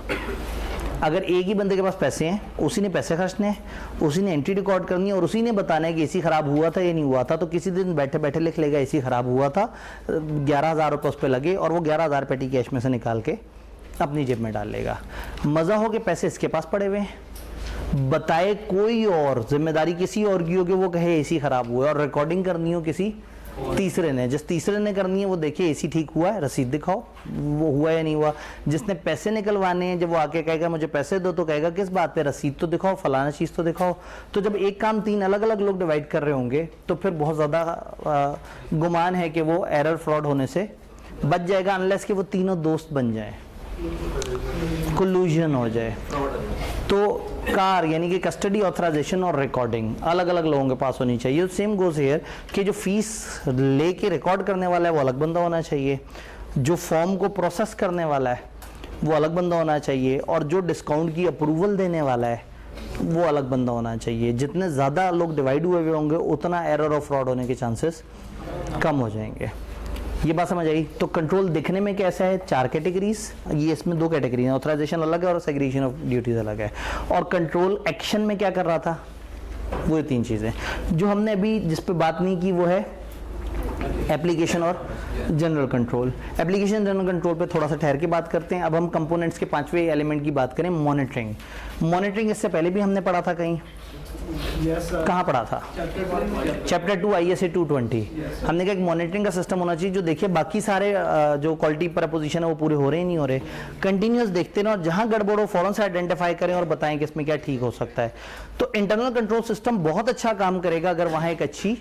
अगर एक ही बंदे के पास पैसे हैं, उसी ने पैसे खर्चने हैं, उसी ने एंट्री रिकॉर्ड करनी है और उसी ने बताना है कि AC ख़राब हुआ था या नहीं हुआ था, तो किसी दिन बैठे बैठे लिख लेगा AC ख़राब हुआ था, 11,000 रुपये उस पर लगे और वो 11,000 पेटी कैश में से निकाल के अपनी जेब में डाल लेगा। मज़ा हो कि पैसे इसके पास पड़े हुए हैं, बताए कोई और, जिम्मेदारी किसी और की हो कि वो कहे AC ख़राब हुआ है, और रिकॉर्डिंग करनी हो किसी तीसरे ने। जिस तीसरे ने करनी है वो देखे AC ठीक हुआ है, रसीद दिखाओ वो हुआ या नहीं हुआ। जिसने पैसे निकलवाने हैं, जब वो आके कहेगा मुझे पैसे दो, तो कहेगा किस बात पे, रसीद तो दिखाओ, फलाना चीज़ तो दिखाओ। तो जब एक काम 3 अलग अलग लोग डिवाइड कर रहे होंगे तो फिर बहुत ज़्यादा गुमान है कि वो एरर फ्रॉड होने से बच जाएगा, अनलेस कि वो तीनों दोस्त बन जाए, कोलूजन हो जाए। तो कार यानी कि कस्टडी, ऑथराइजेशन और रिकॉर्डिंग अलग अलग लोगों के पास होनी चाहिए। सेम गोज हियर कि जो फीस लेके रिकॉर्ड करने वाला है वो अलग बंदा होना चाहिए, जो फॉर्म को प्रोसेस करने वाला है वो अलग बंदा होना चाहिए, और जो डिस्काउंट की अप्रूवल देने वाला है वो अलग बंदा होना चाहिए। जितने ज़्यादा लोग डिवाइड हुए होंगे उतना एरर और फ्रॉड होने के चांसेस कम हो जाएंगे। ये बात समझ आई। तो कंट्रोल दिखने में कैसा है, 4 कैटेगरीज, ये इसमें 2 कैटेगरी हैं, ऑथराइजेशन अलग है और सेग्रीगेशन ऑफ ड्यूटीज अलग है। और कंट्रोल एक्शन में क्या कर रहा था, वो 3 चीज़ें जो हमने अभी जिस पे बात नहीं की वो है एप्लीकेशन और general control. Application general control पे थोड़ा सा ठहर के बात करते हैं। अब हम कंपोनेंट्स के 5वें एलिमेंट की बात करें, मॉनिटरिंग। मॉनिटरिंग इससे पहले भी हमने पढ़ा था कहीं, कहाँ पढ़ा था, चैप्टर 2 ISA 220। हमने कहा एक मॉनिटरिंग का सिस्टम होना चाहिए जो देखिए बाकी सारे जो क्वालिटी प्रपोजिशन है वो पूरे हो रहे हैं नहीं हो रहे, कंटिन्यूस देखते रहें और जहाँ गड़बड़ हो फौरन से आइडेंटिफाई करें और बताएं कि इसमें क्या ठीक हो सकता है। तो इंटरनल कंट्रोल सिस्टम बहुत अच्छा काम करेगा अगर वहाँ एक अच्छी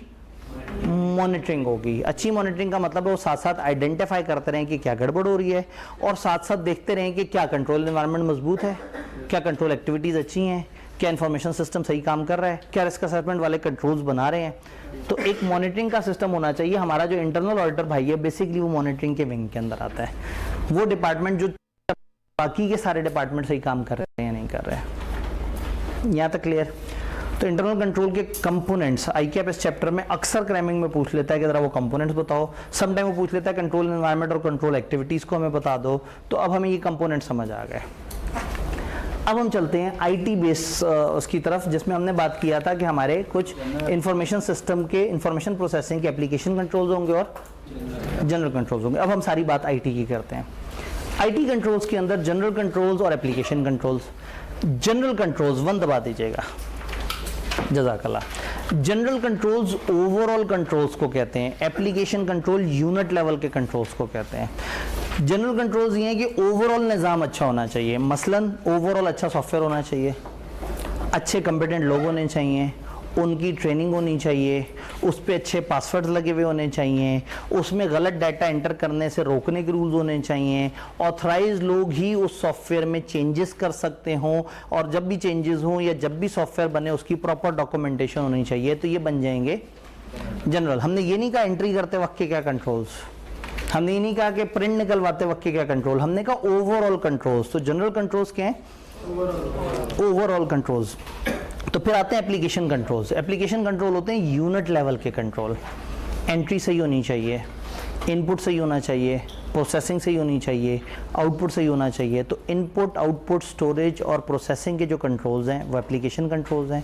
मॉनिटरिंग होगी। अच्छी मॉनिटरिंग का मतलब है वो साथ साथ आइडेंटिफाई करते रहें कि क्या गड़बड़ हो रही है और साथ साथ देखते रहें कि क्या कंट्रोल एनवायरनमेंट मजबूत है, क्या कंट्रोल एक्टिविटीज़ अच्छी हैं, क्या इन्फॉर्मेशन सिस्टम सही काम कर रहा है, क्या रिस्क असेसमेंट वाले कंट्रोल्स बना रहे हैं। तो एक मॉनिटरिंग का सिस्टम होना चाहिए। हमारा जो इंटरनल ऑडिटर भाई है बेसिकली वो मॉनिटरिंग के विंग के अंदर आता है, वो डिपार्टमेंट जो बाकी के सारे डिपार्टमेंट सही काम कर रहे हैं या नहीं कर रहे हैं। यहाँ तक क्लियर। तो इंटरनल कंट्रोल के कंपोनेंट्स ICAP इस चैप्टर में अक्सर क्रैमिंग में पूछ लेता है कि जरा वो कंपोनेंट्स बताओ। समटाइम वो पूछ लेता है कंट्रोल एनवायरनमेंट और कंट्रोल एक्टिविटीज़ को हमें बता दो। तो अब हमें ये कंपोनेंट समझ आ गए। अब हम चलते हैं IT बेस उसकी तरफ, जिसमें हमने बात किया था कि हमारे कुछ इंफॉर्मेशन सिस्टम के इंफॉर्मेशन प्रोसेसिंग के एप्लीकेशन कंट्रोल्स होंगे और जनरल कंट्रोल्स होंगे। अब हम सारी बात IT की करते हैं। IT कंट्रोल्स के अंदर जनरल कंट्रोल्स और एप्लीकेशन कंट्रोल्स। जनरल कंट्रोल्स 1 दबा दीजिएगा, जज़ाकल्लाह। जनरल कंट्रोल्स ओवरऑल कंट्रोल्स को कहते हैं, एप्लीकेशन कंट्रोल यूनिट लेवल के कंट्रोल्स को कहते हैं। जनरल कंट्रोल्स ये हैं कि ओवरऑल निज़ाम अच्छा होना चाहिए, मसलन ओवरऑल अच्छा सॉफ्टवेयर होना चाहिए, अच्छे कंपिटेंट लोग होने चाहिए, उनकी ट्रेनिंग होनी चाहिए, उस पर अच्छे पासवर्ड लगे हुए होने चाहिए, उसमें गलत डाटा एंटर करने से रोकने के रूल्स होने चाहिए, ऑथराइज लोग ही उस सॉफ्टवेयर में चेंजेस कर सकते हों और जब भी चेंजेस हों या जब भी सॉफ्टवेयर बने उसकी प्रॉपर डॉक्यूमेंटेशन होनी चाहिए। तो ये बन जाएंगे जनरल। हमने ये नहीं कहा एंट्री करते वक्त के क्या कंट्रोल्स, हमने ये नहीं कहा कि प्रिंट निकलवाते वक्त के क्या कंट्रोल, हमने कहा ओवरऑल कंट्रोल्स। तो जनरल कंट्रोल्स क्या हैं, ओवरऑल कंट्रोल्स। तो फिर आते हैं एप्लीकेशन कंट्रोल्स। एप्लीकेशन कंट्रोल होते हैं यूनिट लेवल के कंट्रोल। एंट्री सही होनी चाहिए, इनपुट सही होना चाहिए, प्रोसेसिंग सही होनी चाहिए, आउटपुट सही होना चाहिए। तो इनपुट, आउटपुट, स्टोरेज और प्रोसेसिंग के जो कंट्रोल्स हैं वो एप्लीकेशन कंट्रोल्स हैं।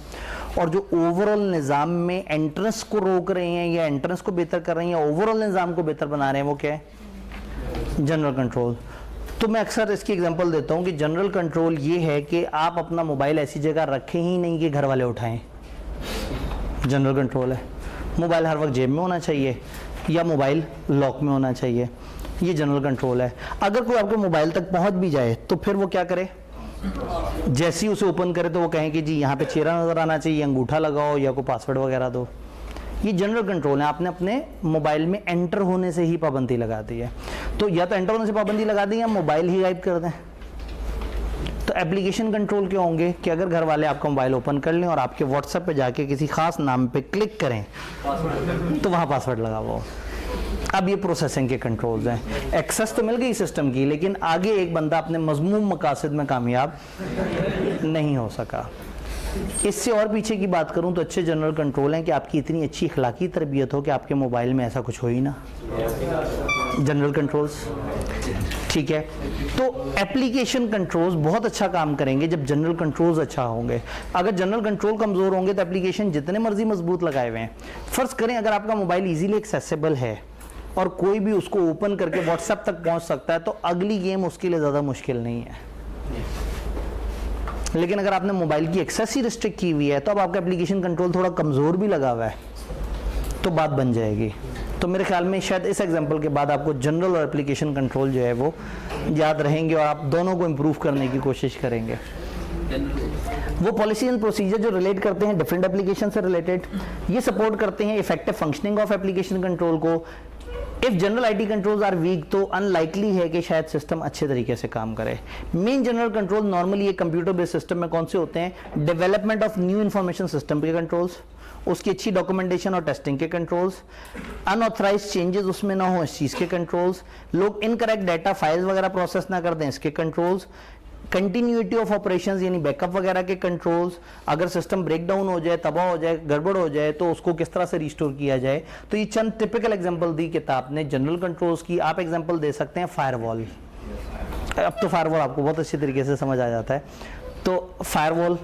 और जो ओवरऑल निज़ाम में एंट्रेंस को रोक रहे हैं या एंट्रेंस को बेहतर कर रहे हैं या ओवरऑल निज़ाम को बेहतर बना रहे हैं वो क्या है? General control. तो मैं अक्सर इसकी एग्जांपल देता हूँ कि जनरल कंट्रोल ये है कि आप अपना मोबाइल ऐसी जगह रखें ही नहीं कि घर वाले उठाएं, जनरल कंट्रोल है। मोबाइल हर वक्त जेब में होना चाहिए या मोबाइल लॉक में होना चाहिए, ये जनरल कंट्रोल है। अगर कोई आपके मोबाइल तक पहुंच भी जाए तो फिर वो क्या करे? जैसे ही उसे ओपन करे तो वो कहें कि जी यहाँ पे चेहरा नजर आना चाहिए, अंगूठा लगाओ या कोई पासवर्ड वगैरह दो। ये जनरल कंट्रोल है। आपने अपने मोबाइल में एंटर होने से ही पाबंदी लगा दी है। तो या तो एंटर होने से पाबंदी लगा दी या मोबाइल ही गायब कर दें। तो एप्लीकेशन कंट्रोल क्या होंगे कि अगर घर वाले आपका मोबाइल ओपन कर लें और आपके व्हाट्सएप पे जाके किसी खास नाम पे क्लिक करें तो वहाँ पासवर्ड लगा हुआ। अब ये प्रोसेसिंग के कंट्रोल्स हैं। एक्सेस तो मिल गई सिस्टम की, लेकिन आगे एक बंदा अपने मज़मूम मकासद में कामयाब नहीं हो सका। इससे और पीछे की बात करूं तो अच्छे जनरल कंट्रोल हैं कि आपकी इतनी अच्छी अखलाकी तरबियत हो कि आपके मोबाइल में ऐसा कुछ हो ही ना। जनरल कंट्रोल्स, ठीक है। तो एप्लीकेशन कंट्रोल्स बहुत अच्छा काम करेंगे जब जनरल कंट्रोल्स अच्छा होंगे। अगर जनरल कंट्रोल कमज़ोर होंगे तो एप्लीकेशन जितने मर्जी मजबूत लगाए हुए हैं। फ़र्ज़ करें अगर आपका मोबाइल ईजीली एक्सेसिबल है और कोई भी उसको ओपन करके व्हाट्सएप तक पहुंच सकता है तो अगली गेम उसके लिए ज़्यादा मुश्किल नहीं है। लेकिन अगर आपने मोबाइल की एक्सेस ही रिस्ट्रिक्ट की हुई है तो अब आपका एप्लीकेशन कंट्रोल थोड़ा कमज़ोर भी लगा हुआ है तो बात बन जाएगी। तो मेरे ख्याल में शायद इस एग्जांपल के बाद आपको जनरल और एप्लीकेशन कंट्रोल जो है वो याद रहेंगे और आप दोनों को इम्प्रूव करने की कोशिश करेंगे। वो पॉलिसी एंड प्रोसीजर जो रिलेट करते हैं डिफरेंट एप्लीकेशन से रिलेटेड, ये सपोर्ट करते हैं effective functioning of application control को। If general IT controls are weak तो अनलाइकली है कि शायद सिस्टम अच्छे तरीके से काम करे। मेन जनरल कंट्रोल नॉर्मली ये कंप्यूटर बेस्ड सिस्टम में कौन से होते हैं? Development of new information system के कंट्रोल्स, उसकी अच्छी डॉक्यूमेंटेशन और टेस्टिंग के कंट्रोल्स, अनऑथराइज्ड चेंजेस उसमें ना हो इस चीज़ के कंट्रोल्स, लोग इनकरेक्ट डाटा फाइल्स वगैरह प्रोसेस ना कर दें इसके कंट्रोल्स, कंटिन्यूटी ऑफ ऑपरेशंस यानी बैकअप वगैरह के कंट्रोल्स, अगर सिस्टम ब्रेक डाउन हो जाए, तबाह हो जाए, गड़बड़ हो जाए तो उसको किस तरह से रिस्टोर किया जाए। तो ये चंद टिपिकल एग्जांपल दी किताब ने जनरल कंट्रोल्स की। आप एग्जांपल दे सकते हैं फायरवॉल। अब तो फायरवॉल आपको बहुत अच्छी तरीके से समझ आ जाता है। तो firewall,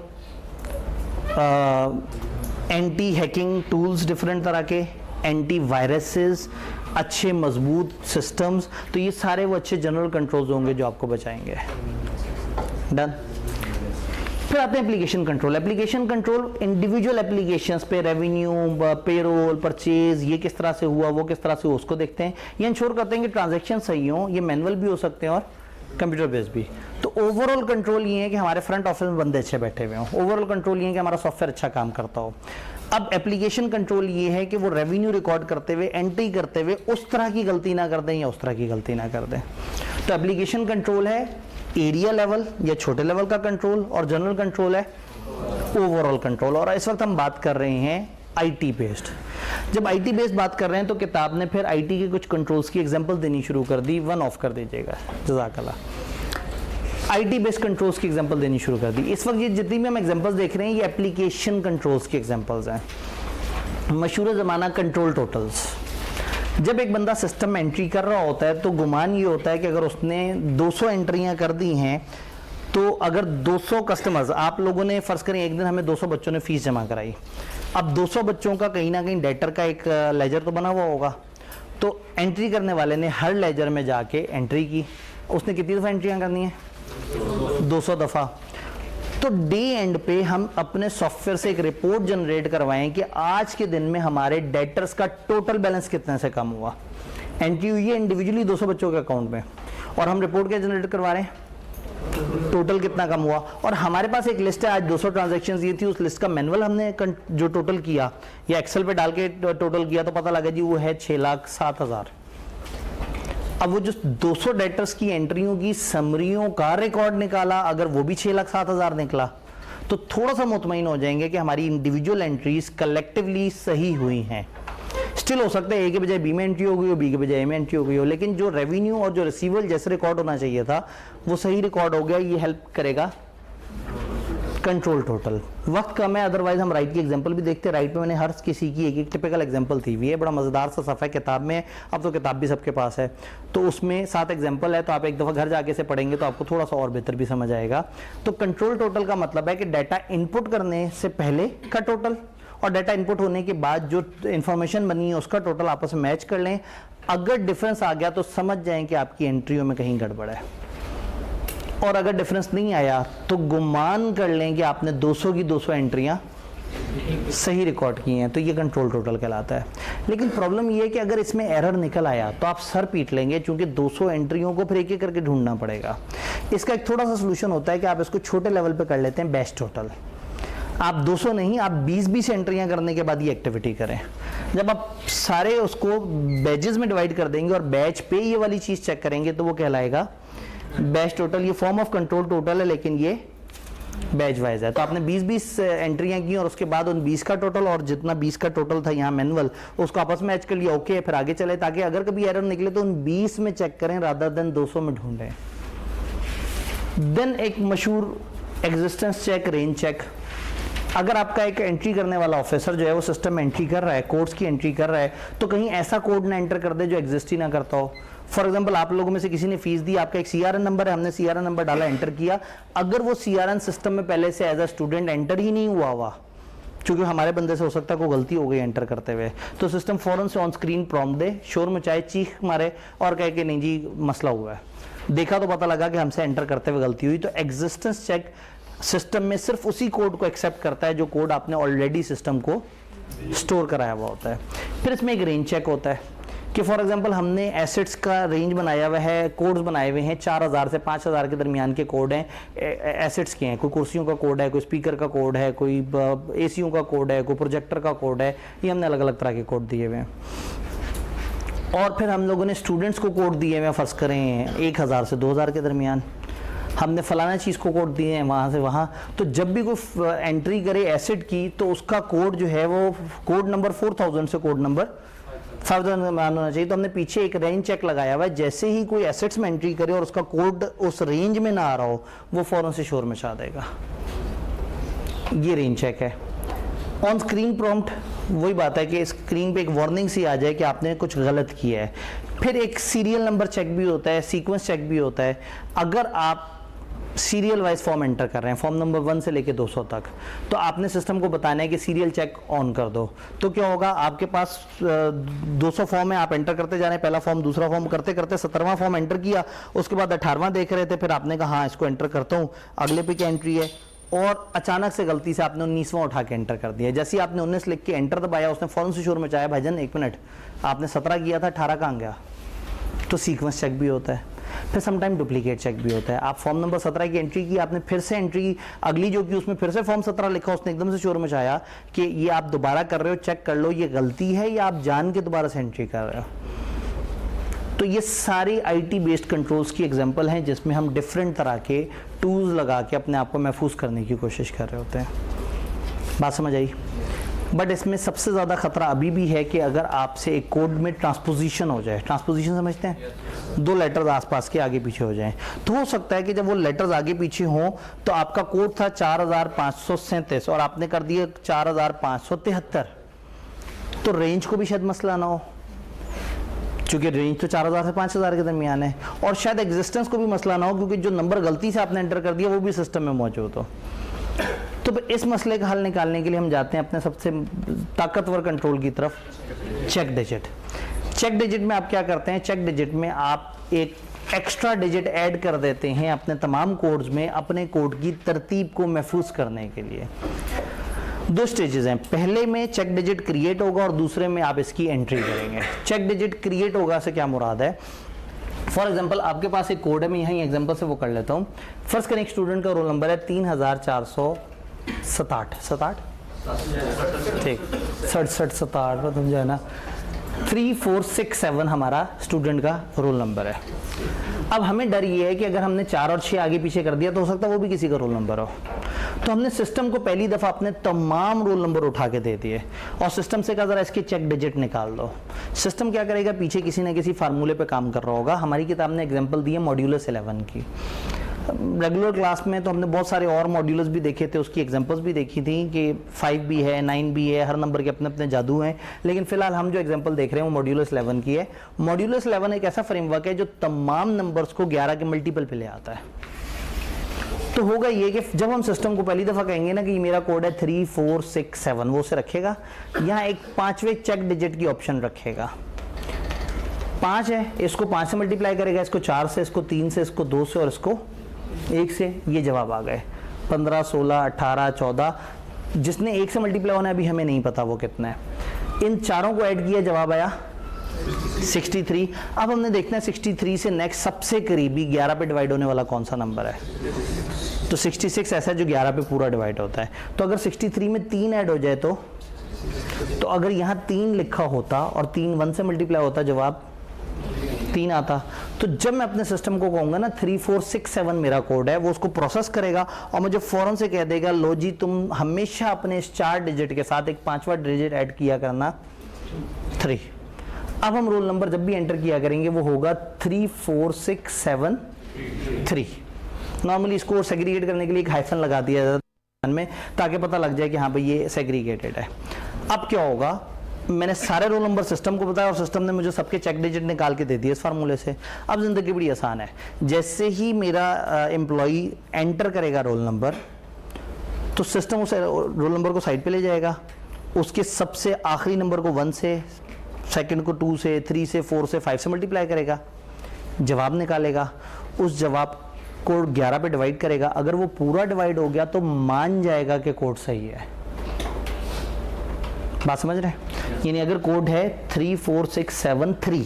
anti hacking tools different तरह के, एंटी वायरसेस, अच्छे मजबूत सिस्टम्स, तो ये सारे वो अच्छे जनरल कंट्रोल्स होंगे जो आपको बचाएंगे। डन। फिर आते हैं application control. Application control individual applications पे रेवेन्यू, पेरोल, परचेज, ये किस तरह से हुआ, वो किस तरह से, उसको देखते हैं। ये इंश्योर करते हैं कि ट्रांजैक्शन सही हो। ये मैनुअल भी हो सकते हैं और कंप्यूटर बेस्ड भी। तो ओवरऑल कंट्रोल ये है कि हमारे फ्रंट ऑफिस में बंदे अच्छे बैठे हुए हों। ओवरऑल कंट्रोल ये है कि हमारा सॉफ्टवेयर अच्छा काम करता हो। अब एप्लीकेशन कंट्रोल ये है कि वो रेवेन्यू रिकॉर्ड करते हुए, एंट्री करते हुए उस तरह की गलती ना कर दें या उस तरह की गलती ना कर दें। तो एप्लीकेशन कंट्रोल है एरिया लेवल या छोटे लेवल का कंट्रोल, और जनरल कंट्रोल है ओवरऑल कंट्रोल। और इस वक्त हम बात कर रहे हैं आईटी बेस्ड। जब आईटी बेस्ड बात कर रहे हैं तो किताब ने फिर आईटी के कुछ कंट्रोल्स की एग्जांपल देनी शुरू कर दी। वन ऑफ कर दीजिएगा, जज़ाकल्लाह। आईटी बेस्ड कंट्रोल्स की एग्जांपल देनी शुरू कर दी। इस वक्त ये जितनी भी हम एग्जांपल्स देख रहे हैं ये एप्लीकेशन कंट्रोल्स की एग्जांपल्स हैं। मशहूर ज़माना कंट्रोल टोटल्स। जब एक बंदा सिस्टम में एंट्री कर रहा होता है तो गुमान ये होता है कि अगर उसने 200 एंट्रियां कर दी हैं तो अगर 200 कस्टमर्स, आप लोगों ने फ़र्ज़ करें एक दिन हमें 200 बच्चों ने फ़ीस जमा कराई। अब 200 बच्चों का कहीं ना कहीं डेटर का एक लेजर तो बना हुआ होगा। तो एंट्री करने वाले ने हर लेजर में जाके एंट्री की। उसने कितनी दफ़ा एंट्रियाँ करनी है? 200 दफ़ा। तो डे एंड पे हम अपने सॉफ्टवेयर से एक रिपोर्ट जनरेट करवाएं कि आज के दिन में हमारे डेटर्स का टोटल बैलेंस कितने से कम हुआ। एंट्री हुई है इंडिविजुअली 200 बच्चों के अकाउंट में और हम रिपोर्ट क्या जनरेट करवा रहे हैं? टोटल कितना कम हुआ। और हमारे पास एक लिस्ट है, आज 200 ट्रांजैक्शंस ये थी, उस लिस्ट का मैनुअल हमने जो टोटल किया या एक्सेल पे डाल के टोटल किया तो पता लगा जी वो है 6,07,000। अब वो जो 200 डेटर्स की एंट्रियों की समरियों का रिकॉर्ड निकाला, अगर वो भी 6,07,000 निकला तो थोड़ा सा मुतमईन हो जाएंगे कि हमारी इंडिविजुअल एंट्रीज कलेक्टिवली सही हुई हैं। स्टिल हो सकता है ए के बजाय बी में एंट्री हो गई हो, बी के बजाय ए में एंट्री हो गई हो, लेकिन जो रेवेन्यू और जो रिसीवेबल जैसे रिकॉर्ड होना चाहिए था वो सही रिकॉर्ड हो गया। ये हेल्प करेगा कंट्रोल टोटल। वक्त कम है, अदरवाइज हम राइट की एग्जांपल भी देखते हैं। राइट में मैंने हर किसी की एक एक टिपिकल एग्जांपल थी हुई है, बड़ा मज़ेदार सा सफ़ा है किताब में, अब तो किताब भी सबके पास है, तो उसमें 7 एग्जांपल है, तो आप एक दफ़ा घर जाके से पढ़ेंगे तो आपको थोड़ा सा और बेहतर भी समझ आएगा। तो कंट्रोल टोटल का मतलब है कि डाटा इनपुट करने से पहले का टोटल और डाटा इनपुट होने के बाद जो इंफॉर्मेशन बनी है उसका टोटल आपस में मैच कर लें। अगर डिफरेंस आ गया तो समझ जाएं कि आपकी एंट्रियों में कहीं गड़बड़ है, और अगर डिफरेंस नहीं आया तो गुमान कर लें कि आपने 200 की 200 एंट्रियां सही रिकॉर्ड की हैं, तो ये कंट्रोल टोटल कहलाता है। लेकिन प्रॉब्लम ये है कि अगर इसमें एरर निकल आया तो आप सर पीट लेंगे, क्योंकि 200 एंट्रियों को फिर एक एक करके ढूंढना पड़ेगा। इसका एक थोड़ा सा सोल्यूशन होता है कि आप इसको छोटे लेवल पे कर लेते हैं, बैच टोटल। आप 200 नहीं, आप 20-20 एंट्रियां करने के बाद ये एक्टिविटी करें। जब आप सारे उसको बैचेस में डिवाइड कर देंगे और बैच पे ये वाली चीज़ चेक करेंगे तो वो कहलाएगा बैच टोटल। ये फॉर्म ऑफ कंट्रोल टोटल है, लेकिन ये बैच वाइज है। तो आपने 20-20 एंट्रियां की और उसके बाद उन 20 का टोटल और जितना 20 का टोटल था यहाँ मैनुअल, उसको आपस में मैच कर लिया, ओके, फिर आगे चले, ताकि अगर कभी एरर निकले तो उन 20 में चेक करें रादर देन 200 में ढूंढें। देन एक मशहूर एग्जिस्टेंस चेक, रेंज चेक। अगर आपका एक एंट्री करने वाला ऑफिसर जो है वो सिस्टम में एंट्री कर रहा है, कोड्स की एंट्री कर रहा है, तो कहीं ऐसा कोड ना एंटर कर दे जो एग्जिस्ट ही ना करता हो। फॉर एग्जाम्पल, आप लोगों में से किसी ने फीस दी, आपका एक CRN नंबर है, हमने CRN नंबर डाला, एंटर किया, अगर वो CRN सिस्टम में पहले से एज अ स्टूडेंट एंटर ही नहीं हुआ क्योंकि हमारे बंदे से हो सकता है कोई गलती हो गई एंटर करते हुए, तो सिस्टम फौरन से ऑन स्क्रीन प्रॉम्प्ट दे, शोर मचाए, चीख मारे और कहे कि नहीं जी मसला हुआ है, देखा तो पता लगा कि हमसे एंटर करते हुए गलती हुई। तो एग्जिस्टेंस चेक सिस्टम में सिर्फ उसी कोड को एक्सेप्ट करता है जो कोड आपने ऑलरेडी सिस्टम को स्टोर कराया हुआ होता है। फिर इसमें एक रेंज चेक होता है कि फॉर एग्जांपल हमने एसेट्स का रेंज बनाया हुआ है, कोड्स बनाए हुए हैं, 4000 से 5000 के दरमियान के कोड हैं, एसेट्स के हैं, कोई कुर्सियों का कोड है, कोई स्पीकर का कोड है, कोई एसीओ का कोड है, कोई प्रोजेक्टर का कोड है, ये हमने अलग अलग तरह के कोड दिए हुए हैं। और फिर हम लोगों ने स्टूडेंट्स को कोड दिए हुए हैं, फर्ज करें 1000 से 2000 के दरमियान, हमने फलाना चीज़ को कोड दिए हैं वहाँ से वहाँ। तो जब भी कोई एंट्री करे एसेट की तो उसका कोड जो है वो कोड नंबर 4000 से कोड नंबर 5000 मान होना चाहिए। तो हमने पीछे एक रेंज चेक लगाया हुआ है, जैसे ही कोई एसेट्स में एंट्री करे और उसका कोड उस रेंज में ना आ रहा हो, वो फौरन से शोर मचा देगा। ये रेंज चेक है। ऑन स्क्रीन प्रॉम्प्ट वही बात है कि स्क्रीन पे एक वार्निंग सी आ जाए कि आपने कुछ गलत किया है। फिर एक सीरियल नंबर चेक भी होता है, सीक्वेंस चेक भी होता है। अगर आप सीरियल वाइज फॉर्म एंटर कर रहे हैं, फॉर्म नंबर 1 से लेके 200 तक, तो आपने सिस्टम को बताना है कि सीरियल चेक ऑन कर दो। तो क्या होगा, आपके पास 200 फॉर्म है, आप एंटर करते जा रहे हैं, पहला फॉर्म दूसरा फॉर्म करते करते 17वां फॉर्म एंटर किया, उसके बाद 18वां देख रहे थे, फिर आपने कहा हाँ इसको एंटर करता हूँ, अगले पे क्या एंट्री है, और अचानक से गलती से आपने 19वां उठा के एंटर कर दिया। जैसे ही आपने 19 लिख के एंटर दबाया, उसने फौरन से शोर मचाया, भाईजान 1 मिनट, आपने 17 किया था, 18 कहाँ गया। तो सीक्वेंस चेक भी होता है। फिर समटाइम डुप्लीकेट चेक भी होता है। आप फॉर्म नंबर 17 की एंट्री की, आपने फिर से एंट्री अगली जो की उसमें फिर से फॉर्म 17 लिखा, उसने एकदम से शोर मचाया कि ये आप दोबारा कर रहे हो, चेक कर लो ये गलती है या आप जान के दोबारा से एंट्री कर रहे हो। तो ये सारी IT बेस्ड कंट्रोल्स की एग्जांपल हैं जिसमें हम डिफरेंट तरह के टूल्स लगा के अपने आप को महफूज करने की कोशिश कर रहे होते हैं। बात समझ आई? बट इसमें सबसे ज़्यादा खतरा अभी भी है कि अगर आपसे एक कोड में ट्रांसपोजिशन हो जाए, ट्रांसपोजिशन समझते हैं, 2 लेटर्स आसपास के आगे पीछे हो जाएं, तो हो सकता है कि जब वो लेटर्स आगे पीछे हों तो आपका कोड था 4537 और आपने कर दिया 4573, तो रेंज को भी शायद मसला ना हो, क्योंकि रेंज तो 4000 से 5000 के दरमियान है, और शायद एग्जिस्टेंस को भी मसला ना हो क्योंकि जो नंबर गलती से आपने एंटर कर दिया वो भी सिस्टम में मौजूद हो। तो इस मसले का हल निकालने के लिए हम जाते हैं अपने सबसे ताकतवर कंट्रोल की तरफ, चेक डिजिट। चेक डिजिट में आप क्या करते हैं, चेक डिजिट में आप एक एक्स्ट्रा डिजिट ऐड कर देते हैं अपने तमाम कोड्स में, अपने कोड की तरतीब को महफूज करने के लिए। 2 स्टेजेस हैं, पहले में चेक डिजिट क्रिएट होगा और दूसरे में आप इसकी एंट्री करेंगे। चेक डिजिट क्रिएट होगा से क्या मुराद है, फॉर एग्जाम्पल आपके पास एक कोड है, मैं यहीं एग्जाम्पल से वो कर लेता हूँ। फर्स्ट करें, एक स्टूडेंट का रोल नंबर है 3467, ठीक, 67 मतलब जो है ना 3467 हमारा स्टूडेंट का रोल नंबर है। अब हमें डर ये है कि अगर हमने 4 और 6 आगे पीछे कर दिया तो हो सकता है वो भी किसी का रोल नंबर हो। तो हमने सिस्टम को पहली दफ़ा अपने तमाम रोल नंबर उठा के दे दिए और सिस्टम से कहा ज़रा इसके चेक डिजिट निकाल दो। सिस्टम क्या करेगा, पीछे किसी न किसी फार्मूले पे काम कर रहा होगा। हमारी किताब ने एग्जांपल दी है मॉड्यूलस 11 की। रेगुलर क्लास में तो हमने बहुत सारे और मॉड्यूल्स भी देखे थे, उसकी एग्जांपल्स भी देखी थी कि 5 भी है, 9 भी है, हर नंबर के अपने अपने जादू हैं। लेकिन फिलहाल हम जो एग्जांपल देख रहे हैं वो मॉड्यूलस 11 की है। मॉड्यूलस 11 एक ऐसा फ्रेमवर्क है जो तमाम नंबर्स को 11 के मल्टीपल पे ले आता है। तो होगा ये कि जब हम सिस्टम को पहली दफ़ा कहेंगे ना कि मेरा कोड है 3 4 6 7, वो उसे रखेगा, यहाँ एक 5वें चेक डिजिट की ऑप्शन रखेगा। 5 है, इसको 5 से मल्टीप्लाई करेगा, इसको 4 से, इसको 3 से, इसको 2 से और इसको 1 से। ये जवाब आ गए 15 16 18 14। जिसने 1 से मल्टीप्लाई होना है अभी हमें नहीं पता वो कितना है। इन चारों को ऐड किया, जवाब आया 63। अब हमने देखना है 63 से नेक्स्ट सबसे करीबी 11 पे डिवाइड होने वाला कौन सा नंबर है। तो 66 ऐसा है जो 11 पे पूरा डिवाइड होता है। तो अगर 63 में 3 ऐड हो जाए तो अगर यहाँ 3 लिखा होता और 3 1 से मल्टीप्लाई होता, जवाब 3 आता। तो जब मैं अपने सिस्टम को कहूँगा ना 3 4 6 7 मेरा कोड है, वो उसको प्रोसेस करेगा और मुझे फ़ौरन से कह देगा लो जी तुम हमेशा अपने इस 4 डिजिट के साथ एक 5वां डिजिट ऐड किया करना 3। अब हम रोल नंबर जब भी एंटर किया करेंगे वो होगा 3 4 6 7 3। नॉर्मली इसको सेग्रीगेट करने के लिए एक हाइफन लगा दिया जाता है में, ताकि पता लग जाए कि हाँ भाई ये सेग्रीगेटेड है। अब क्या होगा, मैंने सारे रोल नंबर सिस्टम को बताया और सिस्टम ने मुझे सबके चेक डिजिट निकाल के दे दिए इस फार्मूले से। अब जिंदगी बड़ी आसान है। जैसे ही मेरा एम्प्लॉई एंटर करेगा रोल नंबर, तो सिस्टम उस रोल नंबर को साइड पे ले जाएगा, उसके सबसे आखिरी नंबर को 1 से, सेकंड को 2 से, 3 से, 4 से, 5 से मल्टीप्लाई करेगा, जवाब निकालेगा, उस जवाब को 11 पे डिवाइड करेगा। अगर वो पूरा डिवाइड हो गया तो मान जाएगा कि कोड सही है। बात समझ रहे हैं? यानी अगर कोड है 3 4 6 7 3,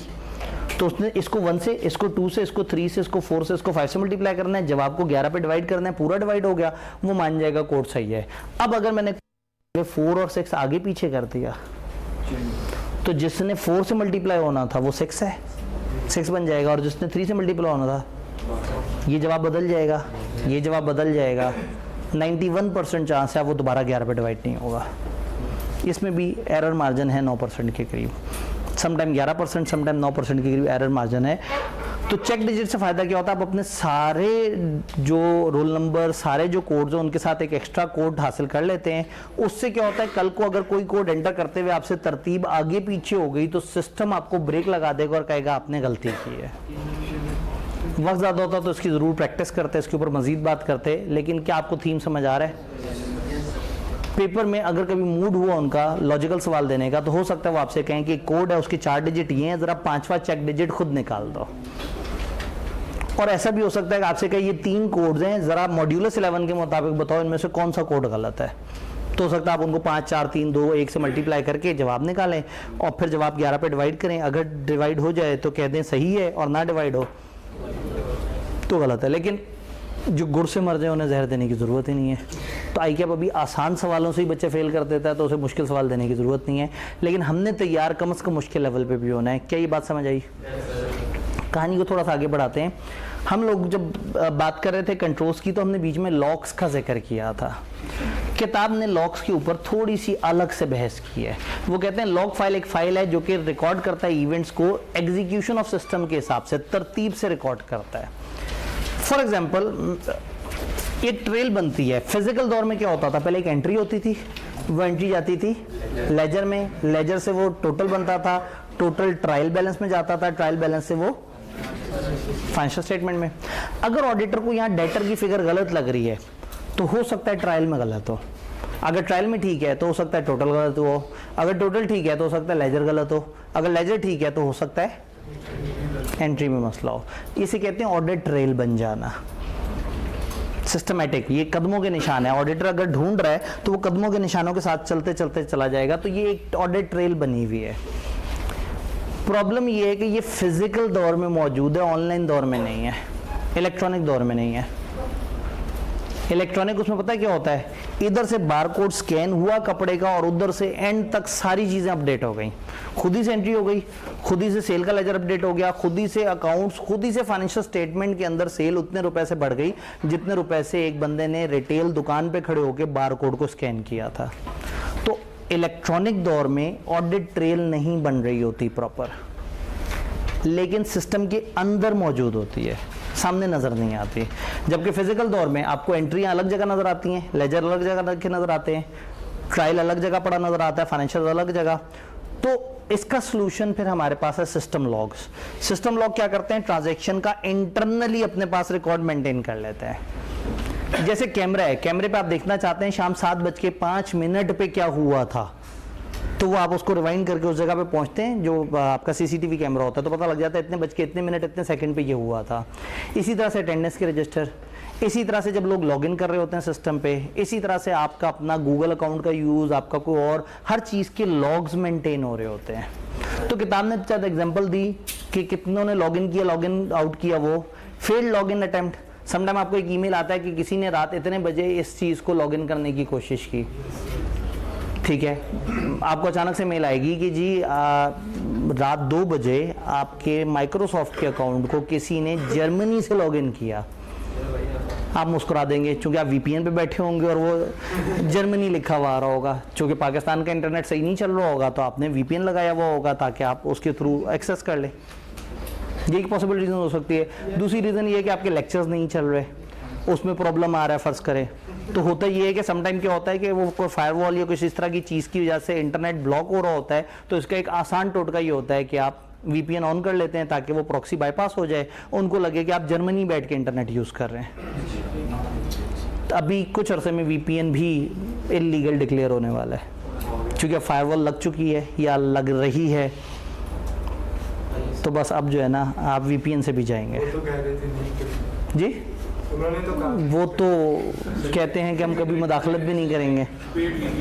तो उसने इसको 1 से, इसको 2 से, इसको 3 से, इसको 4 से, इसको 5 से मल्टीप्लाई करना है, जवाब को 11 पे डिवाइड करना है, पूरा डिवाइड हो गया, वो मान जाएगा कोड सही है। अब अगर मैंने 4 और 6 आगे पीछे कर दिया तो जिसने 4 से मल्टीप्लाई होना था वो 6 है, 6 बन जाएगा, और जिसने 3 से मल्टीप्लाई होना था ये जवाब बदल जाएगा, ये जवाब बदल जाएगा। 91% चांस है वो दोबारा 11 पे डिवाइड नहीं होगा। इसमें भी एरर मार्जिन है 9% के करीब, समटाइम 11%, समटाइम 9% के करीब एरर मार्जिन है। तो चेक डिजिट से फ़ायदा क्या होता है, आप अपने सारे जो रोल नंबर, सारे जो कोड्स हैं उनके साथ एक एक्स्ट्रा कोड हासिल कर लेते हैं। उससे क्या होता है, कल को अगर कोई कोड एंटर करते हुए आपसे तरतीब आगे पीछे हो गई तो सिस्टम आपको ब्रेक लगा देगा और कहेगा आपने गलती की है। वक्त ज़्यादा होता तो इसकी ज़रूर प्रैक्टिस करते, इसके ऊपर मज़ीद बात करते, लेकिन क्या आपको थीम समझ आ रहा है? पेपर में अगर कभी मूड हुआ उनका लॉजिकल सवाल देने का तो हो सकता है वो आपसे कहें कि कोड है उसके 4 डिजिट ये हैं, ज़रा 5वां चेक डिजिट खुद निकाल दो। और ऐसा भी हो सकता है कि आपसे कहे ये 3 कोड्स हैं, ज़रा मॉड्यूलस 11 के मुताबिक बताओ इनमें से कौन सा कोड गलत है। तो हो सकता है आप उनको 5 4 3 2 1 से मल्टीप्लाई करके जवाब निकालें और फिर जवाब 11 पे डिवाइड करें। अगर डिवाइड हो जाए तो कह दें सही है, और ना डिवाइड हो तो गलत है। लेकिन जो गुड़ से मर जाए उन्हें जहर देने की ज़रूरत ही नहीं है। तो आई क्या अभी आसान सवालों से ही बच्चे फेल कर देता है तो उसे मुश्किल सवाल देने की ज़रूरत नहीं है। लेकिन हमने तैयार कम से कम मुश्किल लेवल पे भी होना है। क्या ये बात समझ आई? कहानी को थोड़ा सा आगे बढ़ाते हैं। हम लोग जब बात कर रहे थे कंट्रोल्स की तो हमने बीच में लॉक्स का जिक्र किया था। किताब ने लॉक्स के ऊपर थोड़ी सी अलग से बहस की है। वो कहते हैं लॉग फाइल एक फाइल है जो कि रिकॉर्ड करता है इवेंट्स को एग्जीक्यूशन ऑफ सिस्टम के हिसाब से, तरतीब से रिकॉर्ड करता है। फॉर एग्जाम्पल एक ट्रेल बनती है। फिजिकल दौर में क्या होता था, पहले एक एंट्री होती थी, वो एंट्री जाती थी लेजर में, लेजर से वो टोटल बनता था, टोटल ट्रायल बैलेंस में जाता था, ट्रायल बैलेंस से वो फाइनेंशियल स्टेटमेंट में। अगर ऑडिटर को यहाँ डेटर की फिगर गलत लग रही है तो हो सकता है ट्रायल में गलत हो, अगर ट्रायल में ठीक है तो हो सकता है टोटल गलत हो, अगर टोटल ठीक है तो हो सकता है लेजर गलत हो, अगर लेजर ठीक है तो हो सकता है एंट्री में मसला हो। इसे कहते हैं ऑडिट ट्रेल बन जाना, सिस्टमैटिक। ये कदमों के निशान है। ऑडिटर अगर ढूंढ रहा है तो वो कदमों के निशानों के साथ चलते चलते चला जाएगा। तो ये एक ऑडिट ट्रेल बनी हुई है। प्रॉब्लम ये है कि ये फिजिकल दौर में मौजूद है, ऑनलाइन दौर में नहीं है, इलेक्ट्रॉनिक दौर में नहीं है। इलेक्ट्रॉनिक उसमें पता है क्या होता है, इधर से बारकोड स्कैन हुआ कपड़े का और उधर से एंड तक सारी चीज़ें अपडेट हो गई, खुद ही से एंट्री हो गई, खुद ही से सेल का लेजर अपडेट हो गया, खुद ही से अकाउंट्स, खुद ही से फाइनेंशियल स्टेटमेंट के अंदर सेल उतने रुपए से बढ़ गई जितने रुपए से एक बंदे ने रिटेल दुकान पे खड़े होकर बारकोड को स्कैन किया था। तो इलेक्ट्रॉनिक दौर में ऑडिट ट्रेल नहीं बन रही होती प्रॉपर, लेकिन सिस्टम के अंदर मौजूद होती है। सामने नज़र नहीं आती। जबकि फिजिकल दौर में आपको एंट्रियाँ अलग जगह नज़र आती हैं, लेजर अलग जगह रखे नज़र आते हैं, ट्रायल अलग जगह पड़ा नज़र आता है, फाइनेंशियल अलग जगह। तो इसका सोल्यूशन फिर हमारे पास है सिस्टम लॉग्स। सिस्टम लॉग क्या करते हैं, ट्रांजैक्शन का इंटरनली अपने पास रिकॉर्ड मेंटेन कर लेते हैं। जैसे कैमरा है, कैमरे पे आप देखना चाहते हैं शाम 7:05 पे क्या हुआ था, तो वो आप उसको रिवाइंड करके उस जगह पे पहुंचते हैं जो आपका सीसीटीवी कैमरा होता है, तो पता लग जाता है इतने बज के इतने मिनट इतने सेकंड पे ये हुआ था। इसी तरह से अटेंडेंस के रजिस्टर, इसी तरह से जब लोग लॉगिन कर रहे होते हैं सिस्टम पे, इसी तरह से आपका अपना गूगल अकाउंट का यूज़, आपका कोई और हर चीज़ के लॉग्स मेंटेन हो रहे होते हैं। तो किताब ने शायद एग्जांपल दी कि कितनों ने लॉगिन किया, लॉगिन आउट किया, वो फेल्ड लॉगिन अटेम्प्ट। समटाइम आपको एक ईमेल आता है कि किसी ने रात इतने बजे इस चीज़ को लॉगिन करने की कोशिश की, ठीक है, आपको अचानक से मेल आएगी कि जी रात 2 बजे आपके माइक्रोसॉफ्ट के अकाउंट को किसी ने जर्मनी से लॉगिन किया। आप मुस्कुरा देंगे क्योंकि आप वीपीएन पे बैठे होंगे और वो जर्मनी लिखा हुआ आ रहा होगा। चूँकि पाकिस्तान का इंटरनेट सही नहीं चल रहा होगा तो आपने वीपीएन लगाया हुआ होगा ताकि आप उसके थ्रू एक्सेस कर लें। ये एक पॉसिबल रीज़न हो सकती है। दूसरी रीज़न ये है कि आपके लेक्चर्स नहीं चल रहे, उसमें प्रॉब्लम आ रहा है फ़र्ज़ करें, तो होता ये है कि समटाइम क्या होता है कि वो कोई फायरवॉल या कुछ इस तरह की चीज़ की वजह से इंटरनेट ब्लॉक हो रहा होता है। तो इसका एक आसान टोटका ये होता है कि आप वीपीएन ऑन कर लेते हैं ताकि वो प्रॉक्सी बाईपास हो जाए, उनको लगे कि आप जर्मनी बैठ के इंटरनेट यूज़ कर रहे हैं। तो अभी कुछ अरसे में वीपीएन भी इलीगल डिक्लेयर होने वाला है क्योंकि अब फायरवॉल लग चुकी है या लग रही है, तो बस अब जो है ना आप वीपीएन से भी जाएंगे। जी वो तो कहते हैं कि हम कभी मुदाखलत भी नहीं करेंगे,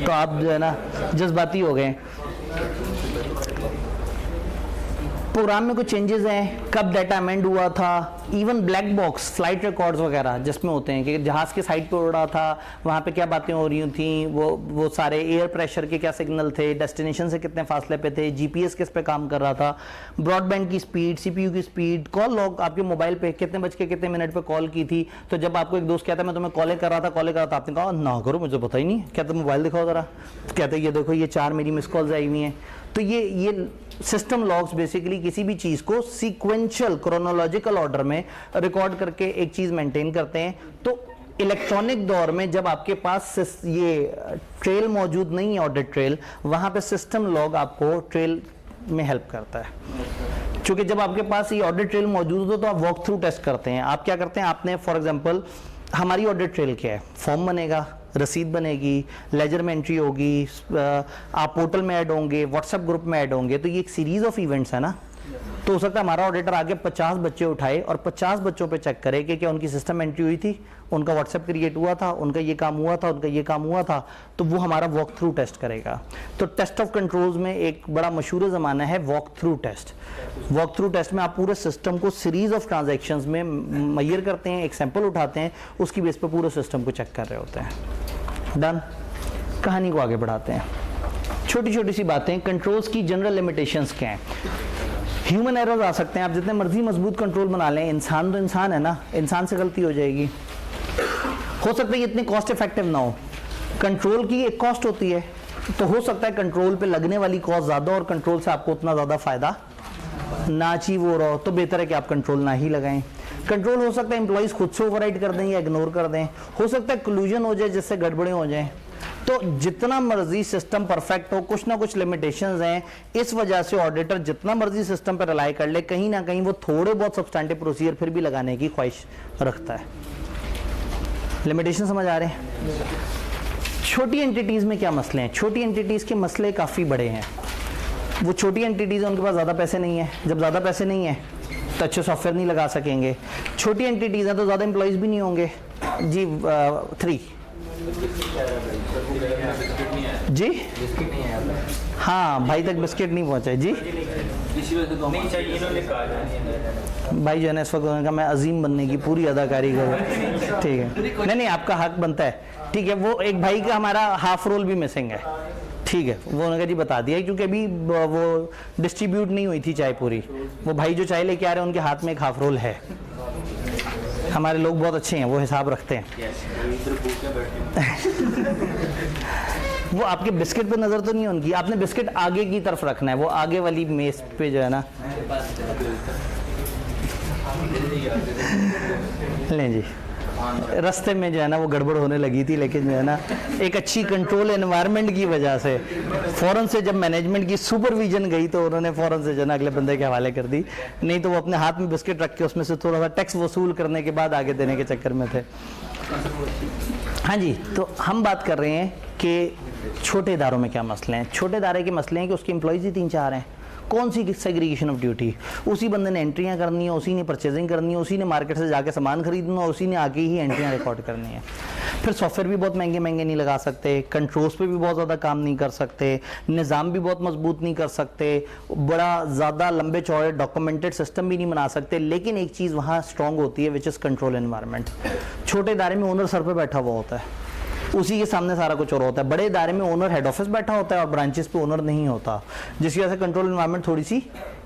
तो आप जो है ना जज्बाती हो गए। प्रोग्राम में कुछ चेंजेस हैं, कब डाटा अमेंड हुआ था, even black box flight records वगैरह जिसमें होते हैं कि जहाज़ के साइड पे उड़ रहा था, वहाँ पे क्या बातें हो रही थी, वो सारे एयर प्रेशर के क्या सिग्नल थे, डेस्टिनेशन से कितने फासले पे थे, जीपीएस किस पे काम कर रहा था, ब्रॉडबैंड की स्पीड, सीपीयू की स्पीड, कॉल लॉग आपके मोबाइल पे कितने बज के कितने मिनट पे कॉल की थी। तो जब आपको एक दोस्त कहता है मैं तुम्हें कॉल कर रहा था, आपने कहा ना करो मुझे पता ही नहीं, कहते मोबाइल दिखाओ ज़रा, कहते ये देखो ये 4 मेरी मिस कॉल्स आई हुई हैं। तो ये सिस्टम लॉग्स बेसिकली किसी भी चीज़ को सीक्वेंशियल क्रोनोलॉजिकल ऑर्डर में रिकॉर्ड करके एक चीज़ मेंटेन करते हैं। तो इलेक्ट्रॉनिक दौर में जब आपके पास ये ट्रेल मौजूद नहीं है, ऑडिट ट्रेल, वहाँ पे सिस्टम लॉग आपको ट्रेल में हेल्प करता है। क्योंकि जब आपके पास ये ऑडिट ट्रेल मौजूद हो तो आप वॉक थ्रू टेस्ट करते हैं। आप क्या करते हैं, आपने फॉर एग्जांपल हमारी ऑडिट ट्रेल क्या है, फॉर्म बनेगा, रसीद बनेगी, लेजर में एंट्री होगी, आप पोर्टल में ऐड होंगे, व्हाट्सएप ग्रुप में ऐड होंगे, तो ये एक सीरीज ऑफ इवेंट्स है ना। तो हो सकता है हमारा ऑडिटर आगे 50 बच्चे उठाए और 50 बच्चों पे चेक करे कि क्या उनकी सिस्टम एंट्री हुई थी, उनका व्हाट्सएप क्रिएट हुआ था, उनका ये काम हुआ था, उनका ये काम हुआ था, तो वो हमारा वॉक थ्रू टेस्ट करेगा। तो टेस्ट ऑफ कंट्रोल्स में एक बड़ा मशहूर ज़माना है walk through test. Walk through test में आप पूरे सिस्टम को सीरीज ऑफ ट्रांजैक्शंस में मेजर करते हैं, एक सैंपल उठाते हैं, उसकी बेस पर पूरे सिस्टम को चेक कर रहे होते हैं। डन। कहानी को आगे बढ़ाते हैं। छोटी छोटी सी बातें, कंट्रोल्स की जनरल लिमिटेशंस क्या हैं। ह्यूमन एरर्स आ सकते हैं, आप जितने मर्जी मजबूत कंट्रोल बना लें, इंसान तो इंसान है ना, इंसान से गलती हो जाएगी। हो सकता है ये इतनी कॉस्ट इफेक्टिव ना हो, कंट्रोल की एक कॉस्ट होती है, तो हो सकता है कंट्रोल पे लगने वाली कॉस्ट ज़्यादा और कंट्रोल से आपको उतना ज़्यादा फ़ायदा ना अचीव हो रहा हो, तो बेहतर है कि आप कंट्रोल ना ही लगाएं। कंट्रोल हो सकता है एम्प्लॉइज़ खुद से ओवरराइड कर दें या इग्नोर कर दें, हो सकता है कोलिजन हो जाए जिससे गड़बड़ें हो जाएं। तो जितना मर्जी सिस्टम परफेक्ट हो, कुछ ना कुछ लिमिटेशंस हैं। इस वजह से ऑडिटर जितना मर्जी सिस्टम पर रिलाई कर ले, कहीं ना कहीं वो थोड़े बहुत सब्सटैंटिव प्रोसीजर फिर भी लगाने की ख्वाहिश रखता है। लिमिटेशन समझ आ रहे हैं। छोटी एंटिटीज़ में क्या मसले हैं, छोटी एंटिटीज़ के मसले काफ़ी बड़े हैं। वो छोटी एंटिटीज़ उनके पास ज़्यादा पैसे नहीं है, जब ज़्यादा पैसे नहीं है तो अच्छे सॉफ्टवेयर नहीं लगा सकेंगे। छोटी एंटिटीज़ हैं तो ज़्यादा एम्प्लॉइज़ भी नहीं होंगे। जी 3 जी हाँ भाई तक बिस्किट नहीं पहुंचा जी, भाई जो है ना इस वक्त उन्होंने कहा मैं अजीम बनने की पूरी अदाकारी करूँ, ठीक है, नहीं आपका हक बनता है, ठीक है। वो एक भाई का हमारा हाफ रोल भी मिसिंग है, ठीक है, वो उन्होंने जी बता दिया क्योंकि अभी वो डिस्ट्रीब्यूट नहीं हुई थी चाय पूरी। वो भाई जो चाय लेके आ रहे हैं उनके हाथ में एक हाफ रोल है। हमारे लोग बहुत अच्छे हैं, वो हिसाब रखते हैं। वो आपके बिस्किट पे नज़र तो नहीं है उनकी, आपने बिस्किट आगे की तरफ रखना है, वो आगे वाली मेज पे जो है ना। लें जी, रास्ते में जो है ना वो गड़बड़ होने लगी थी, लेकिन जो है ना एक अच्छी कंट्रोल एनवायरनमेंट की वजह से फ़ौरन से जब मैनेजमेंट की सुपरविजन गई तो उन्होंने फ़ौरन से जो है ना अगले बंदे के हवाले कर दी, नहीं तो वो अपने हाथ में बिस्किट रख के उसमें से थोड़ा सा टैक्स वसूल करने के बाद आगे देने के चक्कर में थे। हाँ जी, तो हम बात कर रहे हैं कि छोटे इदारों में क्या मसले हैं। छोटे इदारे के मसले हैं कि उसके एम्प्लॉयज़ ही 3-4 हैं, कौन सी सेग्रीगेशन ऑफ ड्यूटी, उसी बंदे ने एंट्रियां करनी है, उसी ने परचेजिंग करनी है, उसी ने मार्केट से जाके सामान खरीदना है, उसी ने आके ही एंट्रियां रिकॉर्ड करनी है। फिर सॉफ्टवेयर भी बहुत महंगे महंगे नहीं लगा सकते, कंट्रोल्स पे भी बहुत ज़्यादा काम नहीं कर सकते, निज़ाम भी बहुत मजबूत नहीं कर सकते, बड़ा ज़्यादा लंबे चौड़े डॉक्यूमेंटेड सिस्टम भी नहीं बना सकते। लेकिन एक चीज़ वहाँ स्ट्रॉन्ग होती है विच इज़ कंट्रोल एनवायरनमेंट। छोटे इदारे में ओनर सर पर बैठा हुआ होता है, उसी के सामने सारा कुछ और होता है। बड़े इदारे में ओनर हेड ऑफिस बैठा होता है और ब्रांचेस पे ओनर नहीं होता, जिसकी वजह से कंट्रोल एनवायरनमेंट थोड़ी सी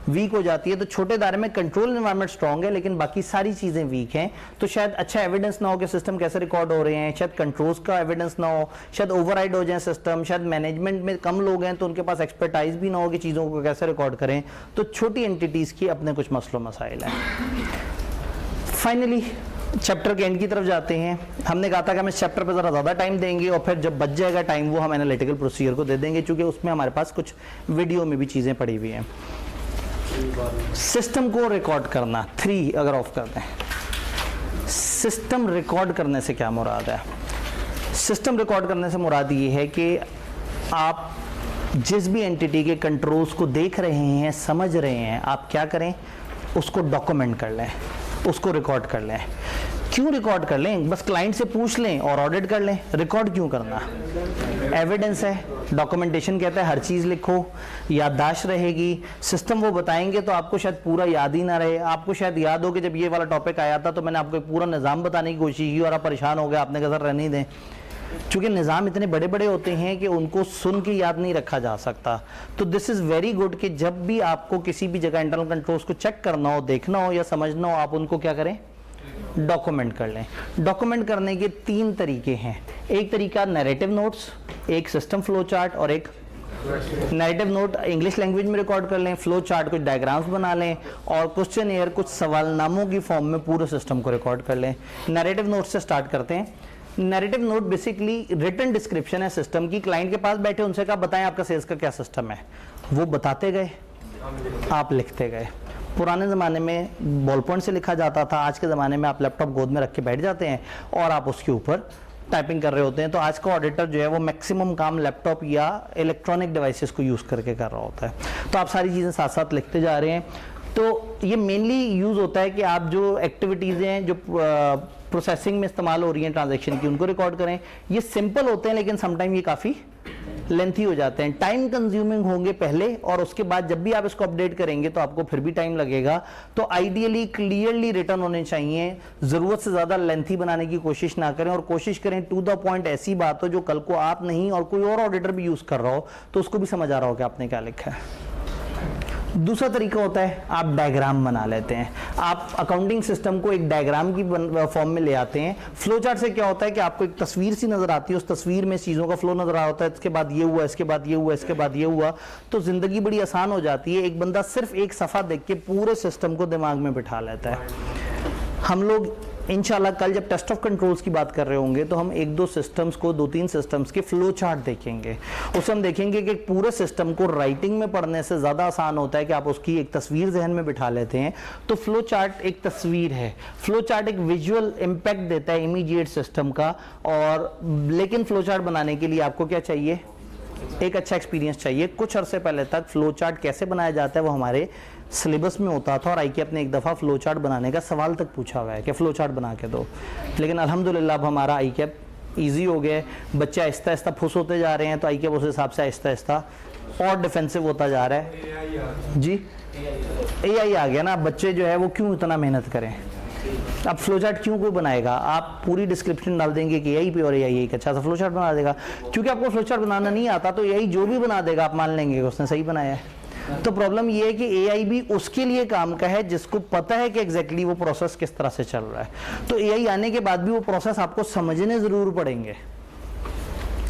वीक हो जाती है। तो छोटे इदारे में कंट्रोल एनवायरनमेंट स्ट्रॉन्ग है लेकिन बाकी सारी चीज़ें वीक हैं। तो शायद अच्छा एविडेंस ना हो कि सिस्टम कैसे रिकॉर्ड हो रहे हैं, शायद कंट्रोल्स का एविडेंस ना हो, शायद ओवरराइड हो जाए सिस्टम, शायद मैनेजमेंट में कम लोग हैं तो उनके पास एक्सपर्टाइज भी ना हो कि चीज़ों को कैसे रिकॉर्ड करें। तो छोटी एंटिटीज़ की अपने कुछ मसलों मसाइल हैं। फाइनली चैप्टर के एंड की तरफ जाते हैं। हमने कहा था कि हम इस चैप्टर पे ज़रा ज़्यादा टाइम देंगे और फिर जब बच जाएगा टाइम वो हम एनालिटिकल प्रोसीजर को दे देंगे, क्योंकि उसमें हमारे पास कुछ वीडियो में भी चीज़ें पड़ी हुई हैं। सिस्टम को रिकॉर्ड करना, 3 अगर ऑफ कर दें, सिस्टम रिकॉर्ड करने से क्या मुराद है? सिस्टम रिकॉर्ड करने से मुराद ये है कि आप जिस भी एंटिटी के कंट्रोल्स को देख रहे हैं, समझ रहे हैं, आप क्या करें, उसको डॉक्यूमेंट कर लें, उसको रिकॉर्ड कर लें। क्यों रिकॉर्ड कर लें? बस क्लाइंट से पूछ लें और ऑडिट कर लें। रिकॉर्ड क्यों करना? एविडेंस है, डॉक्यूमेंटेशन कहता है हर चीज़ लिखो, याददाश्त रहेगी। सिस्टम वो बताएंगे तो आपको शायद पूरा याद ही ना रहे। आपको शायद याद हो कि जब ये वाला टॉपिक आया था तो मैंने आपको एक पूरा निज़ाम बताने की कोशिश की और आप परेशान हो गए, आपने कहा सर रहने दें। चूँकि निज़ाम इतने बड़े बड़े होते हैं कि उनको सुन के याद नहीं रखा जा सकता। तो दिस इज़ वेरी गुड कि जब भी आपको किसी भी जगह इंटरनल कंट्रोल्स को चेक करना हो, देखना हो या समझना हो, आप उनको क्या करें, डॉक्यूमेंट कर लें। डॉक्यूमेंट करने के 3 तरीके हैं। एक तरीका नैरेटिव नोट्स, एक सिस्टम फ्लो चार्ट और एक नैरेटिव नोट इंग्लिश लैंग्वेज में रिकॉर्ड कर लें, फ्लो चार्ट कुछ डायग्राम्स बना लें और क्वेश्चन एयर कुछ सवालनामों की फॉर्म में पूरे सिस्टम को रिकॉर्ड कर लें। नैरेटिव नोट से स्टार्ट करते हैं। Narrative note basically written description है सिस्टम की। क्लाइंट के पास बैठे उनसे कहा बताएं आपका सेल्स का क्या सिस्टम है, वो बताते गए, आप लिखते गए। पुराने ज़माने में बॉल पॉइंट से लिखा जाता था, आज के ज़माने में आप लैपटॉप गोद में रख के बैठ जाते हैं और आप उसके ऊपर टाइपिंग कर रहे होते हैं। तो आज का ऑडिटर जो है वो मैक्सिमम काम लैपटॉप या इलेक्ट्रॉनिक डिवाइसेस को यूज़ करके कर रहा होता है। तो आप सारी चीज़ें साथ साथ लिखते जा रहे हैं। तो ये मेनली यूज़ होता है कि आप जो एक्टिविटीज़ हैं जो प्रोसेसिंग में इस्तेमाल हो रही हैं ट्रांजैक्शन की, उनको रिकॉर्ड करें। ये सिंपल होते हैं लेकिन समटाइम ये काफ़ी लेंथी हो जाते हैं, टाइम कंज्यूमिंग होंगे पहले, और उसके बाद जब भी आप इसको अपडेट करेंगे तो आपको फिर भी टाइम लगेगा। तो आइडियली क्लियरली रिटर्न होने चाहिए, ज़रूरत से ज़्यादा लेंथी बनाने की कोशिश ना करें और कोशिश करें टू द पॉइंट ऐसी बात हो जो कल को आप नहीं और कोई और ऑडिटर भी यूज़ कर रहा हो तो उसको भी समझ आ रहा हो कि आपने क्या लिखा है। दूसरा तरीका होता है आप डायग्राम बना लेते हैं। आप अकाउंटिंग सिस्टम को एक डायग्राम की फॉर्म में ले आते हैं। फ्लो चार्ट से क्या होता है कि आपको एक तस्वीर सी नजर आती है, उस तस्वीर में चीज़ों का फ्लो नजर आ रहा होता है, इसके बाद ये हुआ, इसके बाद ये हुआ, इसके बाद ये हुआ। तो जिंदगी बड़ी आसान हो जाती है। एक बंदा सिर्फ एक सफ़ा देख के पूरे सिस्टम को दिमाग में बिठा लेता है। हम लोग इंशाल्लाह कल जब टेस्ट ऑफ कंट्रोल्स की बात कर रहे होंगे तो हम 1-2 सिस्टम्स को, 2-3 सिस्टम्स के फ्लो चार्ट देखेंगे। उससे हम देखेंगे कि पूरे सिस्टम को राइटिंग में पढ़ने से ज़्यादा आसान होता है कि आप उसकी एक तस्वीर जहन में बिठा लेते हैं। तो फ्लो चार्ट एक तस्वीर है, फ्लो चार्ट एक विजुअल इम्पैक्ट देता है इमीडिएट सिस्टम का। और लेकिन फ्लो चार्ट बनाने के लिए आपको क्या चाहिए, एक अच्छा एक्सपीरियंस चाहिए। कुछ अरसे पहले तक फ्लो चार्ट कैसे बनाया जाता है वो हमारे सिलेबस में होता था और आईकेएप ने एक दफ़ा फ्लो चार्ट बनाने का सवाल तक पूछा हुआ है कि फ्लो चार्ट बना के दो। लेकिन अल्हम्दुलिल्लाह अब हमारा आईकेएप ईजी हो गया है, बच्चे आहिस्ता आहिस्ता फुस होते जा रहे हैं तो आईकेएप उस हिसाब से आहिस्ता आहिस्ता और डिफेंसिव होता जा रहा है। जी एआई आ गया ना, बच्चे जो है वो क्यों इतना मेहनत करें। अब फ्लो चार्ट क्यों कोई बनाएगा, आप पूरी डिस्क्रिप्शन डाल देंगे कि एआई पे और एआई एक अच्छा सा फ्लो चार्ट बना देगा। क्योंकि आपको फ्लो चार्ट बनाना नहीं आता तो एआई जो भी बना देगा आप मान लेंगे कि उसने सही बनाया है। तो प्रॉब्लम ये है कि एआई भी उसके लिए काम का है जिसको पता है कि एग्जैक्टली वो प्रोसेस किस तरह से चल रहा है। तो एआई आने के बाद भी वो प्रोसेस आपको समझने ज़रूर पड़ेंगे।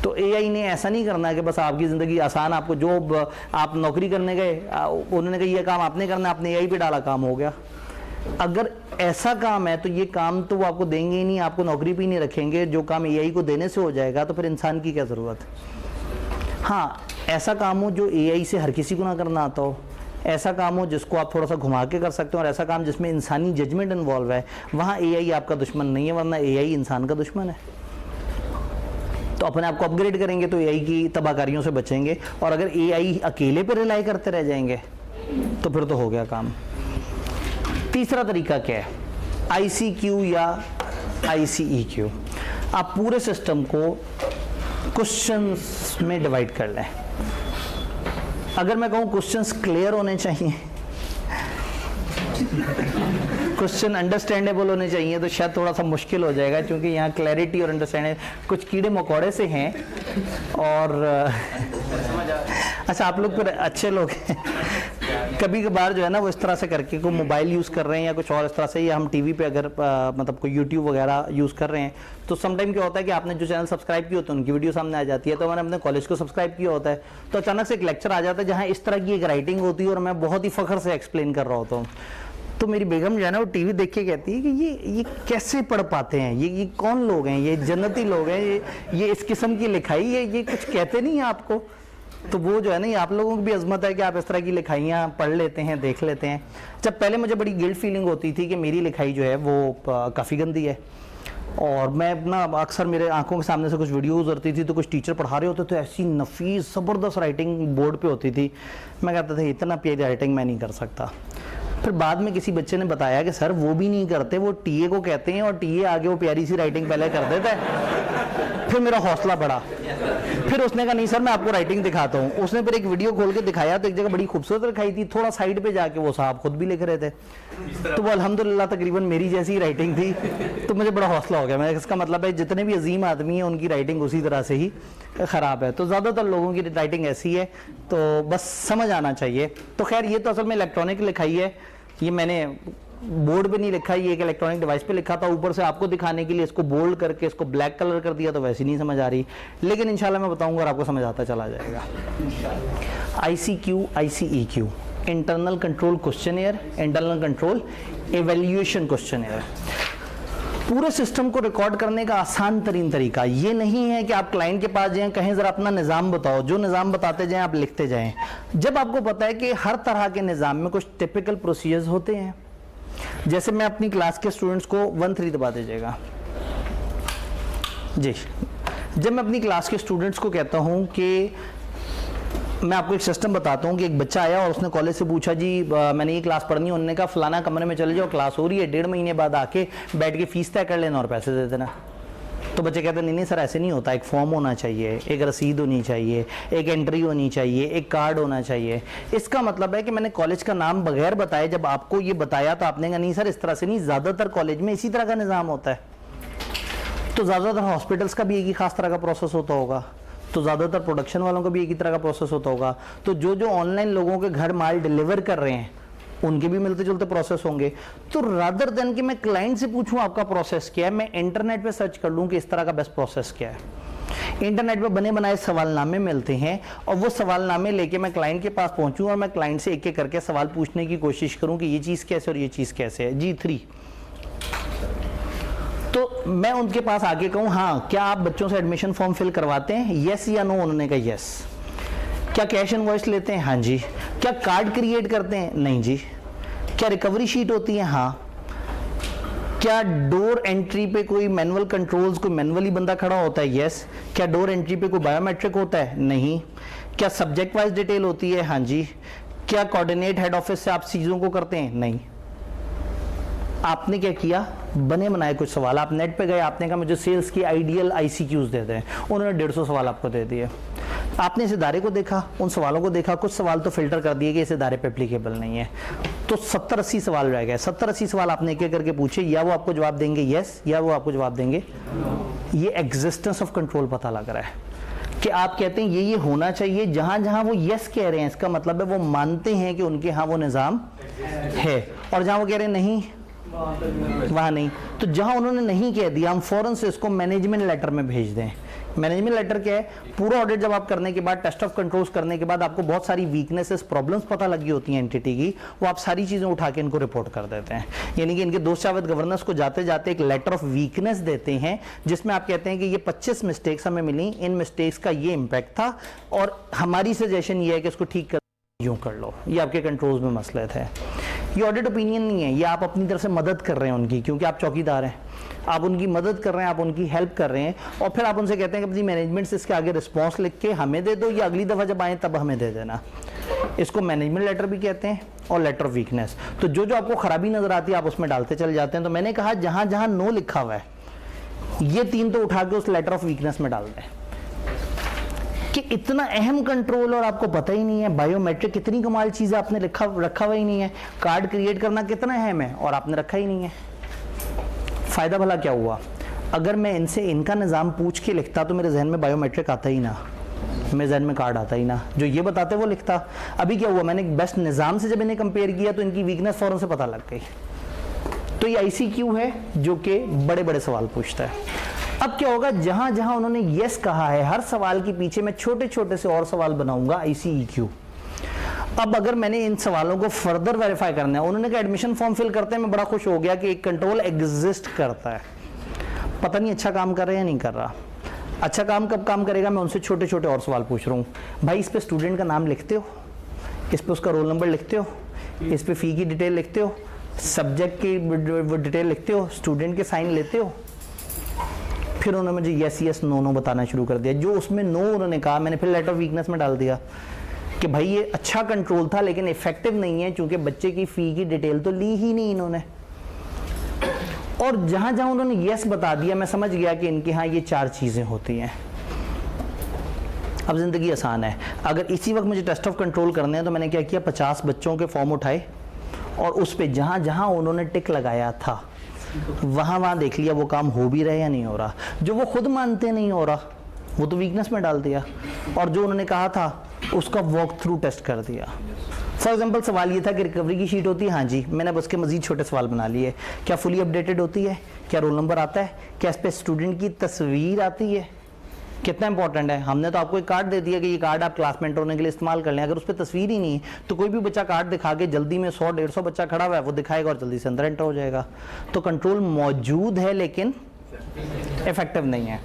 तो एआई ने ऐसा नहीं करना है कि बस आपकी ज़िंदगी आसान, आपको जो आप नौकरी करने गए उन्होंने कहा ये काम आपने करना, आपने एआई पे डाला काम हो गया। अगर ऐसा काम है तो ये काम तो वो आपको देंगे ही नहीं, आपको नौकरी पे ही नहीं रखेंगे। जो काम एआई को देने से हो जाएगा तो फिर इंसान की क्या ज़रूरत है। हाँ, ऐसा काम हो जो एआई से हर किसी को ना करना आता हो, ऐसा काम हो जिसको आप थोड़ा सा घुमा के कर सकते हो, और ऐसा काम जिसमें इंसानी जजमेंट इन्वॉल्व है, वहाँ एआई आपका दुश्मन नहीं है, वरना एआई इंसान का दुश्मन है। तो अपने आप को अपग्रेड करेंगे तो एआई की तबाहकारियों से बचेंगे, और अगर एआई अकेले पर रिलाई करते रह जाएंगे तो फिर तो हो गया काम। तीसरा तरीका क्या है, ICQ या ICEQ। आप पूरे सिस्टम को क्वेश्चंस में डिवाइड कर लें। अगर मैं कहूँ क्वेश्चंस क्लियर होने चाहिए, क्वेश्चन अंडरस्टैंडेबल होने चाहिए, तो शायद थोड़ा सा मुश्किल हो जाएगा, क्योंकि यहाँ क्लैरिटी और अंडरस्टैंडिंग कुछ कीड़े मकोड़े से हैं। और अच्छा, आप लोग फिर अच्छे लोग हैं। कभी कभार जो है ना वो इस तरह से करके कोई मोबाइल यूज़ कर रहे हैं या कुछ और इस तरह से, या हम टीवी पे अगर मतलब कोई यूट्यूब वगैरह यूज़ कर रहे हैं, तो समटाइम क्या होता है कि आपने जो चैनल सब्सक्राइब किया होता है उनकी वीडियो सामने आ जाती है। तो मैंने अपने कॉलेज को सब्सक्राइब किया होता है, तो अचानक से एक लेक्चर आ जाता है जहाँ इस तरह की एक राइटिंग होती है और मैं बहुत ही फ़ख्र से एक्सप्लेन कर रहा होता हूँ। तो मेरी बेगम जो है ना वो टीवी देख के कहती है कि ये कैसे पढ़ पाते हैं, ये कौन लोग हैं, ये जन्नती लोग हैं, ये इस किस्म की लिखाई है, ये कुछ कहते नहीं है आपको। तो वो जो है ना, ये आप लोगों की भी अजमत है कि आप इस तरह की लिखाइयाँ पढ़ लेते हैं, देख लेते हैं। जब पहले मुझे बड़ी गिल्ट फीलिंग होती थी कि मेरी लिखाई जो है वो काफ़ी गंदी है, और मैं अपना अक्सर मेरे आंखों के सामने से कुछ वीडियो गुजरती थी तो कुछ टीचर पढ़ा रहे होते तो ऐसी नफीस ज़बरदस्त राइटिंग बोर्ड पे होती थी, मैं कहता था इतना प्यारी राइटिंग मैं नहीं कर सकता। फिर बाद में किसी बच्चे ने बताया कि सर वो भी नहीं करते, वो टीए को कहते हैं, और टीए आगे वो प्यारी सी राइटिंग पहले कर देता है। फिर मेरा हौसला बढ़ा, फिर उसने कहा नहीं सर मैं आपको राइटिंग दिखाता हूँ। उसने फिर एक वीडियो खोल के दिखाया तो एक जगह बड़ी खूबसूरत लिखाई थी, थोड़ा साइड पे जाके वो साहब खुद भी लिख रहे थे, तो वो अल्हम्दुलिल्लाह तकरीबन मेरी जैसी राइटिंग थी। तो मुझे बड़ा हौसला हो गया, मैं इसका मतलब है जितने भी अजीम आदमी हैं उनकी राइटिंग उसी तरह से ही ख़राब है। तो ज़्यादातर लोगों की राइटिंग ऐसी है, तो बस समझ आना चाहिए। तो खैर ये तो असल में इलेक्ट्रॉनिक लिखाई है, ये मैंने बोर्ड पे नहीं लिखा, ये एक इलेक्ट्रॉनिक डिवाइस पे लिखा था, ऊपर से आपको दिखाने के लिए इसको बोल्ड करके इसको ब्लैक कलर कर दिया, तो वैसे नहीं समझ आ रही, लेकिन इंशाल्लाह मैं बताऊंगा और आपको समझ आता चला जाएगा। ICQ ICEQ, internal control questionnaire, internal control evaluation questionnaire. पूरे सिस्टम को रिकॉर्ड करने का आसान तरीन तरीका ये नहीं है कि आप क्लाइंट के पास जाएं, कहें जरा अपना निज़ाम बताओ, जो निज़ाम बताते जाएं आप लिखते जाएं। जब आपको पता है कि हर तरह के निज़ाम में कुछ टिपिकल प्रोसीजर्स होते हैं, जैसे मैं अपनी क्लास के स्टूडेंट्स को 1-3 दबा दीजिएगा जी। जब मैं अपनी क्लास के स्टूडेंट्स को कहता हूं कि मैं आपको एक सिस्टम बताता हूं कि एक बच्चा आया और उसने कॉलेज से पूछा जी मैंने ये क्लास पढ़नी है, उन्होंने कहा फलाना कमरे में चले जाओ, क्लास हो रही है, 1.5 महीने बाद आके बैठ के फीस तय कर लेना और पैसे दे देना। तो बच्चे कहते हैं नहीं सर ऐसे नहीं होता, एक फॉर्म होना चाहिए, एक रसीद होनी चाहिए, एक एंट्री होनी चाहिए, एक कार्ड होना चाहिए। इसका मतलब है कि मैंने कॉलेज का नाम बगैर बताए जब आपको ये बताया तो आपने कहा नहीं सर इस तरह से नहीं, ज़्यादातर कॉलेज में इसी तरह का निज़ाम होता है। तो ज़्यादातर हॉस्पिटल्स का भी एक ही खास तरह का प्रोसेस होता होगा, तो ज़्यादातर प्रोडक्शन वालों का भी एक ही तरह का प्रोसेस होता होगा। तो जो ऑनलाइन लोगों के घर माल डिलीवर कर रहे हैं उनके भी मिलते जुलते प्रोसेस होंगे। तो रादर देन कि मैं क्लाइंट से पूछूं आपका प्रोसेस क्या है, मैं इंटरनेट पे सर्च कर लूं कि इस तरह का बेस्ट प्रोसेस क्या है। इंटरनेट पे बने बनाए सवालनामे मिलते हैं और वो सवालनामे लेके मैं क्लाइंट के पास पहुंचूं और मैं क्लाइंट से एक एक करके सवाल पूछने की कोशिश करूं कि ये चीज़ कैसे और ये चीज़ कैसे है। G3 तो मैं उनके पास आके कहूं हाँ क्या आप बच्चों से एडमिशन फॉर्म फिल करवाते हैं, यस या नो, उन्होंने कहा यस। क्या कैश इनवॉइस लेते हैं, हाँ जी। क्या कार्ड क्रिएट करते हैं, नहीं जी। क्या रिकवरी शीट होती है, हाँ। क्या डोर एंट्री पे कोई मैनुअल कंट्रोल्स, कोई मैनुअली बंदा खड़ा होता है, यस। क्या डोर एंट्री पे कोई बायोमेट्रिक होता है, नहीं। क्या सब्जेक्ट वाइज डिटेल होती है, हाँ जी। क्या कोऑर्डिनेट हेड ऑफिस से आप चीज़ों को करते हैं, नहीं। आपने क्या किया, बने बनाए कुछ सवाल, आप नेट पे गए, आपने कहा मुझे सेल्स की आइडियल ICQs दे दें, उन्होंने 150 सवाल आपको दे दिए। आपने इस इदारे को देखा, उन सवालों को देखा, कुछ सवाल तो फिल्टर कर दिए कि इस इदारे पे एप्लीकेबल नहीं है, तो 70-80 सवाल रह गए। 70-80 सवाल आपने एक एक करके पूछे, या वो आपको जवाब देंगे यस या वो आपको जवाब देंगे। ये एग्जिस्टेंस ऑफ कंट्रोल पता लग रहा है कि आप कहते हैं ये होना चाहिए, जहां जहां वो यस कह रहे हैं इसका मतलब है वो मानते हैं कि उनके यहाँ वो निज़ाम है, और जहां वो कह रहे हैं नहीं वहाँ नहीं। तो जहां उन्होंने नहीं कह दिया हम फौरन से इसको मैनेजमेंट लेटर में भेज दें मैनेजमेंट लेटर क्या है? पूरा ऑडिट जब आप करने के बाद, टेस्ट ऑफ कंट्रोल्स करने के बाद आपको बहुत सारी वीकनेसेस, प्रॉब्लम्स पता लगी होती हैं एंटिटी की, वो आप सारी चीजें उठा के इनको रिपोर्ट कर देते हैं। यानी कि इनके दोस्त जावेद गवर्नेंस को जाते जाते एक लेटर ऑफ वीकनेस देते हैं, जिसमें आप कहते हैं कि ये 25 मिस्टेक्स हमें मिली, इन मिस्टेक्स का ये इंपैक्ट था और हमारी सजेशन ये है कि इसको ठीक कर यूं कर लो, ये आपके कंट्रोल्स में मसले थे। ये ऑडिट ओपिनियन नहीं है, ये आप अपनी तरफ से मदद कर रहे हैं उनकी, क्योंकि आप चौकीदार हैं, आप उनकी मदद कर रहे हैं, आप उनकी हेल्प कर रहे हैं, और फिर आप उनसे कहते हैं कि अपनी मैनेजमेंट से इसके आगे रिस्पॉन्स लिख के हमें दे दो, या अगली दफ़ा जब आए तब हमें दे देना। इसको मैनेजमेंट लेटर भी कहते हैं और लेटर ऑफ वीकनेस। तो जो जो आपको खराबी नजर आती है आप उसमें डालते चले जाते हैं। तो मैंने कहा जहां जहां नो लिखा हुआ है, ये 3 तो उठा के उस लेटर ऑफ वीकनेस में डाल दें। कि इतना अहम कंट्रोल और आपको पता ही नहीं है, बायोमेट्रिक कितनी कमाल चीज़ है, आपने रखा हुआ ही नहीं है, कार्ड क्रिएट करना कितना अहम है और आपने रखा ही नहीं है। फ़ायदा भला क्या हुआ? अगर मैं इनसे इनका निज़ाम पूछ के लिखता तो मेरे जहन में बायोमेट्रिक आता ही ना, मेरे जहन में कार्ड आता ही ना, जो ये बताते वो लिखता। अभी क्या हुआ, मैंने बेस्ट निज़ाम से जब इन्हें कंपेयर किया तो इनकी वीकनेस फ़ौरन से पता लग गई। तो ये ICQ है जो कि बड़े बड़े सवाल पूछता है। अब क्या होगा, जहां जहां उन्होंने यस कहा है, हर सवाल के पीछे मैं छोटे छोटे से और सवाल बनाऊंगा ICEQ। अब अगर मैंने इन सवालों को फर्दर वेरीफाई करना है, उन्होंने कहा एडमिशन फॉर्म फिल करते हैं, मैं बड़ा खुश हो गया कि एक कंट्रोल एग्जिस्ट करता है। पता नहीं अच्छा काम कर रहा है या नहीं कर रहा। अच्छा काम कब काम करेगा, मैं उनसे छोटे छोटे और सवाल पूछ रहा हूँ। भाई इस पे स्टूडेंट का नाम लिखते हो, इस पे उसका रोल नंबर लिखते हो, इस पे फ़ी की डिटेल लिखते हो, सब्जेक्ट की डिटेल लिखते हो, स्टूडेंट के साइन लेते हो। फिर उन्होंने मुझे यस यस नो नो बताना शुरू कर दिया। जो उसमें नो उन्होंने कहा, मैंने फिर लेटर ऑफ वीकनेस में डाल दिया कि भाई ये अच्छा कंट्रोल था लेकिन इफेक्टिव नहीं है, क्योंकि बच्चे की फ़ी की डिटेल तो ली ही नहीं इन्होंने। और जहां जहां उन्होंने यस बता दिया, मैं समझ गया कि इनके यहाँ ये 4 चीज़ें होती हैं। अब ज़िंदगी आसान है। अगर इसी वक्त मुझे टेस्ट ऑफ कंट्रोल करने हैं तो मैंने क्या किया, 50 बच्चों के फॉर्म उठाए और उस पर जहां जहां उन्होंने टिक लगाया था वहां देख लिया वो काम हो भी रहा है या नहीं हो रहा। जो वो खुद मानते नहीं हो रहा वो तो वीकनेस में डाल दिया, और जो उन्होंने कहा था उसका वॉक थ्रू टेस्ट कर दिया। फॉर एग्जांपल सवाल ये था कि रिकवरी की शीट होती है, हाँ जी, मैंने अब उसके मजीद छोटे सवाल बना लिए। क्या फुली अपडेटेड होती है, क्या रोल नंबर आता है, क्या इस पर स्टूडेंट की तस्वीर आती है, कितना इंपॉर्टेंट है। हमने तो आपको एक कार्ड दे दिया कि ये कार्ड आप क्लासमेट होने के लिए इस्तेमाल कर लें, अगर उस पर तस्वीर ही नहीं है तो कोई भी बच्चा कार्ड दिखा के जल्दी में 100-150 बच्चा खड़ा हुआ है वो दिखाएगा और जल्दी से अंदर एंटर हो जाएगा। तो कंट्रोल मौजूद है लेकिन इफेक्टिव नहीं है।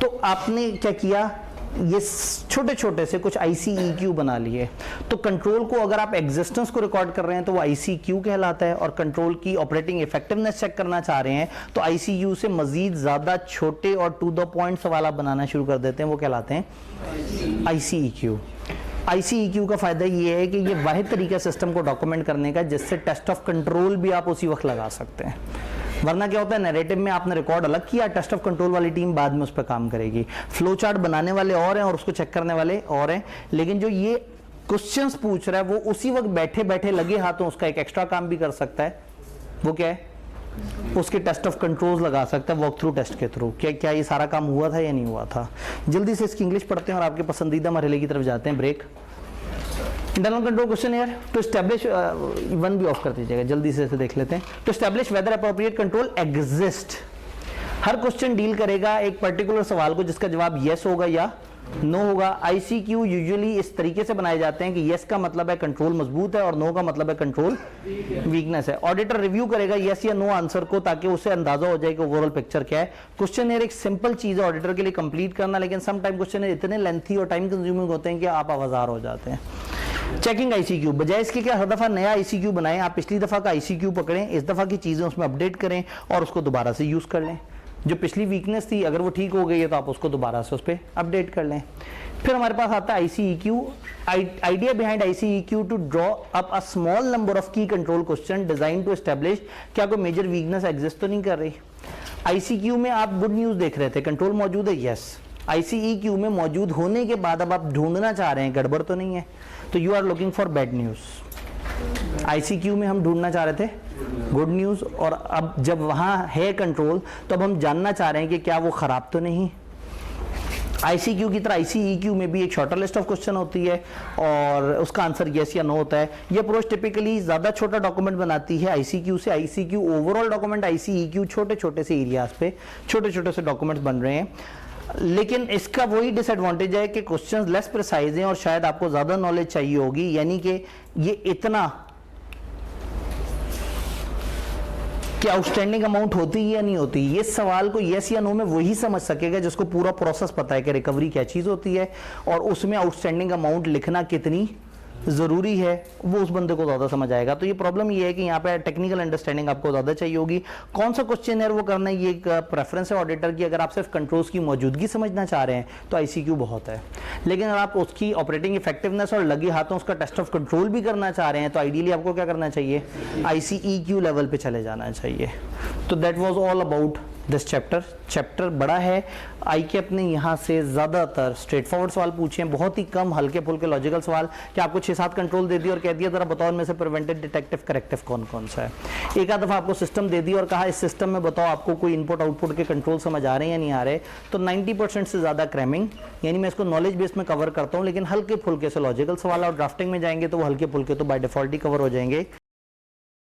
तो आपने क्या किया, ये छोटे छोटे से कुछ ICEQ बना लिए। तो कंट्रोल को अगर आप एग्जिस्टेंस को रिकॉर्ड कर रहे हैं तो वो ICQ कहलाता है, और कंट्रोल की ऑपरेटिंग इफेक्टिवनेस चेक करना चाह रहे हैं तो ICU से मजीद ज़्यादा छोटे और टू द पॉइंट सवाल आप बनाना शुरू कर देते हैं, वो कहलाते हैं ICEQ। ICEQ का फ़ायदा ये है कि ये वाहिद तरीका सिस्टम को डॉक्यूमेंट करने का जिससे टेस्ट ऑफ कंट्रोल भी आप उसी वक्त लगा सकते हैं। वरना क्या होता है, नैरेटिव में आपने रिकॉर्ड अलग किया, टेस्ट ऑफ कंट्रोल वाली टीम बाद में उस पर काम करेगी। फ्लो चार्ट बनाने वाले और हैं और उसको चेक करने वाले और हैं, लेकिन जो ये क्वेश्चंस पूछ रहा है वो उसी वक्त बैठे बैठे लगे हाथों उसका एक एक्स्ट्रा काम भी कर सकता है। वो क्या है, उसके टेस्ट ऑफ कंट्रोल्स लगा सकता है वॉक थ्रू टेस्ट के थ्रू। क्या ये सारा काम हुआ था या नहीं हुआ था। जल्दी से इसकी इंग्लिश पढ़ते हैं और आपके पसंदीदा मरहले की तरफ जाते हैं। ब्रेक। इंटरनल कंट्रोल क्वेश्चन यार, टू एस्टैब्लिश, वन भी ऑफ कर दीजिएगा, जल्दी से इसे देख लेते हैं। To establish whether appropriate control exist. हर क्वेश्चन डील करेगा एक पर्टिकुलर सवाल को जिसका जवाब यस होगा या नो होगा। ICQ यूजुअली इस तरीके से बनाए जाते हैं कि यस का मतलब है कंट्रोल मजबूत है और नो का मतलब है कंट्रोल वीकनेस है। ऑडिटर रिव्यू करेगा यस या नो आंसर को ताकि उसे अंदाजा हो जाए कि ओवरऑल पिक्चर क्या है। क्वेश्चन एक सिंपल चीज है ऑडिटर के लिए कंप्लीट करना, लेकिन सम टाइम क्वेश्चन इतने लेंथी और टाइम कंज्यूमिंग होते हैं कि आप आवाजार हो जाते हैं। चेकिंग ICQ, बजाय इसके कि हर दफा नया ICQ बनाएं, आप पिछली दफा का ICQ पकड़ें, इस दफा की चीजें उसमें अपडेट करें और उसको दोबारा से यूज कर लें। जो पिछली वीकनेस थी अगर वो ठीक हो गई है तो आप उसको दोबारा से उस पर अपडेट कर लें। फिर हमारे पास आता है ICEQ। Idea behind ICEQ to draw up a small number of key control question design to establish क्या कोई मेजर वीकनेस एग्जिस्ट तो नहीं कर रही। ICQ में आप गुड न्यूज देख रहे थे, कंट्रोल मौजूद है, यस। ICEQ में मौजूद होने के बाद अब आप ढूंढना चाह रहे हैं गड़बड़ तो नहीं है, तो you are looking for bad news. ICQ में हम ढूंढना चाह रहे थे गुड न्यूज, और अब जब वहां है कंट्रोल तो अब हम जानना चाह रहे हैं कि क्या वो खराब तो नहीं। ICQ की तरह ICEQ में भी एक शॉर्टर लिस्ट ऑफ क्वेश्चन होती है और उसका आंसर यस या नो होता है। ये अप्रोच टिपिकली ज्यादा छोटा डॉक्यूमेंट बनाती है ICQ से। ICQ ओवरऑल डॉक्यूमेंट, ICEQ छोटे छोटे से एरियाज पे छोटे छोटे से डॉक्यूमेंट्स बन रहे हैं। लेकिन इसका वही डिसएडवांटेज है कि क्वेश्चंस लेस प्रिसाइज हैं और शायद आपको ज्यादा नॉलेज चाहिए होगी, यानी कि ये इतना कि आउटस्टैंडिंग अमाउंट होती है या नहीं होती, ये सवाल को यस या नो में वही समझ सकेगा जिसको पूरा प्रोसेस पता है कि रिकवरी क्या चीज होती है और उसमें आउटस्टैंडिंग अमाउंट लिखना कितनी जरूरी है, वो उस बंदे को ज्यादा समझ आएगा। तो ये प्रॉब्लम ये है कि यहाँ पे टेक्निकल अंडरस्टैंडिंग आपको ज्यादा चाहिए होगी। कौन सा क्वेश्चन है वो करना है, ये एक प्रेफरेंस है ऑडिटर की। अगर आप सिर्फ कंट्रोल्स की मौजूदगी समझना चाह रहे हैं तो आईसीक्यू बहुत है, लेकिन अगर आप उसकी ऑपरेटिंग इफेक्टिवनेस और लगे हाथों उसका टेस्ट ऑफ कंट्रोल भी करना चाह रहे हैं तो आइडियली आपको क्या करना चाहिए, आईसीईक्यू लेवल पे चले जाना चाहिए। तो that was all about this chapter बड़ा है। आईकेप ने यहाँ से ज़्यादातर स्ट्रेट फॉरवर्ड सवाल पूछे हैं, बहुत ही कम हल्के फुल्के लॉजिकल सवाल कि आपको 6-7 कंट्रोल दे दिए और कह दिया जरा बताओ इनमें से प्रिवेंटिव, डिटेक्टिव, करेक्टिव कौन कौन सा है। एक आध दफ़ा आपको सिस्टम दे दी और कहा इस सिस्टम में बताओ आपको कोई इनपुट आउटपुट के कंट्रोल समझ आ रहे हैं या नहीं आ रहे, तो 90% से ज़्यादा क्रैमिंग, यानी मैं इसको नॉलेज बेस में कवर करता हूँ, लेकिन हल्के फुल्के से लॉजिकल सवाल और ड्राफ्टिंग में जाएंगे तो वो हल्के फुल्के तो बाय डिफॉल्ट ही कवर हो जाएंगे।